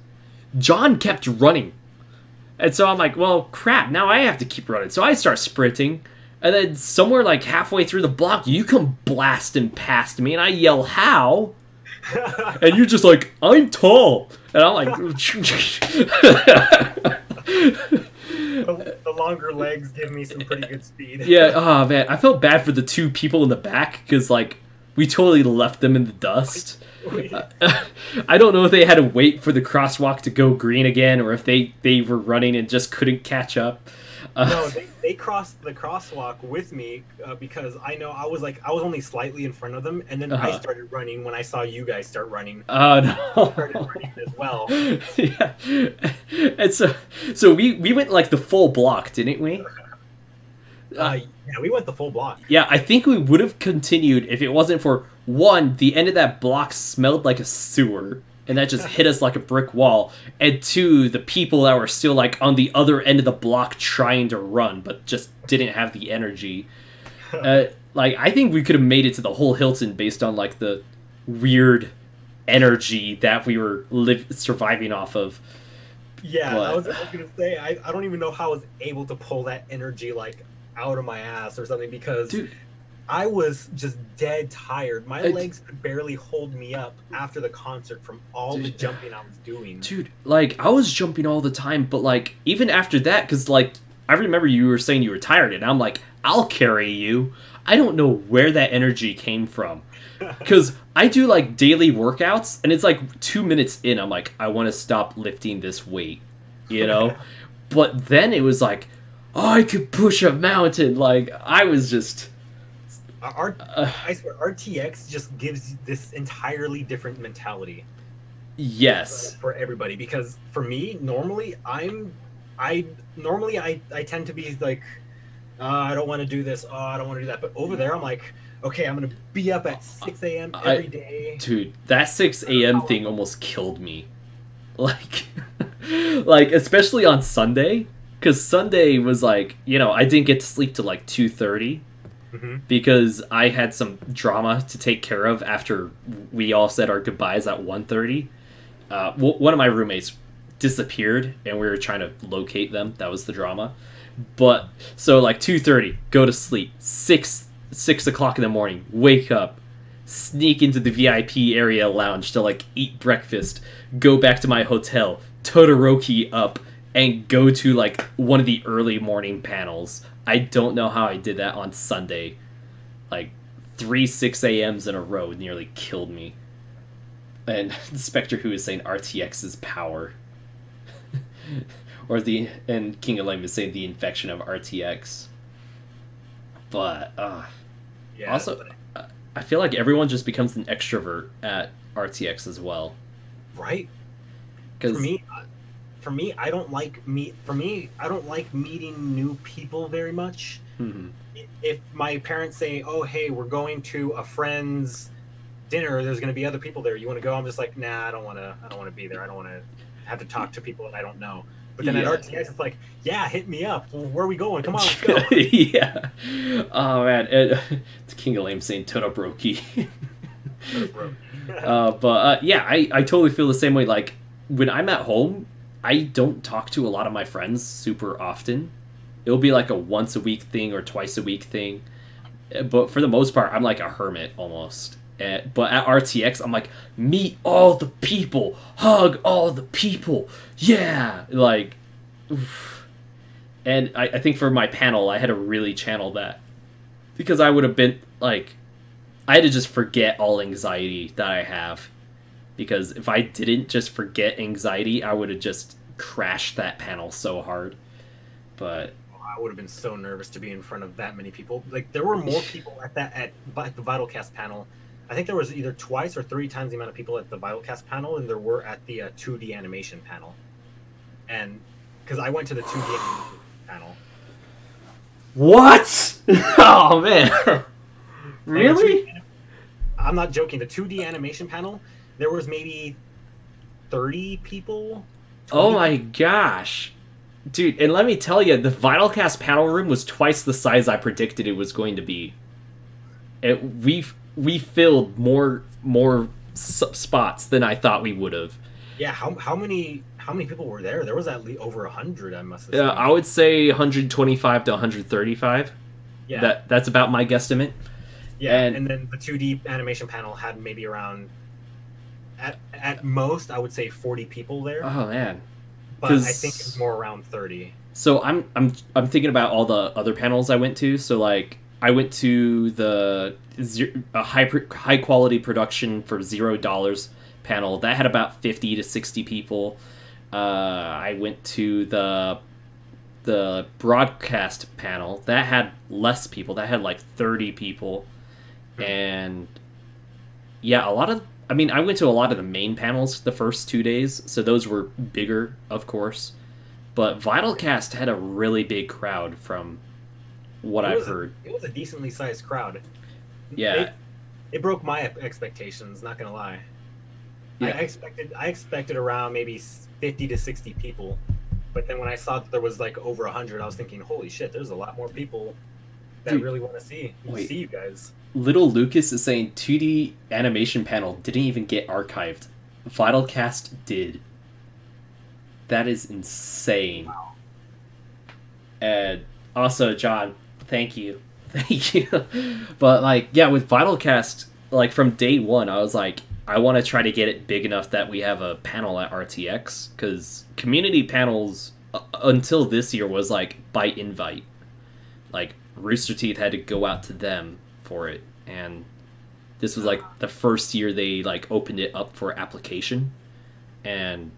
John kept running. And so I'm like, well, crap, now I have to keep running. So I start sprinting. And then somewhere like halfway through the block, you come blasting past me. And I yell, how? And you're just like, I'm tall. And I'm like... the longer legs give me some pretty good speed. Yeah, oh man. I felt bad for the 2 people in the back. Because like, we totally left them in the dust. I don't know if they had to wait for the crosswalk to go green again, or if they were running and just couldn't catch up. No, they crossed the crosswalk with me because I know I was only slightly in front of them, and then I started running when I saw you guys start running. Oh no! I started running as well. Yeah, and so we went like the full block, didn't we? Yeah, we went the full block. Yeah, I think we would have continued if it wasn't for, one, the end of that block smelled like a sewer, and that just hit us like a brick wall, and 2, the people that were still like on the other end of the block trying to run, but just didn't have the energy. Like, I think we could have made it to the whole Hilton based on like the weird energy that we were surviving off of. Yeah, I was gonna say, I don't even know how I was able to pull that energy like out of my ass or something, because dude, I was just dead tired. My legs could barely hold me up after the concert from all the jumping I was doing. Dude, like, I was jumping all the time, but like, even after that, because like, I remember you were saying you were tired, and I'm like, I'll carry you. I don't know where that energy came from. Because I do like daily workouts, and it's like 2 minutes in, I'm like, I want to stop lifting this weight, you know? But then it was like, oh, I could push a mountain. Like, I was just... I swear, RTX just gives this entirely different mentality. Yes. For everybody, because for me, normally, I tend to be like, I don't want to do this, I don't want to do that. But over there, I'm like, okay, I'm going to be up at 6 a.m. every day. Dude, that 6 a.m. thing almost killed me. Like, like, especially on Sunday. Because Sunday was like, you know, I didn't get to sleep till like 2:30. Because I had some drama to take care of after we all said our goodbyes at 1:30. One of my roommates disappeared, and we were trying to locate them. That was the drama. But, so like 2:30, go to sleep. 6 o'clock in the morning, wake up, sneak into the VIP area lounge to like eat breakfast, go back to my hotel, Todoroki up, and go to like one of the early morning panels. I don't know how I did that on Sunday. Like 3 6 a.m.s in a row nearly killed me. And Spectre Who is saying RTX's power. And King of Lame is saying the infection of RTX. But yeah, also I feel like everyone just becomes an extrovert at RTX as well. Right? Because for me, I don't like meeting new people very much. If my parents say, "Oh, hey, we're going to a friend's dinner. There's going to be other people there. You want to go?" I'm just like, "Nah, I don't want to be there. I don't want to have to talk to people that I don't know." But then at RTX, it's like, yeah, hit me up. Well, where are we going? Come on, let's go. Yeah. Oh man, it's King of Lame saying Todoroki. Yeah, I totally feel the same way. Like when I'm at home, I don't talk to a lot of my friends super often. It'll be like a once a week thing or twice a week thing. But for the most part, I'm like a hermit almost. But at RTX, I'm like, meet all the people, hug all the people, yeah, like, oof. And I think for my panel, I had to really channel that, because I would have been, like, I had to just forget all anxiety that I have, because if I didn't just forget anxiety, I would have just crashed that panel so hard, but... I would have been so nervous to be in front of that many people. Like, there were more people at the VYTALCast panel. I think there was either twice or 3 times the amount of people at the VYTALCast panel than there were at the 2D animation panel. And because I went to the 2D animation panel. What? Oh man. Really? I'm not joking. The 2D animation panel, there was maybe 30 people. Oh my gosh. Dude, and let me tell you, the VYTALCast panel room was twice the size I predicted it was going to be. We filled more spots than I thought we would have. Yeah, how many people were there? There was at least over 100. I must have said. I would say 125 to 135. Yeah, that's about my guesstimate. Yeah, and then the 2D animation panel had maybe around, at most, I would say 40 people there. Oh man. But I think it's more around 30. So I'm thinking about all the other panels I went to. So like I went to the high quality production for $0 panel that had about 50 to 60 people. I went to the broadcast panel that had less people. That had like 30 people, and yeah, I went to a lot of the main panels the first 2 days, so those were bigger, of course. But VYTALCast had a really big crowd from what I've heard. It was a decently sized crowd. Yeah. It broke my expectations, not gonna lie. Yeah. I expected around maybe 50 to 60 people. But then when I saw that there was like over 100, I was thinking, holy shit, there's a lot more people that really want to see you guys. Little Lucas is saying 2D animation panel didn't even get archived. VYTALCast did. That is insane. Wow. And also, John, thank you. Thank you. But, like, yeah, with VYTALCast, like, from day one, I was like, I want to try to get it big enough that we have a panel at RTX, because community panels, until this year, was, like, by invite. Like, Rooster Teeth had to go out to them for it, and this was like the first year they like opened it up for application, and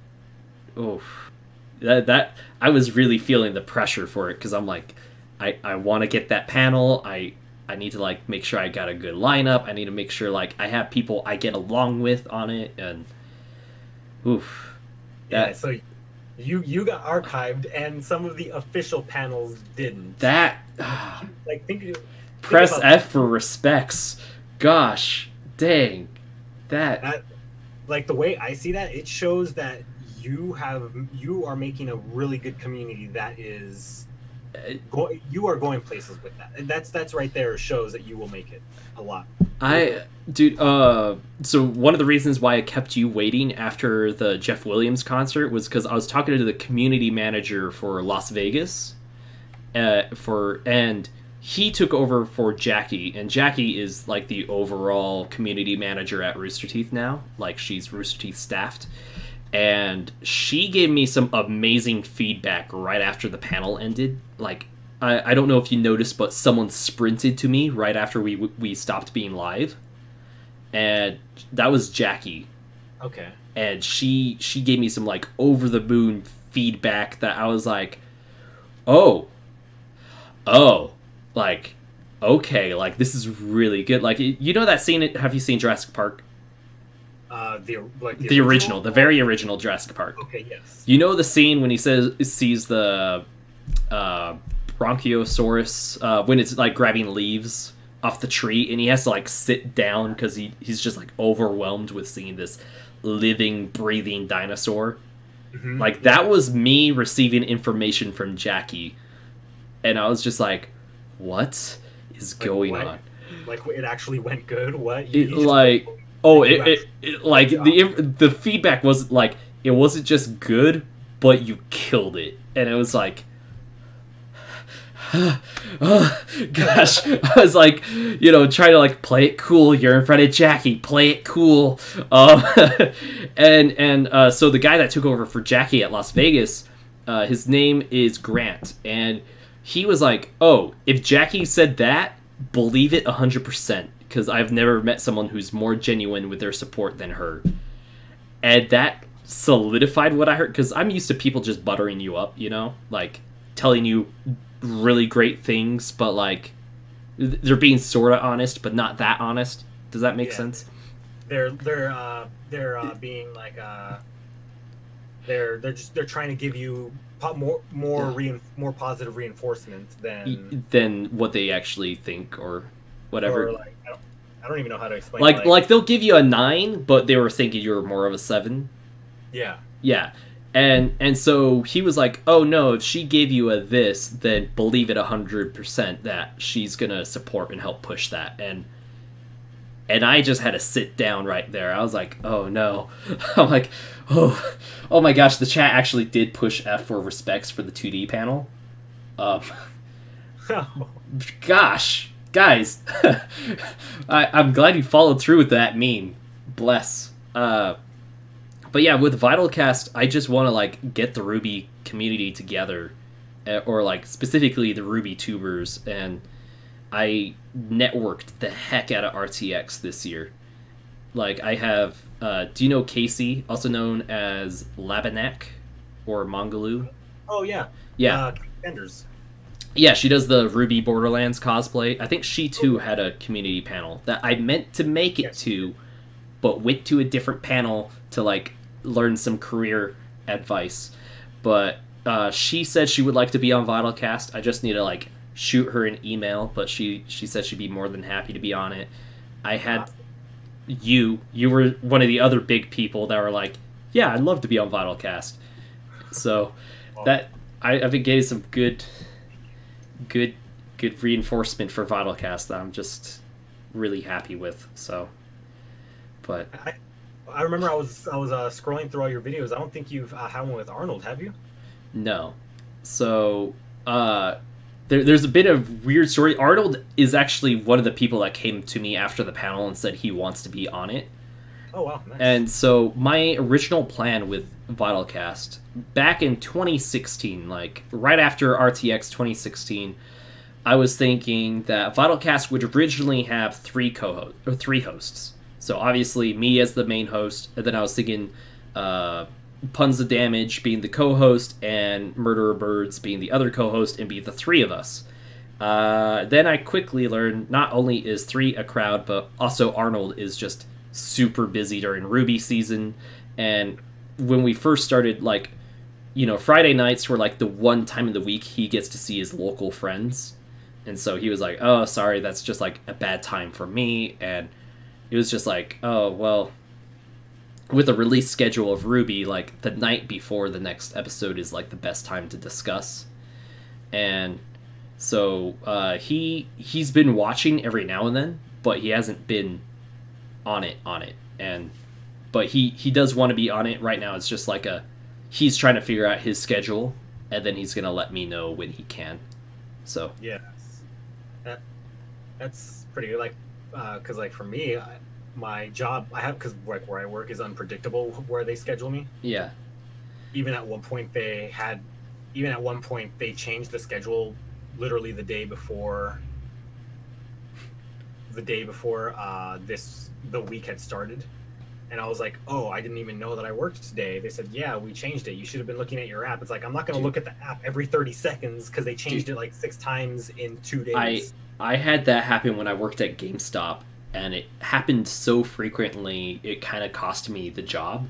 that I was really feeling the pressure for it, because I'm like, I want to get that panel. I need to like make sure I got a good lineup. I need to make sure like I have people I get along with on it, and so you got archived and some of the official panels didn't. Like press F for respects. Gosh, dang. That like the way I see that, it shows that you are making a really good community that is you are going places with that. That's right there shows that you will make it a lot. So one of the reasons why I kept you waiting after the Jeff Williams concert was because I was talking to the community manager for Las Vegas, and he took over for Jackie, and Jackie is like the overall community manager at Rooster Teeth now. Like, she's Rooster Teeth staffed, and she gave me some amazing feedback right after the panel ended. Like, I don't know if you noticed, but someone sprinted to me right after we stopped being live, and that was Jackie. Okay. And she gave me some like over the moon feedback that I was like, oh, like, okay, like this is really good. Like, you know that scene? Have you seen Jurassic Park? The original, the very original Jurassic Park. Okay, yes. You know the scene when he sees the Bronchiosaurus when it's like grabbing leaves off the tree, and he has to like sit down because he's just like overwhelmed with seeing this living, breathing dinosaur. Like, that was me receiving information from Jackie, and I was just like, what is going on? Like, it actually went good? What? The feedback was like, it wasn't just good, but you killed it. And it was like, oh, gosh. I was like, trying to like play it cool. You're in front of Jackie, play it cool. And so the guy that took over for Jackie at Las Vegas, his name is Grant, and he was like, oh, if Jackie said that, believe it 100%, because I've never met someone who's more genuine with their support than her. And that solidified what I heard, because I'm used to people just buttering you up, like telling you really great things, but like they're being sort of honest, but not that honest. Does that make sense? They're being like they're trying to give you more positive reinforcement than what they actually think or whatever. Or like, I don't even know how to explain. Like they'll give you a 9, but they were thinking you were more of a 7. Yeah. Yeah. And so he was like, oh no, if she gave you a this, then believe it 100% that she's gonna support and help push that. And I just had to sit down right there. I was like, oh no. I'm like, oh my gosh, the chat actually did push F for respects for the 2D panel. Gosh, guys. I'm glad you followed through with that meme. Bless. But yeah, with VYTALCast, I just want to like get the RWBY community together, or like specifically the RWBY tubers, and I networked the heck out of RTX this year. Like, I have, do you know Casey, also known as Labanak or Mongaloo? Oh yeah. Yeah. Vendors. Yeah, she does the RWBY Borderlands cosplay. I think she too had a community panel that I meant to make it to, but went to a different panel to like learn some career advice. But she said she would like to be on VYTALCast. I just need to like shoot her an email, but she said she'd be more than happy to be on it. I had you were one of the other big people that were like, yeah, I'd love to be on VYTALCast. So that I've been getting some good reinforcement for VYTALCast that I'm just really happy with. So, but I remember I was scrolling through all your videos. I don't think you've had one with Arnold, have you? No. So there's a bit of weird story. Arnold is actually one of the people that came to me after the panel and said he wants to be on it. Oh wow, nice. And so my original plan with VYTALCast back in 2016, like right after RTX 2016, I was thinking that VYTALCast would originally have 3 hosts. So obviously me as the main host, and then I was thinking Puns of Damage being the co-host and Murderer Birds being the other co-host, and be the 3 of us. Then I quickly learned not only is 3 a crowd, but also Arnold is just super busy during RWBY season. And when we first started, like, Friday nights were like the one time of the week he gets to see his local friends. And so he was like, oh, sorry, that's just like a bad time for me. And it was just like, oh, well, with the release schedule of RWBY, like the night before the next episode is like the best time to discuss. And so he's been watching every now and then, but he hasn't been on it. But he does want to be on it right now. It's just like he's trying to figure out his schedule, and then he's gonna let me know when he can. So yeah, that's pretty good. Like, because like for me, my job because like where I work is unpredictable where they schedule me. Yeah. Even at one point they changed the schedule literally the day before the week had started. And I was like, oh, I didn't even know that I worked today. They said, yeah, we changed it. You should have been looking at your app. It's like, I'm not going to look at the app every 30 seconds because they changed it like 6 times in 2 days. I had that happen when I worked at GameStop, and it happened so frequently, it kind of cost me the job.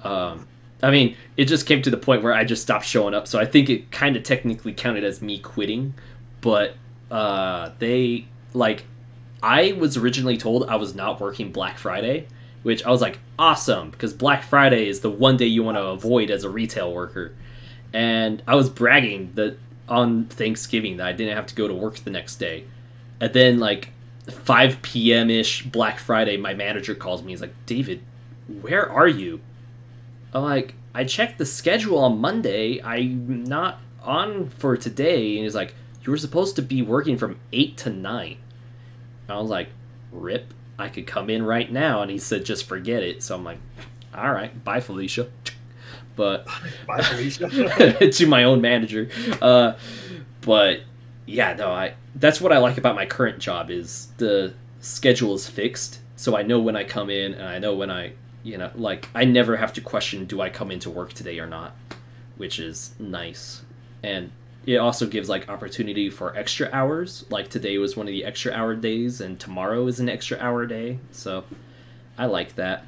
I mean, it just came to the point where I just stopped showing up. So I think it kind of technically counted as me quitting. But I was originally told I was not working Black Friday, which I was like, awesome, because Black Friday is the one day you want to avoid as a retail worker. And I was bragging that on Thanksgiving that I didn't have to go to work the next day. And then, like, 5 p.m.-ish Black Friday, my manager calls me. He's like, David, where are you? I'm like, I checked the schedule on Monday. I'm not on for today. And he's like, you were supposed to be working from 8 to 9. And I was like, rip, I could come in right now. And he said, just forget it. So I'm like, all right, bye, Felicia. But bye, Felicia. to my own manager. But yeah, no, that's what I like about my current job is the schedule is fixed. So I know when I come in and I know when I never have to question, do I come into work today or not, which is nice. And it also gives like opportunity for extra hours. Like today was one of the extra hour days and tomorrow is an extra hour day. So I like that.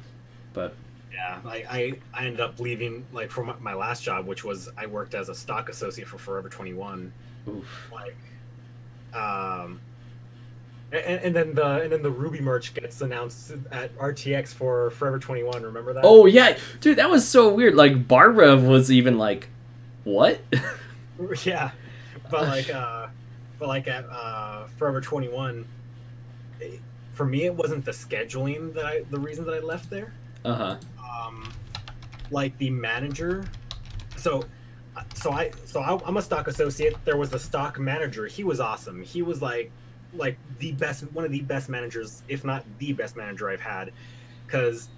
But yeah, I ended up leaving like from my last job, which was I worked as a stock associate for Forever 21. Oof. Like, and then the Ruby merch gets announced at RTX for Forever 21. Remember that? Oh yeah, dude, that was so weird. Like Barbara was even like, "What?" Yeah, but at Forever 21, for me it wasn't the scheduling the reason that I left there. Like the manager, I'm a stock associate. There was the stock manager. He was awesome. He was like one of the best managers, if not the best manager I've had, because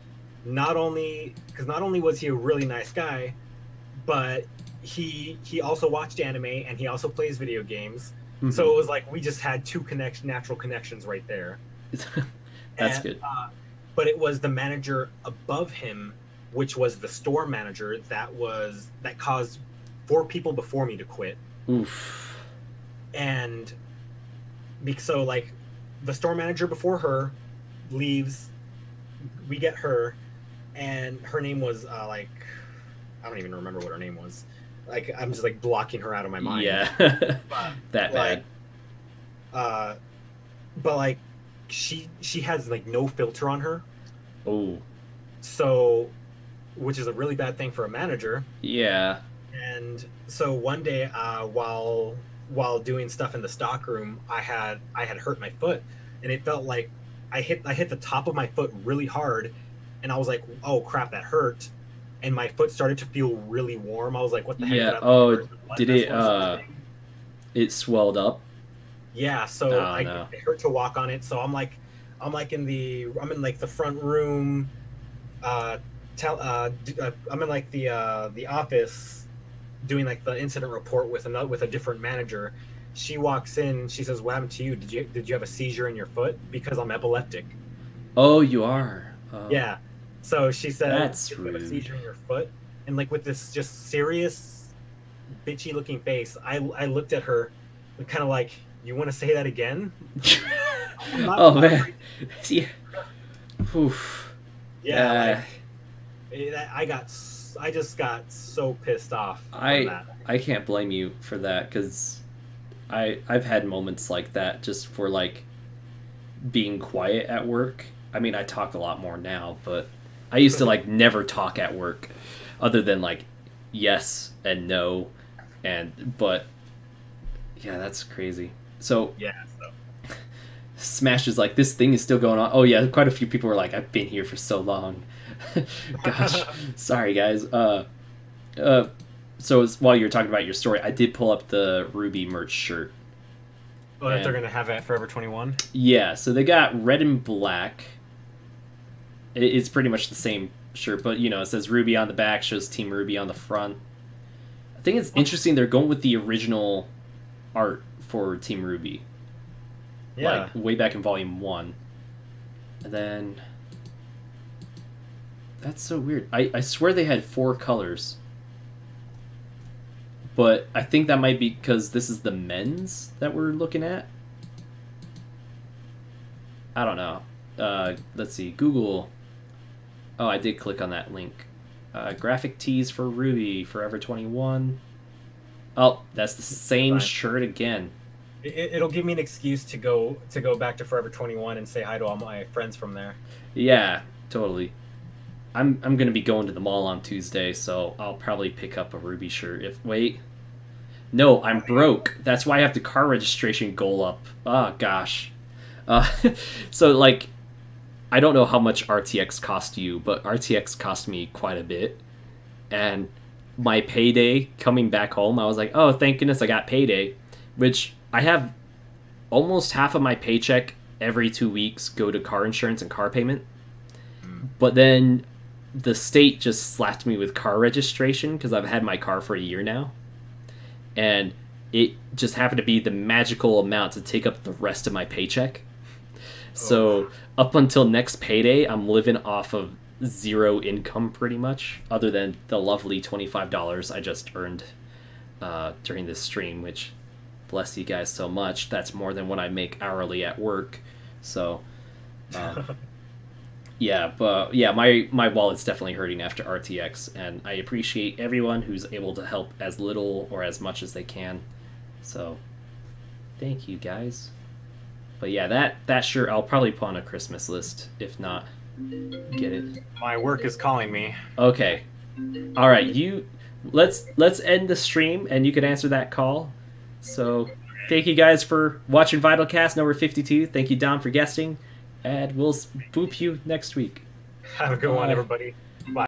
not only was he a really nice guy, but he also watched anime and he also plays video games. Mm-hmm. So it was like we just had two natural connections right there. That's good. But it was the manager above him, which was the store manager, that caused 4 people before me to quit. Oof. And so like the store manager before her leaves, we get her, and her name was I don't even remember what her name was. Like I'm just like blocking her out of my mind. Yeah. That bad. But like she has like no filter on her. Oh. So, which is a really bad thing for a manager. Yeah. And so one day, while doing stuff in the stock room, I had hurt my foot, and it felt like I hit the top of my foot really hard, and I was like, oh crap, that hurt, and my foot started to feel really warm. I was like, what the heck? Yeah. Oh, did it? It swelled up. Yeah. So it hurt to walk on it. So I'm in the front room. I'm in like the office doing like the incident report with a different manager. She walks in, she says, what happened to you? Did you have a seizure in your foot? Because I'm epileptic. Oh, you are? Yeah. So she said, that's you rude. have a seizure in your foot? And like with this just serious, bitchy looking face, I looked at her and kind of like, you want to say that again? Oh man. Yeah. Oof. Yeah. I just got so pissed off. I can't blame you for that, because I've had moments like that just for like being quiet at work. I mean, I talk a lot more now, but I used to like never talk at work other than like yes and no, but yeah, that's crazy. So yeah. Smash is like, this thing is still going on. Oh yeah, quite a few people were like, I've been here for so long. Gosh, sorry guys. So while you're talking about your story, I did pull up the RWBY merch shirt. Oh, that they're gonna have at Forever 21? Yeah, so they got red and black. It's pretty much the same shirt, but you know, it says RWBY on the back, shows Team RWBY on the front. I think it's interesting they're going with the original art for Team RWBY. Yeah. Like way back in Volume 1. And then that's so weird. I swear they had 4 colors. But I think that might be because this is the men's that we're looking at. I don't know. Let's see. Google. Oh, I did click on that link. Graphic tees for RWBY, Forever 21. Oh, that's the same shirt again. It'll give me an excuse to go back to Forever 21 and say hi to all my friends from there. Yeah, totally. I'm gonna be going to the mall on Tuesday, so I'll probably pick up a Ruby shirt. No, I'm broke. That's why I have the car registration goal up. Oh gosh. So like, I don't know how much RTX cost you, but RTX cost me quite a bit. And my payday coming back home, I was like, oh, thank goodness I got payday, which I have almost half of my paycheck every 2 weeks go to car insurance and car payment. But then the state just slapped me with car registration because I've had my car for a year now. And it just happened to be the magical amount to take up the rest of my paycheck. So up until next payday, I'm living off of zero income pretty much, other than the lovely $25 I just earned during this stream, which, bless you guys so much, that's more than what I make hourly at work. So yeah, but yeah, my wallet's definitely hurting after RTX, and I appreciate everyone who's able to help as little or as much as they can. So thank you guys. But yeah, that shirt I'll probably put on a Christmas list. If not, get it. My work is calling me. Okay. All right, let's end the stream and you can answer that call. So thank you guys for watching VYTALcast number 52. Thank you, Dom, for guesting. And we'll boop you next week. Have a good one, everybody. Bye.